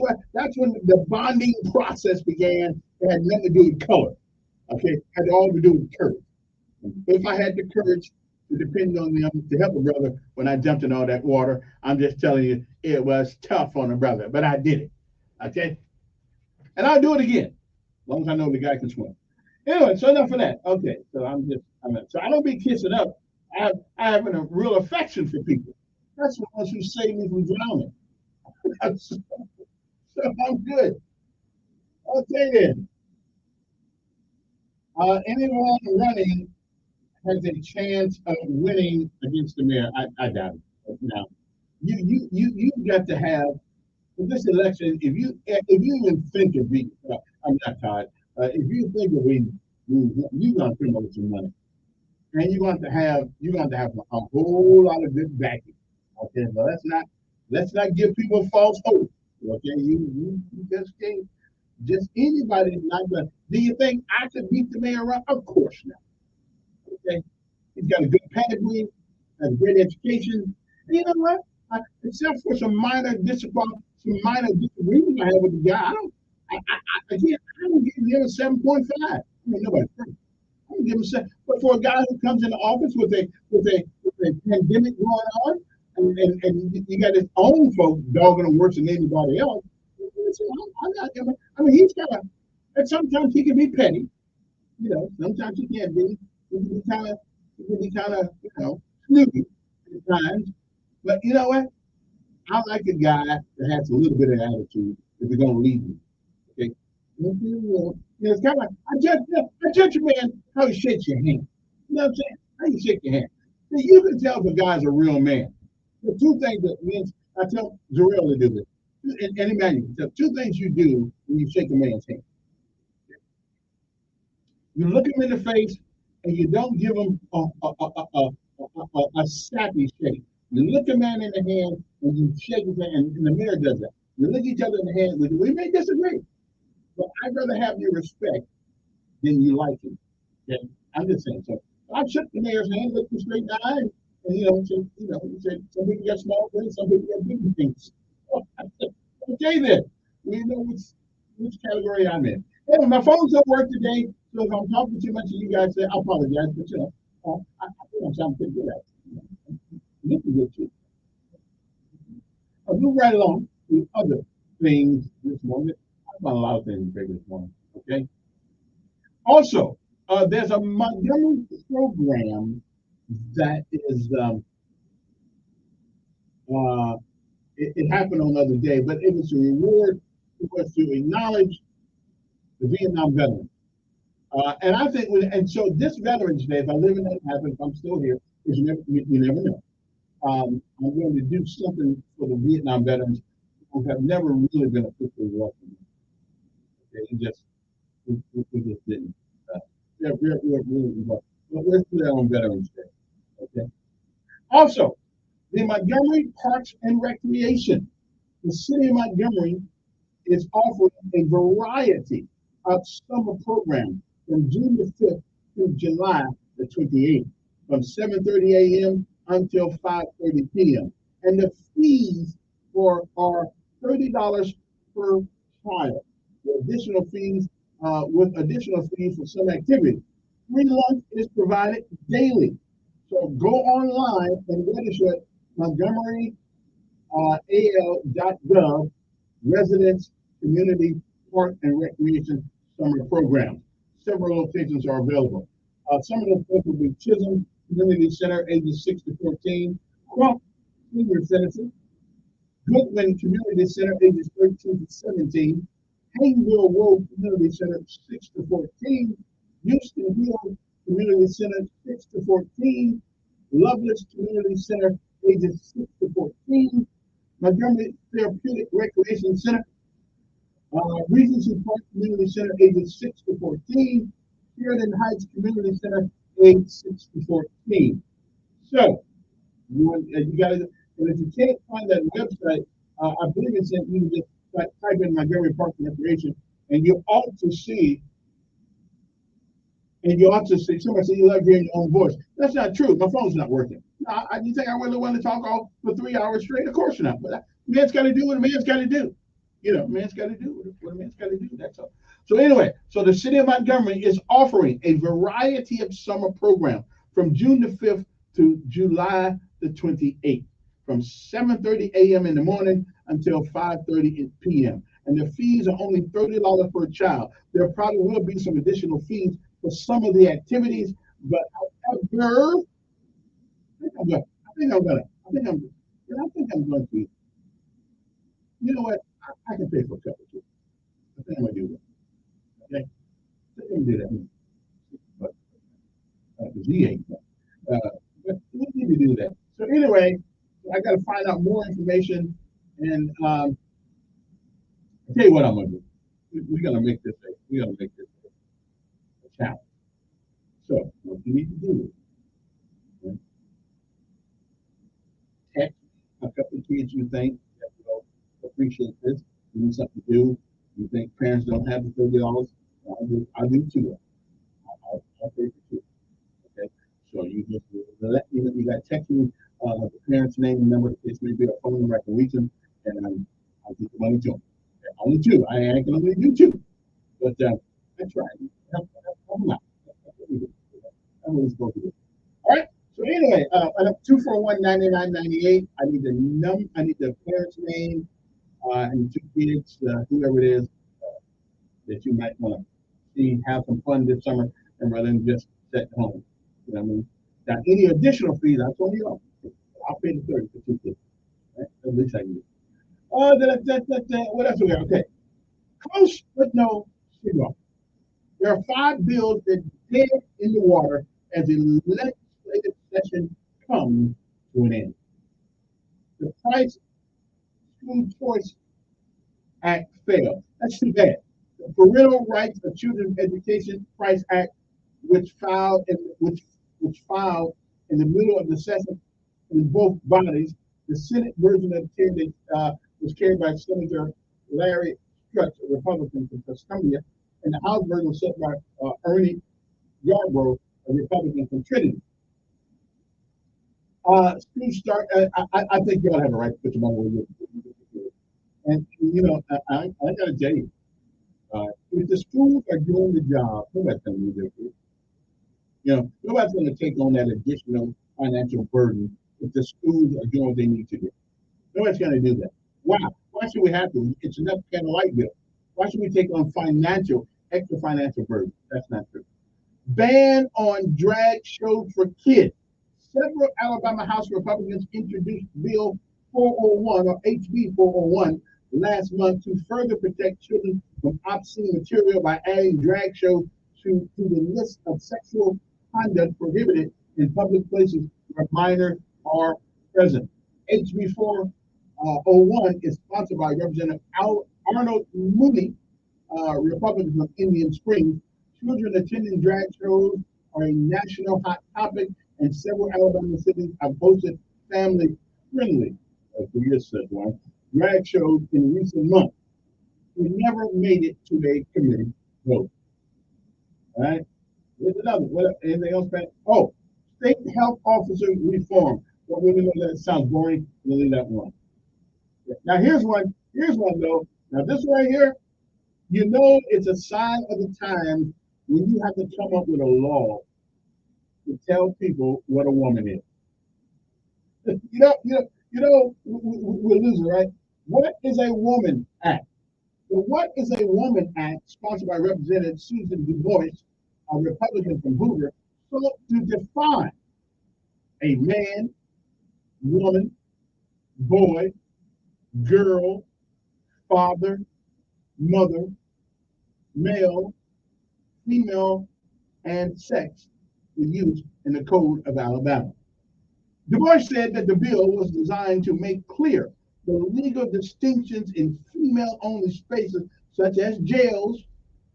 when the bonding process began. It had nothing to do with color. Okay, it had all to do with courage. If I had the courage to depend on them to help a brother when I jumped in all that water, I'm just telling you, it was tough on a brother, but I did it. Okay, and I'll do it again, as long as I know the guy can swim. Anyway, so enough of that. Okay, so so I don't be kissing up. I have a real affection for people. That's the ones who saved me from drowning. So I'm good. Okay then. Anyone running has a chance of winning against the mayor. I doubt it. Now, you've got to have for this election. If you even think of being, I'm not tired. If you think of being, you're going to promote some money, and you're going to have a whole lot of good backing. Okay, but let's not give people false hope. Okay, you just can't. Just anybody is not going. Do you think I could beat the mayor up? Of course not. Okay, he's got a good pedigree, has a great education. And you know what? Except for some minor disagreements I have with the guy, I don't give him a 7.5. I mean, nobody's perfect. I don't give him a 7. But for a guy who comes into office with a pandemic going on, and you got his own folk dogging him worse than anybody else. I'm not giving. I mean, he's got and sometimes he can be petty. You know, sometimes he can be. He can be kind of, snoopy at times. But you know what? I like a guy that has a little bit of attitude if he's going to lead me. Okay. It's kind of I judge a man how he shakes your hand. You know what I'm saying? How you shake your hand. See, you can tell if a guy's a real man. The two things that means I tell Jarrell to do this. And any man, you can tell two things you do when you shake a man's hand. You look him in the face and you don't give him a sappy shake. You look a man in the hand and you shake his hand, and the mirror does that. You look each other in the hand. We may disagree, but I'd rather have your respect than you like him. Okay? I'm just saying. So I shook the mayor's hand, looked him straight in the eye, and he said some people got small things, some people got big things. Okay then. We know which category I'm in. Anyway, my phones don't work today, so if I'm talking too much of you guys, I apologize, but I think I'm sounding pretty good at it. This is good too. I'll move right along to other things this morning. I've got a lot of things big this morning. Okay. Also, there's a Montgomery program that is it happened on another day, but it was a reward. It was to acknowledge the Vietnam veterans. And I think, so this Veterans Day, if I live in that happen, if I'm still here, because you never know. I'm going to do something for the Vietnam veterans who have never really been officially welcomed. Okay, we just didn't. We're really involved. But let's do that on Veterans Day. Okay. Also, the Montgomery Parks and Recreation. The city of Montgomery is offering a variety of summer programs from June the 5th through July the 28th, from 7:30 a.m. until 5:30 p.m. And the fees are $30 per child. With additional fees for some activities. Free lunch is provided daily. So go online and register at Montgomery al.gov Residence Community Park and Recreation Summer Program. Several locations are available. Some of those places will be Chisholm Community Center, ages 6 to 14, Crump Senior Citizen, Goodwin Community Center, ages 13 to 17, Haynesville Road Community Center, 6 to 14, Houston Hill Community Center, 6 to 14, Lovelace Community Center, ages 6 to 14, Montgomery Therapeutic Recreation Center, Regency Park Community Center, ages 6 to 14, Sheridan Heights Community Center, age 6 to 14. So, you got to, and if you can't find that website, I believe it's in, you can just type in Montgomery Park and Recreation, and you ought to see, somebody say you love hearing your own voice. That's not true. My phone's not working. You think I really want to talk all for 3 hours straight? Of course not. But man's got to do what a man's got to do. Man's got to do what a man's got to do. That's all. So anyway, so the city of Montgomery is offering a variety of summer programs from June the 5th to July the 28th, from 7:30 a.m. in the morning until 5:30 p.m. And the fees are only $30 per child. There probably will be some additional fees for some of the activities, but however, I think I'm going to. You know what? I can pay for a couple too. I think I'm going to do that. Okay? I think I'm going to do that. But because he ain't. But we need to do that. So anyway, I got to find out more information, and I'll tell you what I'm going to do. We're going to make this a challenge. So what you need to do is text a couple of kids you think that will appreciate this. You need something to do. You think parents don't have the $30? I'll do two. I'll pay for two. Okay. So you just let me know. You got to text me the parent's name and number. It's maybe a phone number I can reach them, and I'll give the money to them. Okay. Only two. I can only do two. But that's right. Help them out. That's what we do. That's what we're supposed to do. All right. So anyway, 241-9998. I need the parent's name and the two kids, whoever it is that you might want to see have some fun this summer, and rather than just sit at home. You know what I mean? Now, any additional fees, I told you, I'll pay the 30 for two kids. Right? At least I can do. What else we got? Okay. Close but no cigar. There are 5 bills that dead in the water as the legislative session comes to an end. The Price School Choice Act failed. That's too bad. The Parental Rights of Children's Education Price Act, which filed in the middle of the session in both bodies, the Senate version of the was carried by Senator Larry Strutz, a Republican from Tuscumbia, and the House version was set by Ernie Yarbrough, a Republican from Trinity. School start. I think you all have a right to put your money where you. And I got to tell you, if the schools are doing the job, nobody's going to do it. Nobody's going to take on that additional financial burden if the schools are doing what they need to do. Nobody's going to do that. Why? Why should we have to? It's enough to kind of light bill. Why should we take on extra financial burden? That's not true. Ban on drag shows for kids. Several Alabama House Republicans introduced Bill 401 or HB 401 last month to further protect children from obscene material by adding drag shows to the list of sexual conduct prohibited in public places where minors are present. HB 401 is sponsored by Representative Arnold Mooney, Republican from Indian Springs. Children attending drag shows are a national hot topic, and several Alabama cities have hosted family-friendly, drag shows in recent months. We never made it to a committee vote. All right. Here's another. Anything else? Oh, state health officer reform. But we know that sounds boring. We'll leave that one. Now here's one. Here's one though. Now this right here, it's a sign of the time when you have to come up with a law to tell people what a woman is. We're losing, right? What is a Woman Act? The What is a Woman Act, sponsored by Representative Susan Du Bois, a Republican from Hoover, sought to define a man, woman, boy, girl, father, mother, male, female, and sex for use in the Code of Alabama. Du Bois said that the bill was designed to make clear the legal distinctions in female-only spaces such as jails,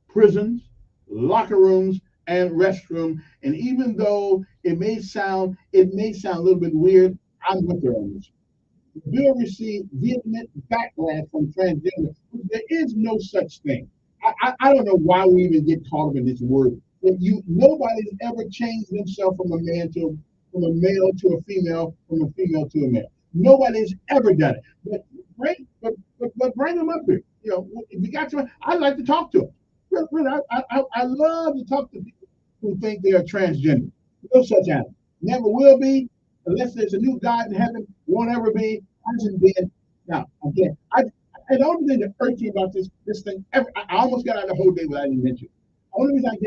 prisons, locker rooms, and restrooms. And even though it may sound a little bit weird, I'm with her on this. The bill received vehement backlash from transgender. There is no such thing. I don't know why we even get caught up in this word. That nobody's ever changed themselves from a male to a female, from a female to a male. Nobody's ever done it. But bring them up here. You know, if you got to, I'd like to talk to them. Really, I love to talk to people who think they are transgender. No such animal. Never will be, unless there's a new God in heaven. Won't ever be. Hasn't been. Now, again, and the only thing that hurts me about this thing, I almost got out the whole day without even mentioning. The only reason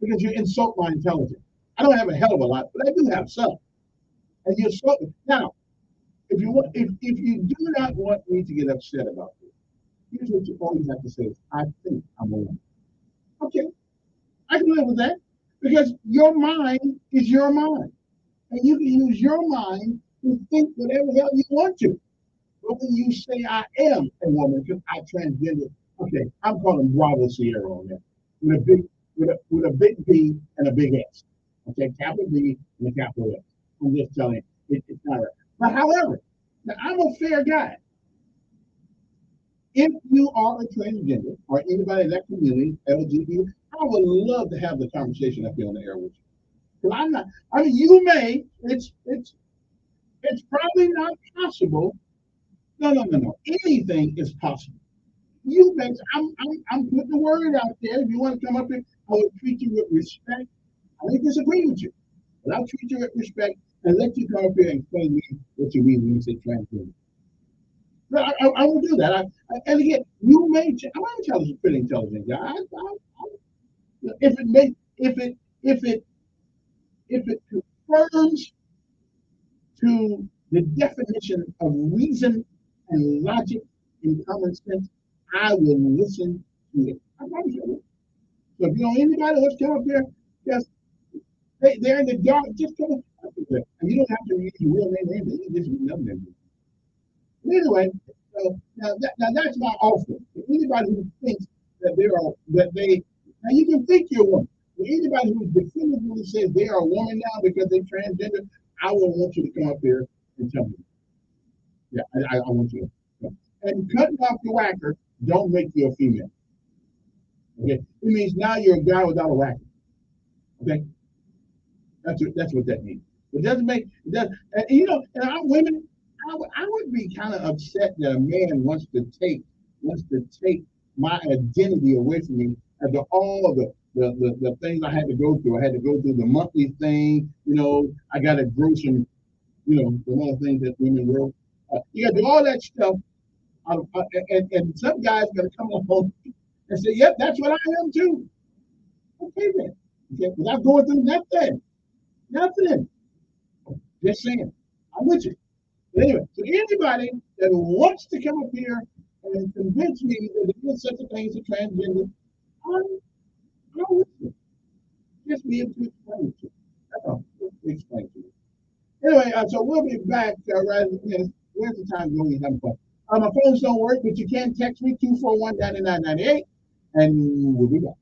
because you insult my intelligence. I don't have a hell of a lot, but I do have some. And you insult me. Now, if you do not want me to get upset about this, here's what you always have to say: I think I'm a woman. Okay, I can live with that because your mind is your mind, and you can use your mind to think whatever the hell you want to. But when you say I am a woman because I transgender, okay, I'm calling Bravo Sierra on that with a big B and a big S. Okay, capital B and a capital S. I'm just telling you, it's not right. But however, now I'm a fair guy. If you are a transgender or anybody in that community, LGBT, I would love to have the conversation up here on the air with you. Because I'm not. I mean, you may. It's probably not possible. No. Anything is possible. You bet. I'm putting the word out there. If you want to come up here, I will treat you with respect. I may disagree with you, but I'll treat you with respect and let you come up here and explain to me what you mean when you say transgender. But I will do that. And again, you may. I'm intelligent, pretty intelligent guy. If it confirms to the definition of reason and logic and common sense, I will listen to it. I promise you. So if you know anybody who's come up there, just they're in the dark, just come up there. And you don't have to read your real name or anything. You just read them name. Anyway, so now that's my offer. Anybody who thinks that now you can think you're a woman. But anybody who definitively says they are a woman now because they're transgender, I will want you to come up here and tell me. Yeah, I want you to. And cutting off the whacker don't make you a female. Okay, it means now you're a guy without a whacker. Okay, that's what that means. It doesn't make that. And you know, and our women, I would be kind of upset that a man wants to take my identity away from me after all of the things I had to go through. I had to go through the monthly thing. You know, I got to grow some, you know, the other things that women grow. You got to do all that stuff. And some guys got to come along and say, yep, that's what I am too. Okay then. Okay, without going through nothing. Just saying. I'm with you. But anyway, so anybody that wants to come up here and convince me that there is such a thing as a transgender, I'm with you. Just be able to explain it to you. That's all. Explain to you. Anyway, so we'll be back right in a minute. Where's the time going? Having fun. My phones don't work, but you can text me 241-9998, and we'll be back.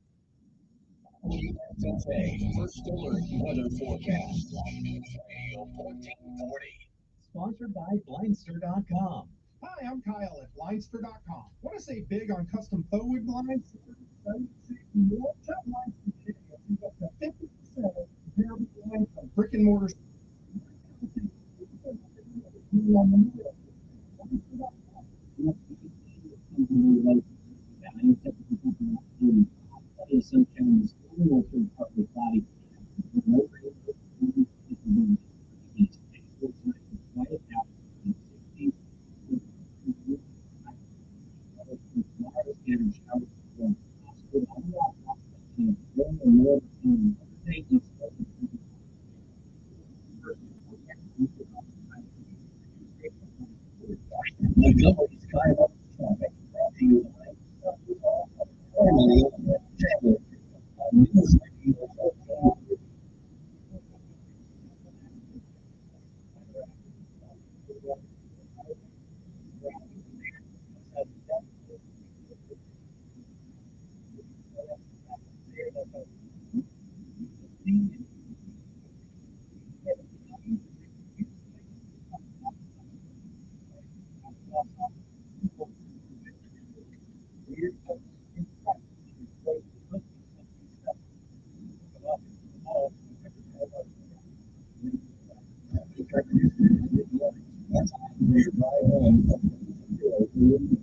Today, first alert weather forecast. Radio 1440. Sponsored by Blindster.com. Hi, I'm Kyle at Blindster.com. Want to save big on custom faux wood blinds? More top blinds today. You've up to 50% of comparable blinds from brick and mortar. Sometimes body.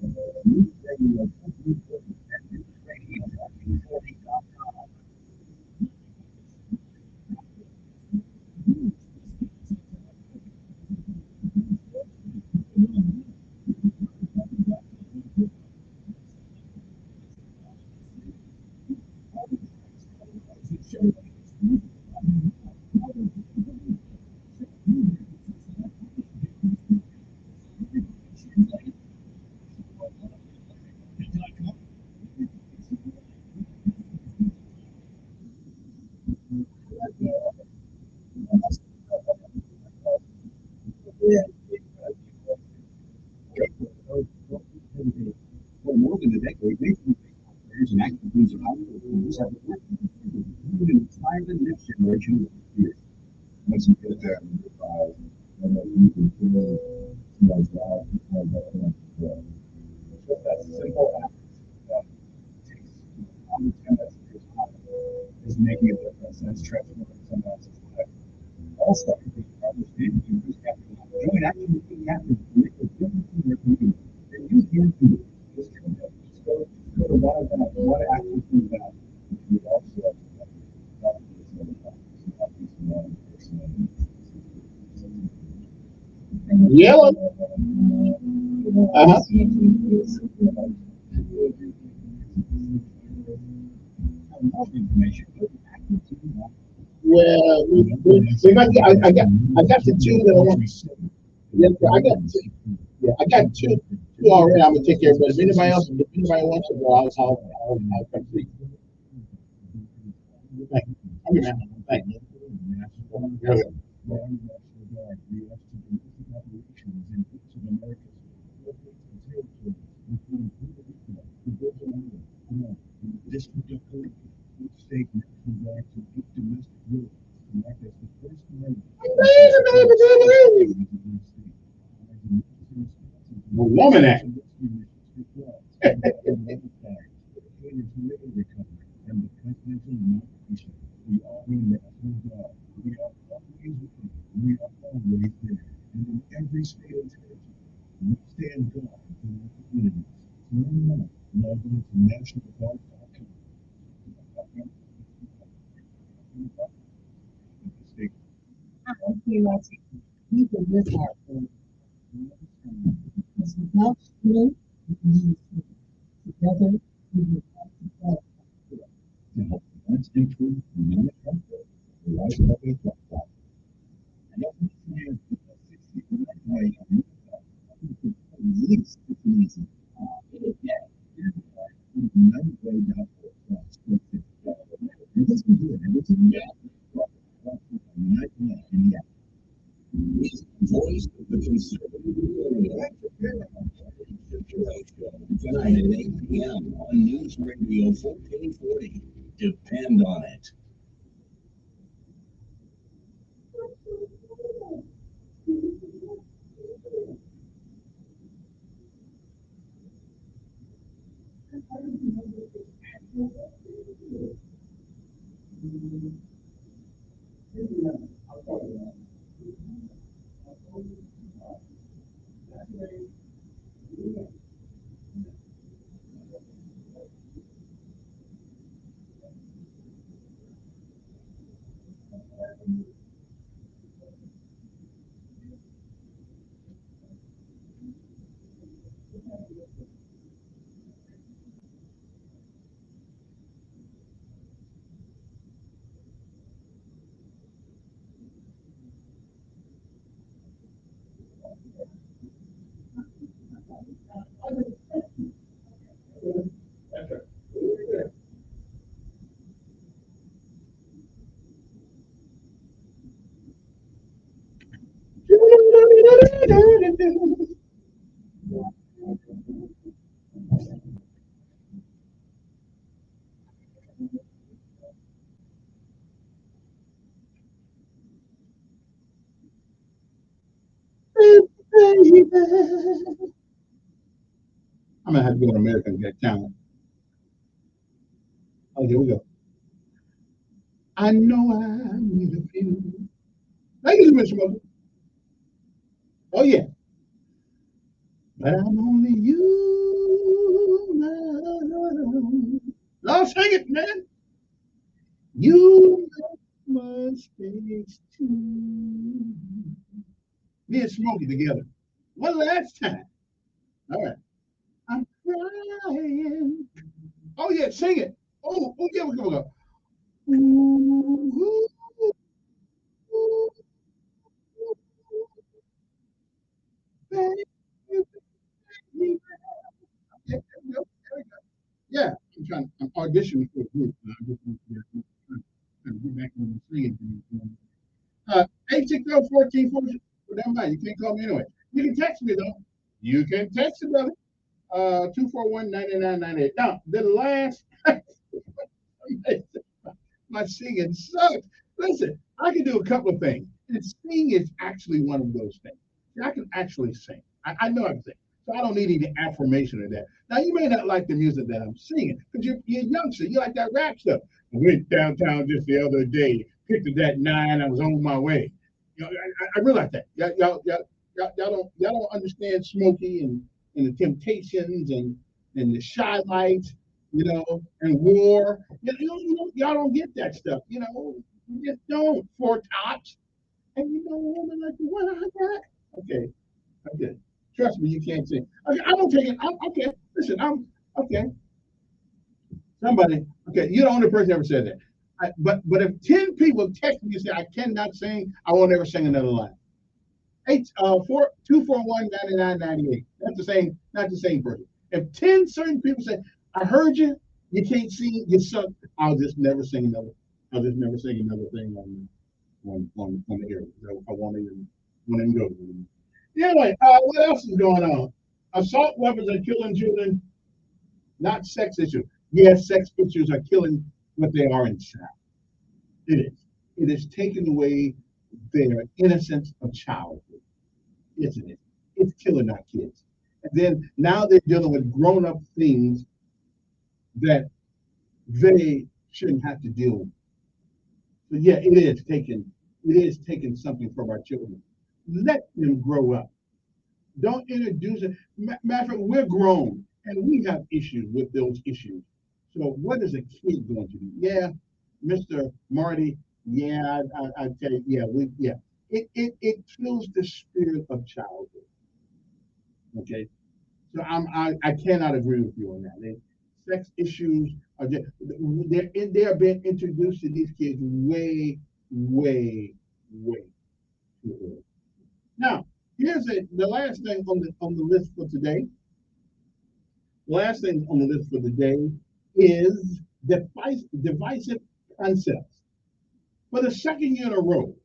News Radio 2023 and News Radio 2040.com. For more than a decade, Major League Baseball players and active teams of high school teams have been working together to inspire the next generation of players. Once you get that, just that simple act that takes only 10 minutes of your time is making a difference and it's transforming someone else's life. Also, join Action with the Captain to make a difference in your community. And you can do it. Just go to one action through that. You also Yellow. Well, I got the two that I want. Yeah, I got two already. I'm gonna take care of it. But if anybody wants to go, I'll come see. Thank you. Thank you. District of Columbia, State National Guard to keep domestic rules to act as the first member. Woman act. And the presidential nomination, we are the National Guard. We are always with you. We are always there. And in every state and territory, we stand guard for our communities. Learn more. Log on to nationalguard.com. Together, to help prevent, improve, and manage health care, the Life Public Health. And that's what we have to do. 60 right now. At least it's easy. Yeah. Another way to help and this can do it. Everything voice of the conservative tonight at 8 p.m. on News Radio 1440. Depend on it. I'm gonna have to go on American Got Talent. Oh, here we go. I know I need a few. Thank you, Mr. Mother. Oh yeah. but I'm only human. I'll sing it, man. You make mistakes too. Me and Smokey together. One last time. All right. I'm crying. Oh yeah, sing it. Oh yeah, we're gonna go. Ooh, ooh, baby, baby. Okay, there we go. There we go. Yeah, I'm auditioning for a group. I'm just trying to get back on the singing thing. 860-1440. Well, never mind. You can't call me anyway. You can text me though. You can text me, brother. 241-9998. Now, the last my singing sucks. Listen, I can do a couple of things. And singing is actually one of those things. I can actually sing. I know I can sing. So I don't need any affirmation of that. Now, you may not like the music that I'm singing because you're a youngster. You like that rap stuff. I went downtown just the other day, picked up that 9, I was on my way. You know, I realize that. Y'all don't understand Smokey and the Temptations and the Shy Lights, and War. Y'all don't get that stuff. You just don't. Four Tops, and a woman like the one I got. Okay, okay. Trust me, you can't sing. Okay, I don't take it. Okay. Listen, I'm okay. Somebody, okay, you're the only person ever said that. But if 10 people text me and say I cannot sing, I won't ever sing another line. 241-9998. That's the same, not the same person. If 10 certain people say, I heard you, you can't sing, you suck, I'll just never sing another. I'll just never sing another thing on the air. I won't even go. Anyway, what else is going on? Assault weapons are killing children, not sex issues. Yes, sex issues are killing what they are inside. It is. It is taking away their innocence of childhood, isn't it? It's killing our kids. And then now they're dealing with grown-up things that they shouldn't have to deal with. So yeah, it is taking something from our children. Let them grow up. Don't introduce it. Matter of fact, we're grown and we have issues with those issues. So what is a kid going to do? Yeah, Mr. Marty. Yeah, I tell you. Yeah. It kills the spirit of childhood. Okay, so I cannot agree with you on that. Sex issues are just, they're being introduced to these kids way, way, way too early. Now, the last thing on the list for today. The last thing on the list for today is divisive concepts. For the second year in a row,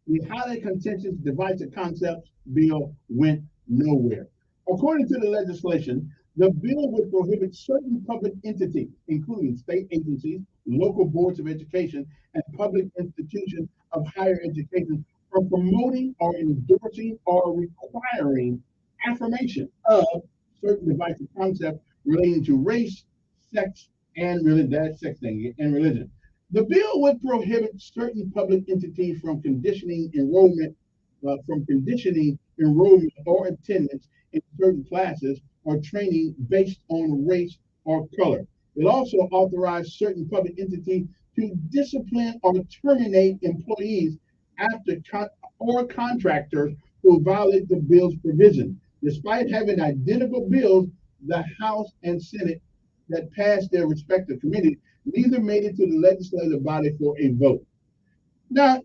the highly contentious divisive concepts bill went nowhere. According to the legislation, the bill would prohibit certain public entities, including state agencies, local boards of education, and public institutions of higher education, from promoting or endorsing or requiring affirmation of certain divisive concepts relating to race, sex, and religion. That sex thing and religion. The bill would prohibit certain public entities from conditioning enrollment or attendance in certain classes or training based on race or color. It also authorized certain public entities to discipline or terminate employees or contractors who violate the bill's provision. Despite having identical bills, the House and Senate that passed their respective committees neither made it to the legislative body for a vote. Now,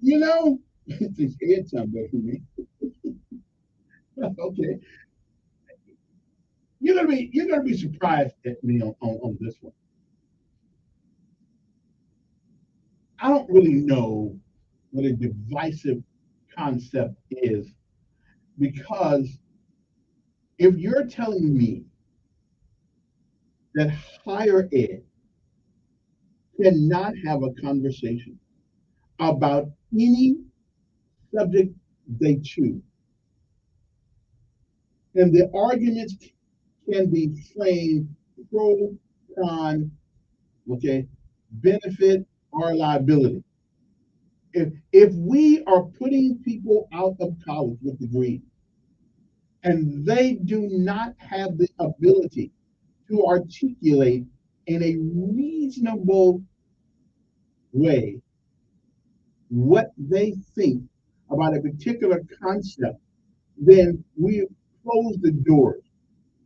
this head sound better for me. Okay. You're gonna be surprised at me on this one. I don't really know what a divisive concept is, because if you're telling me that higher ed cannot have a conversation about any subject they choose, and the arguments can be framed pro, con, okay, benefit or liability. If we are putting people out of college with degrees and they do not have the ability to articulate in a reasonable way what they think about a particular concept, then we close the doors,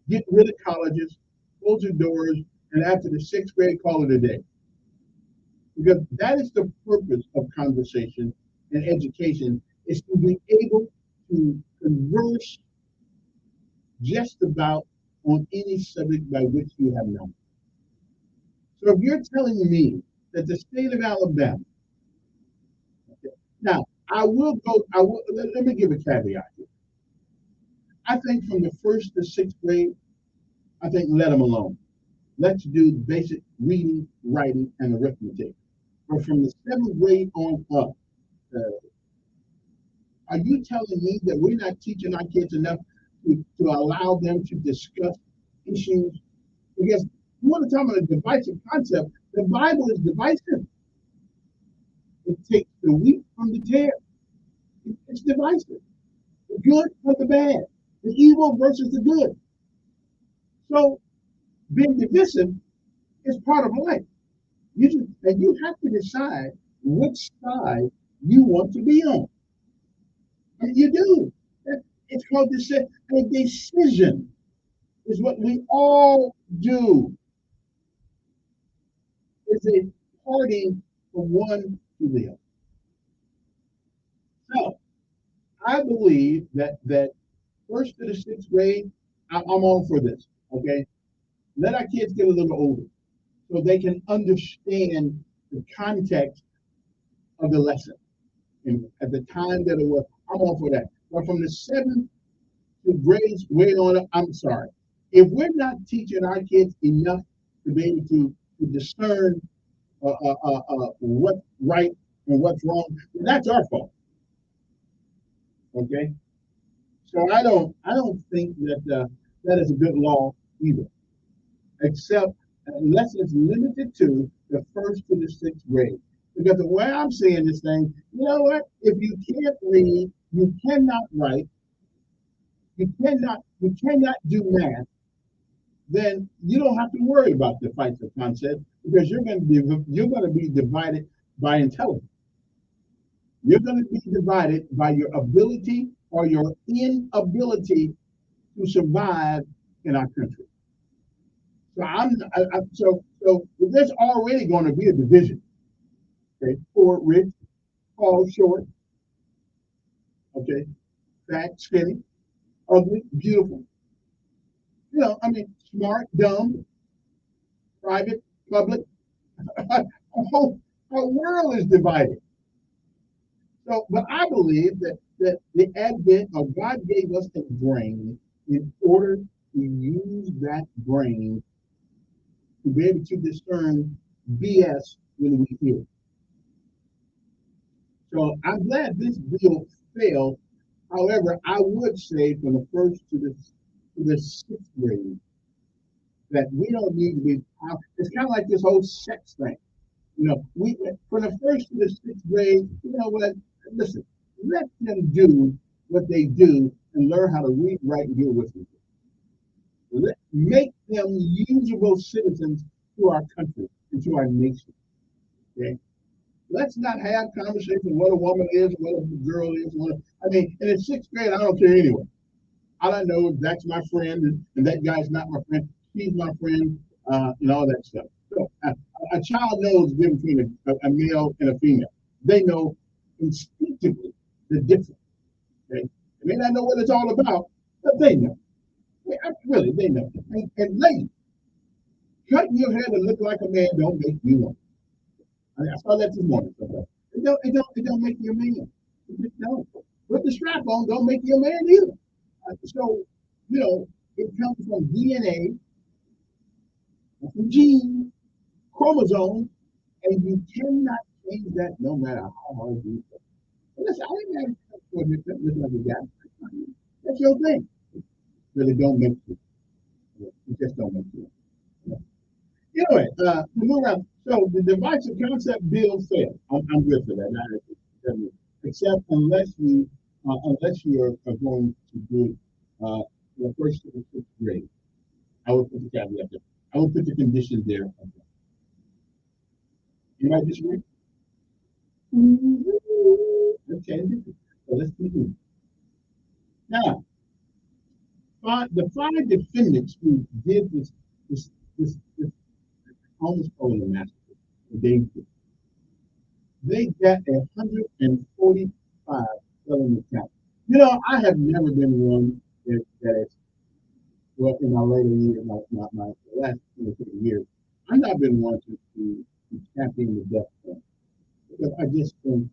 get rid of colleges, close the doors, and after the sixth grade, call it a day. Because that is the purpose of conversation and education, is to be able to converse just about on any subject by which you have known. So if you're telling me that the state of Alabama, okay, now I will, let me give a caveat here. I think from the first to sixth grade, I think let them alone. Let's do basic reading, writing, and arithmetic. But from the seventh grade on up, are you telling me that we're not teaching our kids enough to allow them to discuss issues? Because you want to talk about a divisive concept, the Bible is divisive. It takes the wheat from the tare. It's divisive. The good from the bad. The evil versus the good. So being divisive is part of life. And you have to decide which side you want to be on. And you do. It's called a decision. Is what we all do. It's a parting from one to the other. So I believe that first to the sixth grade, I'm all for this. Okay, let our kids get a little older so they can understand the context of the lesson. And at the time that it was, I'm all for that. But from the seventh to grade on up, I'm sorry. If we're not teaching our kids enough to be able to discern what's right and what's wrong, then that's our fault. Okay, so I don't think that that is a good law either, except unless it's limited to the first to the sixth grade. Because the way I'm seeing this thing, you know what? If you can't read, you cannot write, you cannot do math, then you don't have to worry about the fights of concept, because you're going to be divided by intelligence. You're going to be divided by your ability or your inability to survive in our country. So so there's already going to be a division. Okay, poor, rich, tall, short. Okay, fat, skinny, ugly, beautiful. You know, I mean, smart, dumb, private, public. Our world is divided. So, but I believe that the advent of God gave us a brain in order to use that brain to be able to discern BS when we hear it. So I'm glad this bill failed. However, I would say from the first to the sixth grade that we don't need to be. It's kind of like this whole sex thing. You know, we from the first to the sixth grade. You know what? Listen, let them do what they do and learn how to read, write, and deal with it. Make them usable citizens to our country and to our nation. Okay. Let's not have conversations what a woman is, what a girl is. I mean, in the sixth grade, I don't care anyway. All I know is that's my friend, and that guy's not my friend. She's my friend, and all that stuff. So a child knows the difference between a male and a female. They know instinctively the difference. Okay? They may not know what it's all about, but they know. Really, they know. And ladies, cutting your hair to look like a man don't make you one. I saw that this morning. It don't make you a man. It just don't. Put the strap on don't make you a man either. So, you know, it comes from DNA, from genes, chromosomes, and you cannot change that no matter how hard you try. Listen, I didn't have to look like a guy. That's your thing. But it don't make you. It just don't make you. Anyway, move around. So the divisive concept bill failed. I'm good for that. Except unless you are going to do it the first to the sixth grade. I would put the caveat there. I would put the condition there. You might disagree? Okay, so let's continue. Now, the five defendants who did this almost called a massacre, they got 145 felony counts. You know, I have never been one that is, well, in my later years, my last 20 years, I've not been one to champion the death penalty. Because I just think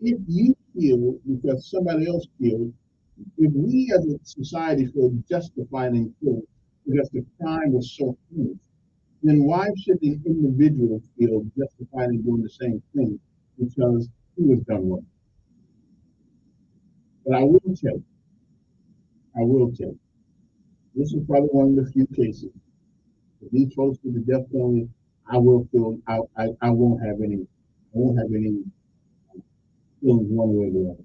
if you kill because somebody else killed, if we as a society feel justified in killing because the crime was so heinous, then why should the individual feel justified in doing the same thing because he was done wrong? But I will tell you, this is probably one of the few cases. If these folks do the death penalty, I will feel I won't have any feelings one way or the other.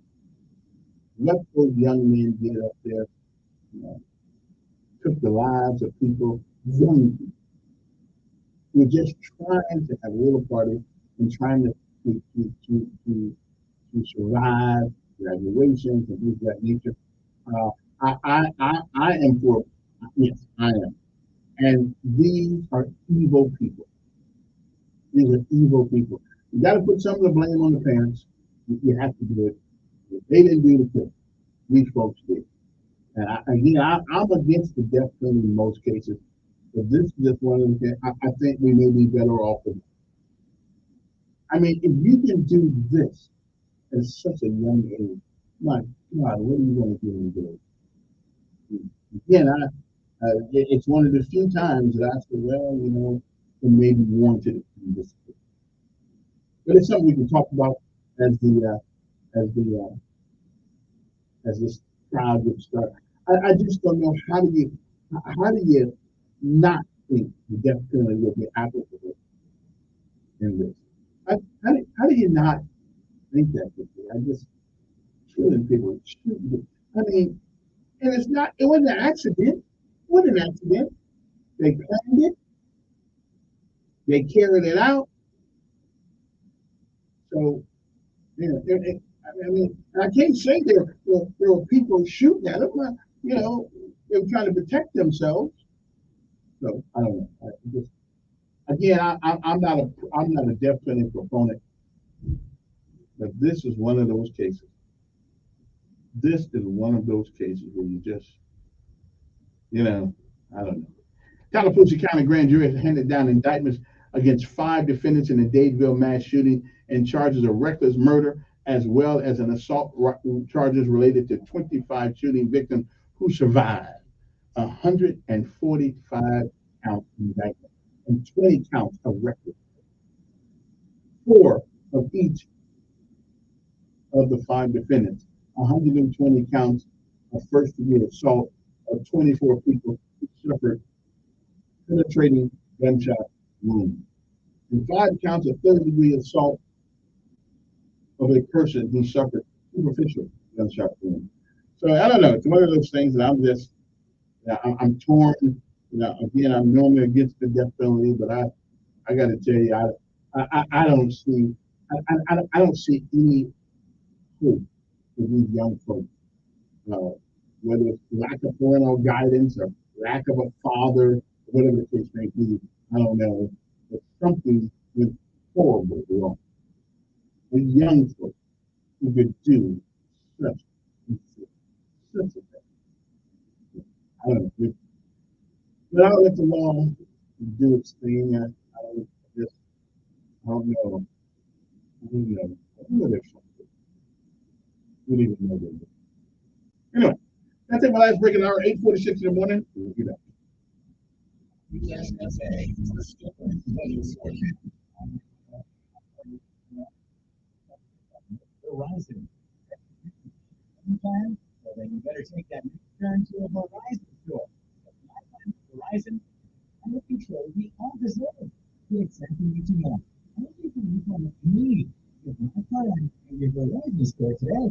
What those young men did up there, took the lives of people, young people, who were just trying to have a little party and trying to survive graduations and things of that nature. I am for, yes, I am. And these are evil people. These are evil people. You got to put some of the blame on the parents. You have to do it. They didn't do the thing. These folks did. And I'm against the death penalty in most cases. But this is just one of the things I think we may be better off with. I mean, if you can do this at such a young age, my God, what are you going to do and do? Again, it's one of the few times that I said, well, it may be warranted in this case. But it's something we can talk about as this trial gets started. I just don't know how do you not think the death penalty will be applicable in this? How do you not think that would be? I just killing people shooting. I mean, and it wasn't an accident. It wasn't an accident. They planned it. They carried it out. So, I mean, I can't say there were people shooting at them. They were trying to protect themselves. So I don't know. Again, I'm not a death penalty proponent, but this is one of those cases. This is one of those cases where you just, I don't know. Tallahassee County Grand Jury has handed down indictments against 5 defendants in the Dadeville mass shooting and charges of reckless murder, as well as an assault charges related to 25 shooting victims who survived. 145 count indictment and 20 counts of reckless. 4 of each of the 5 defendants. 120 counts of first-degree assault of 24 people who suffered penetrating gunshot wounds, and 5 counts of third-degree assault of a person who suffered superficial gunshot wounds. So I don't know. It's one of those things that I'm torn. Again, I'm normally against the death penalty, but I got to tell you, I don't see I don't see any hope for these young folks. Whether it's lack of parental guidance or lack of a father, whatever the case may be, I don't know. But something is horrible wrong with young folks who could do such a thing. I don't know. But I'll let the law do its thing. I don't know. Who knows? Who knows? We didn't even know that. Anyway, that's it. My last breaking hour, 8:46 in the morning. We'll be back. Verizon. Well, then you better take that turn to a Verizon store. Verizon, under control, we all deserve. Get exactly what you want. Anything from you from you need. Your Wi-Fi and your Verizon store today.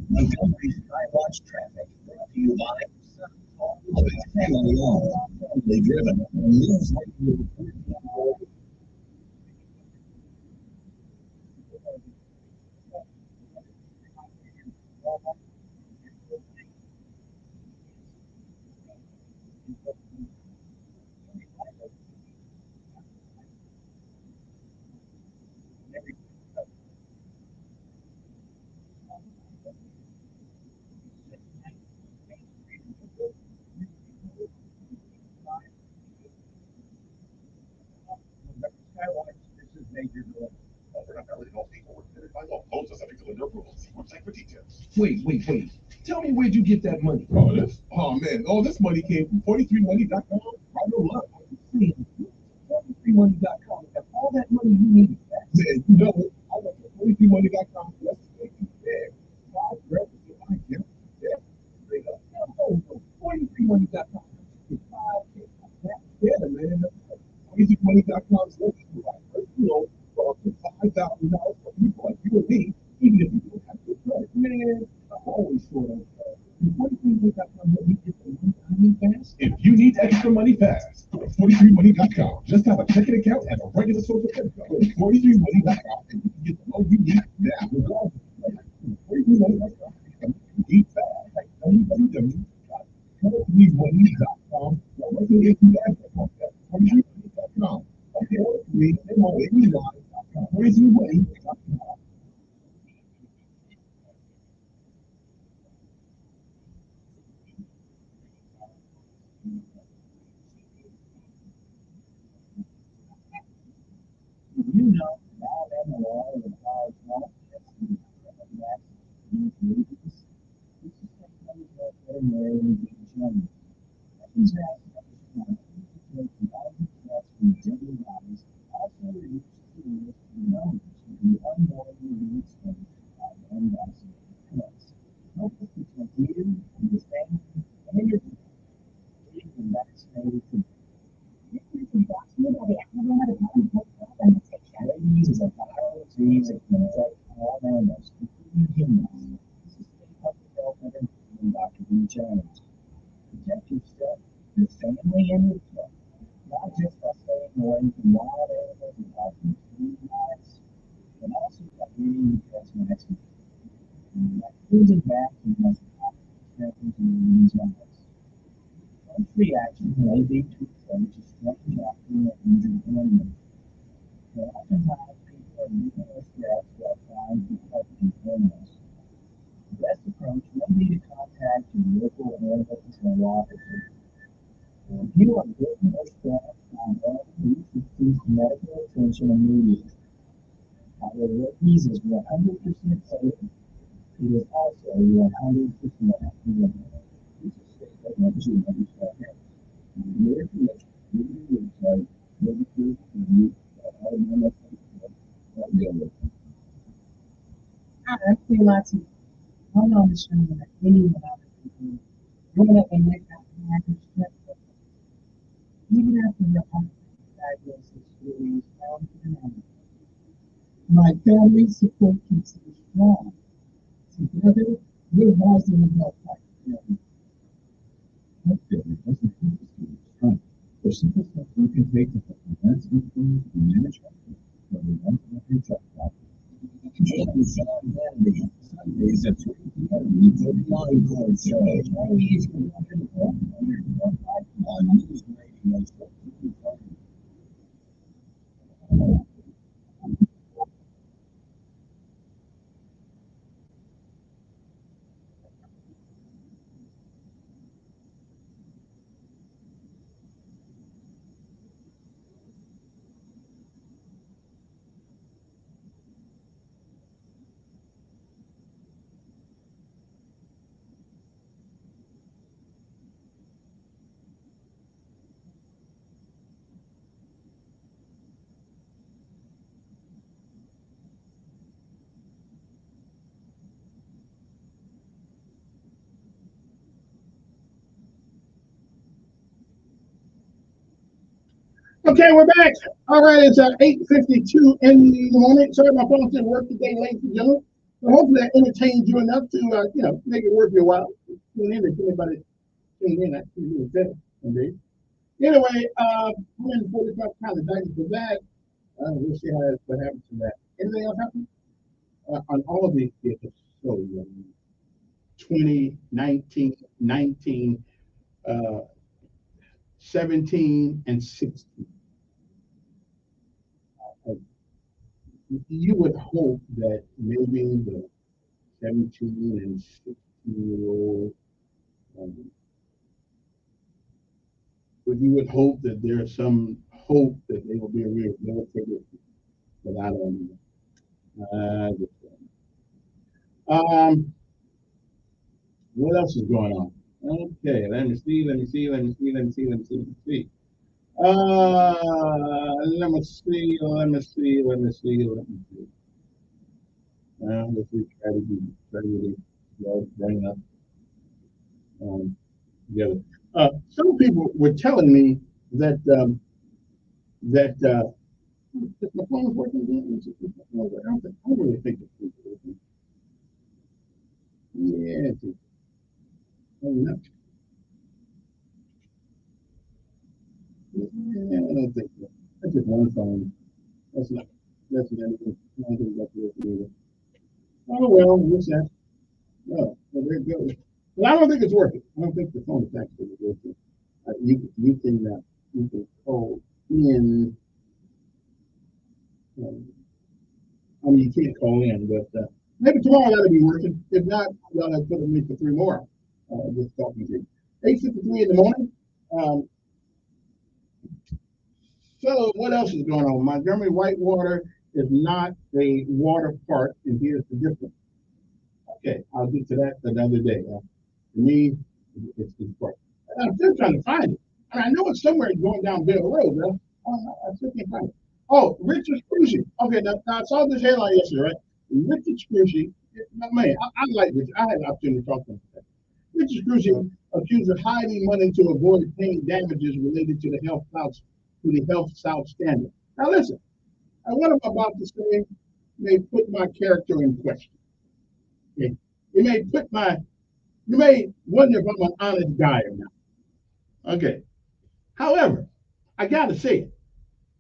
Montgomery Skywatch traffic brought to you by family owned, family driven. News like you. Skywatch, this is Major Delivery. We're not really all people were by law. Homes are subject to lender approval. See website for details. Wait. Tell me where'd you get that money? Oh, this? Oh, man. All this money came from 43money.com. Right on line. 43money.com. Got all that money you need. Man, you know it. I went to 43money.com yesterday. There. 5 grand. I get it. There. Straight up. No. 43money.com. 5K. Yeah, man. 43money.com's looking for like personal loan for up to $5,000 for people like you and me, even if you don't have good credit. Man, I'm always short on credit. 43money.com will be get the money fast. If you need extra money fast, go to 43money.com. Just have a checking account and a regular social credit card. Go to 43money.com and you can get the loan you need now. Regardless, 43money.com. You need fast. Like www.43money.com. Now, what do you get from that? 43money.com. Like they order for me, they want $89.com. 43money.com. You know, now that the law of the power of law, is a viral disease that can affect all animals, including humans. This is state public health and Dr. B. Jones. Protect yourself, your family, and your pet, not just by staying away from wild animals and having food lives, but also by getting your pets vaccinated. Vaccines and vaccines must not strengthen communities' lives. First reaction may be to approach a strange after an injured animal. But oftentimes people are using this threats while trying to help these animals. The best approach may be to contact your local animal control officer. If you are bitten or struck on rabies, receive medical attention immediately. Although rabies is 100% safe, it is also 100% healing. This is state emergency medical care. For more information, visit the website registered. Hi, I'm Queen Latifah. I'm on the show that anyone out there growing up in West Africa, even after your diagnosis, really strong family. My family support keeps me strong. Together, we're rising above like family. Health failure doesn't have to be strong. There's simple steps you can take to help prevent, improve, and manage health care, whether one or your check doctor. Join Sean Hannity Sundays at 3 p.m. for the Encore Show. Always on News Radio. Okay, we're back. All right, it's 8:52 in the morning. Sorry, my phone didn't work today, ladies and gentlemen. So hopefully that entertained you enough to, make it worth your while. Tune in if anybody tune in. I tune in indeed. Anyway, 145 kind of dice for that. We'll see what happens to that. Anything else happen? On all of these vehicles, so 20, 19, 19, 17, and 16. You would hope that maybe the 17 and 16-year-old, but you would hope that there's some hope that they will be rehabilitated, but I don't know. What else is going on? Okay, let me see. Let me see. Let me see. Let me see. Let me see. Let me see. Let me see. Let me see. Let me see. Let me see. Let's see. Try to bring up together. Some people were telling me that is my phone working again? I don't really think it's working. Yeah, it's not. Yeah, I don't think so. That's just one phone. That's not. That's anything. I don't think that's working either. Oh well, what's that? No, well, there it goes. But I don't think it's working. I don't think the phone is actually working. You can call in. I mean, you can't call in, but maybe tomorrow that'll be working. If not, y'all have put me for 3 more. Just talking to you. 8:53 in the morning. So what else is going on? Montgomery Whitewater is not a water park, and here's the difference. Okay, I'll get to that another day. For me, it's the park. And I'm still trying to find it. And I know it's somewhere going down Bill Road, bro. I still can't find it. Oh, Richard Scrushy. Okay, now I saw this headline yesterday, right? Richard Scrushy, man, I like Richard. I had the opportunity to talk to him today. Richard Scrushy accused of hiding money to avoid paying damages related to the Health South scandal. Now listen, what I'm about to say may put my character in question. Okay? You may wonder if I'm an honest guy or not. Okay. However, I gotta say it.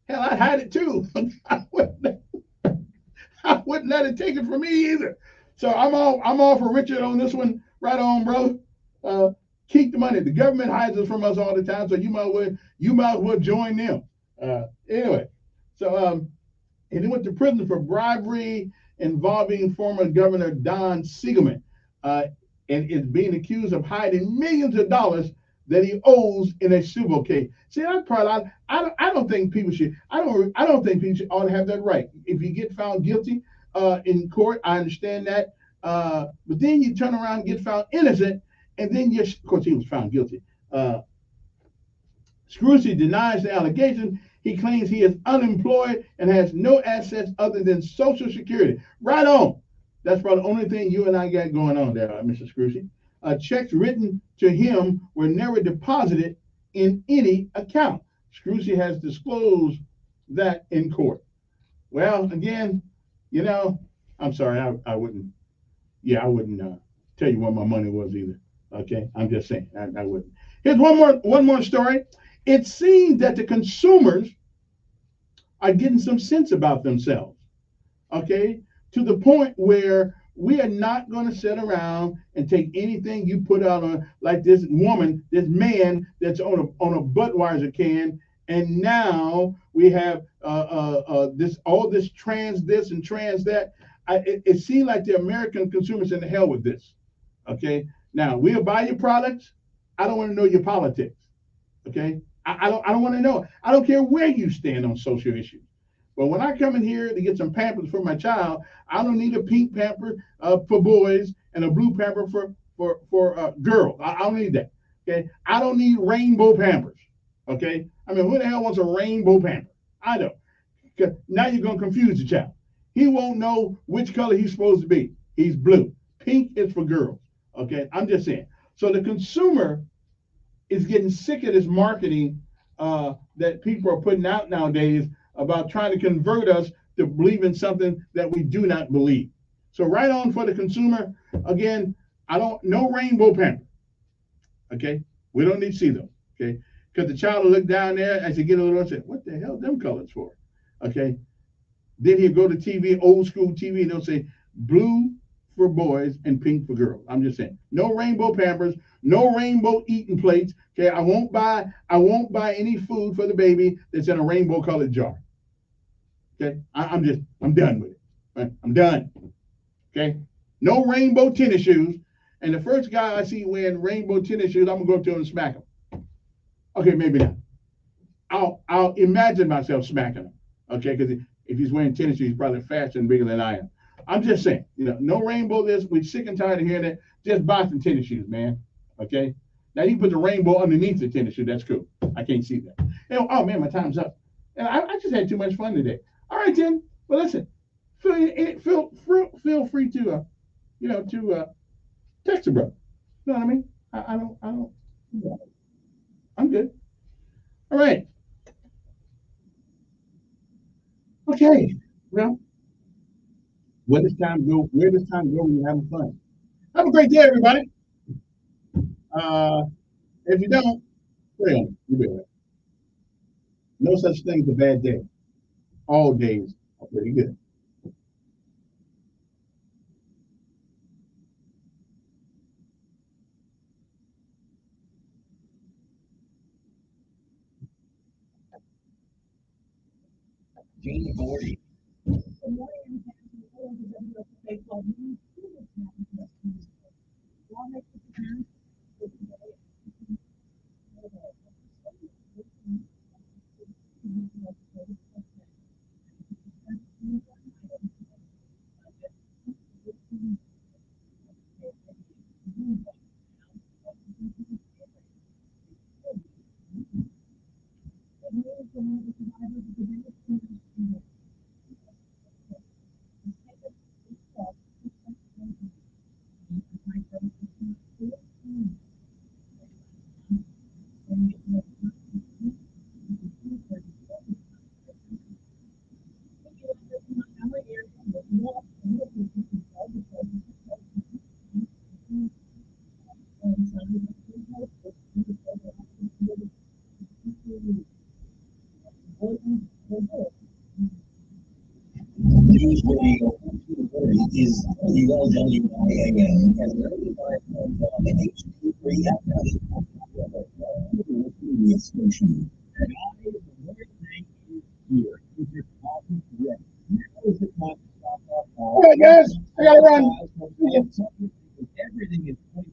Hell, I'd hide it too. I wouldn't let it take it from me either. So I'm all for Richard on this one. Right on, bro. Keep the money. The government hides it from us all the time, so you might as well join them. Anyway, so and he went to prison for bribery involving former Governor Don Siegelman, and is being accused of hiding millions of dollars that he owes in a civil case. See, that part I don't think people should. I don't think people should ought to have that right. If you get found guilty in court, I understand that. But then you turn around and get found innocent, and then of course he was found guilty. Scrushy denies the allegation. He claims he is unemployed and has no assets other than Social Security. Right on. That's probably the only thing you and I got going on there, Mr. Scrushy. Checks written to him were never deposited in any account. Scrushy has disclosed that in court. Well, again, I'm sorry, I wouldn't. Yeah, I wouldn't tell you where my money was either. Okay, I'm just saying I wouldn't. Here's one more story. It seems that the consumers are getting some sense about themselves, okay, to the point where we are not going to sit around and take anything you put out on, like this man that's on a Budweiser can, and now we have this trans this and trans that. It seems like the American consumers in the hell with this. Okay, now we'll buy your products. I don't want to know your politics. Okay, I don't want to know. I don't care where you stand on social issues. But when I come in here to get some Pampers for my child, I don't need a pink pamper for boys and a blue pamper for girls. I don't need that. Okay, I don't need rainbow Pampers. Okay, I mean, who the hell wants a rainbow pamper? I don't. Because now you're gonna confuse the child. He won't know which color he's supposed to be. He's blue. Pink is for girls. Okay, I'm just saying. So the consumer is getting sick of this marketing that people are putting out nowadays about trying to convert us to believe in something that we do not believe. So right on for the consumer. Again, no rainbow pamper. Okay, we don't need to see those. Okay, because the child will look down there as you get a little and say, "What the hell them colors for?" Okay, then he'll go to TV, old school TV, and they'll say blue for boys and pink for girls. I'm just saying, no rainbow pampers, no rainbow eating plates. Okay, I won't buy any food for the baby that's in a rainbow colored jar. Okay, I'm done with it. Right? I'm done. Okay, no rainbow tennis shoes. And the first guy I see wearing rainbow tennis shoes, I'm gonna go up to him and smack him. Okay, maybe not. I'll imagine myself smacking him. Okay, because if he's wearing tennis shoes, he's probably faster and bigger than I am. I'm just saying, no rainbow this. We're sick and tired of hearing it. Just buy some tennis shoes, man. Okay. Now you put the rainbow underneath the tennis shoe. That's cool. I can't see that. Oh man, my time's up. And I just had too much fun today. All right, then. Well, listen. Feel free to text a brother. You know what I mean? I don't. I'm good. All right. Okay. Well, where does time go when you're having fun? Have a great day, everybody. If you don't, pray on it. You'll be all right. No such thing as a bad day. All days are pretty good. Gene Gordy. News radio is ULWIAM and 95.3 FM station. Guys, the word thing is here. Is your coffee ready? Now is the time to stop off. All right, guys, I gotta run. Everything is 24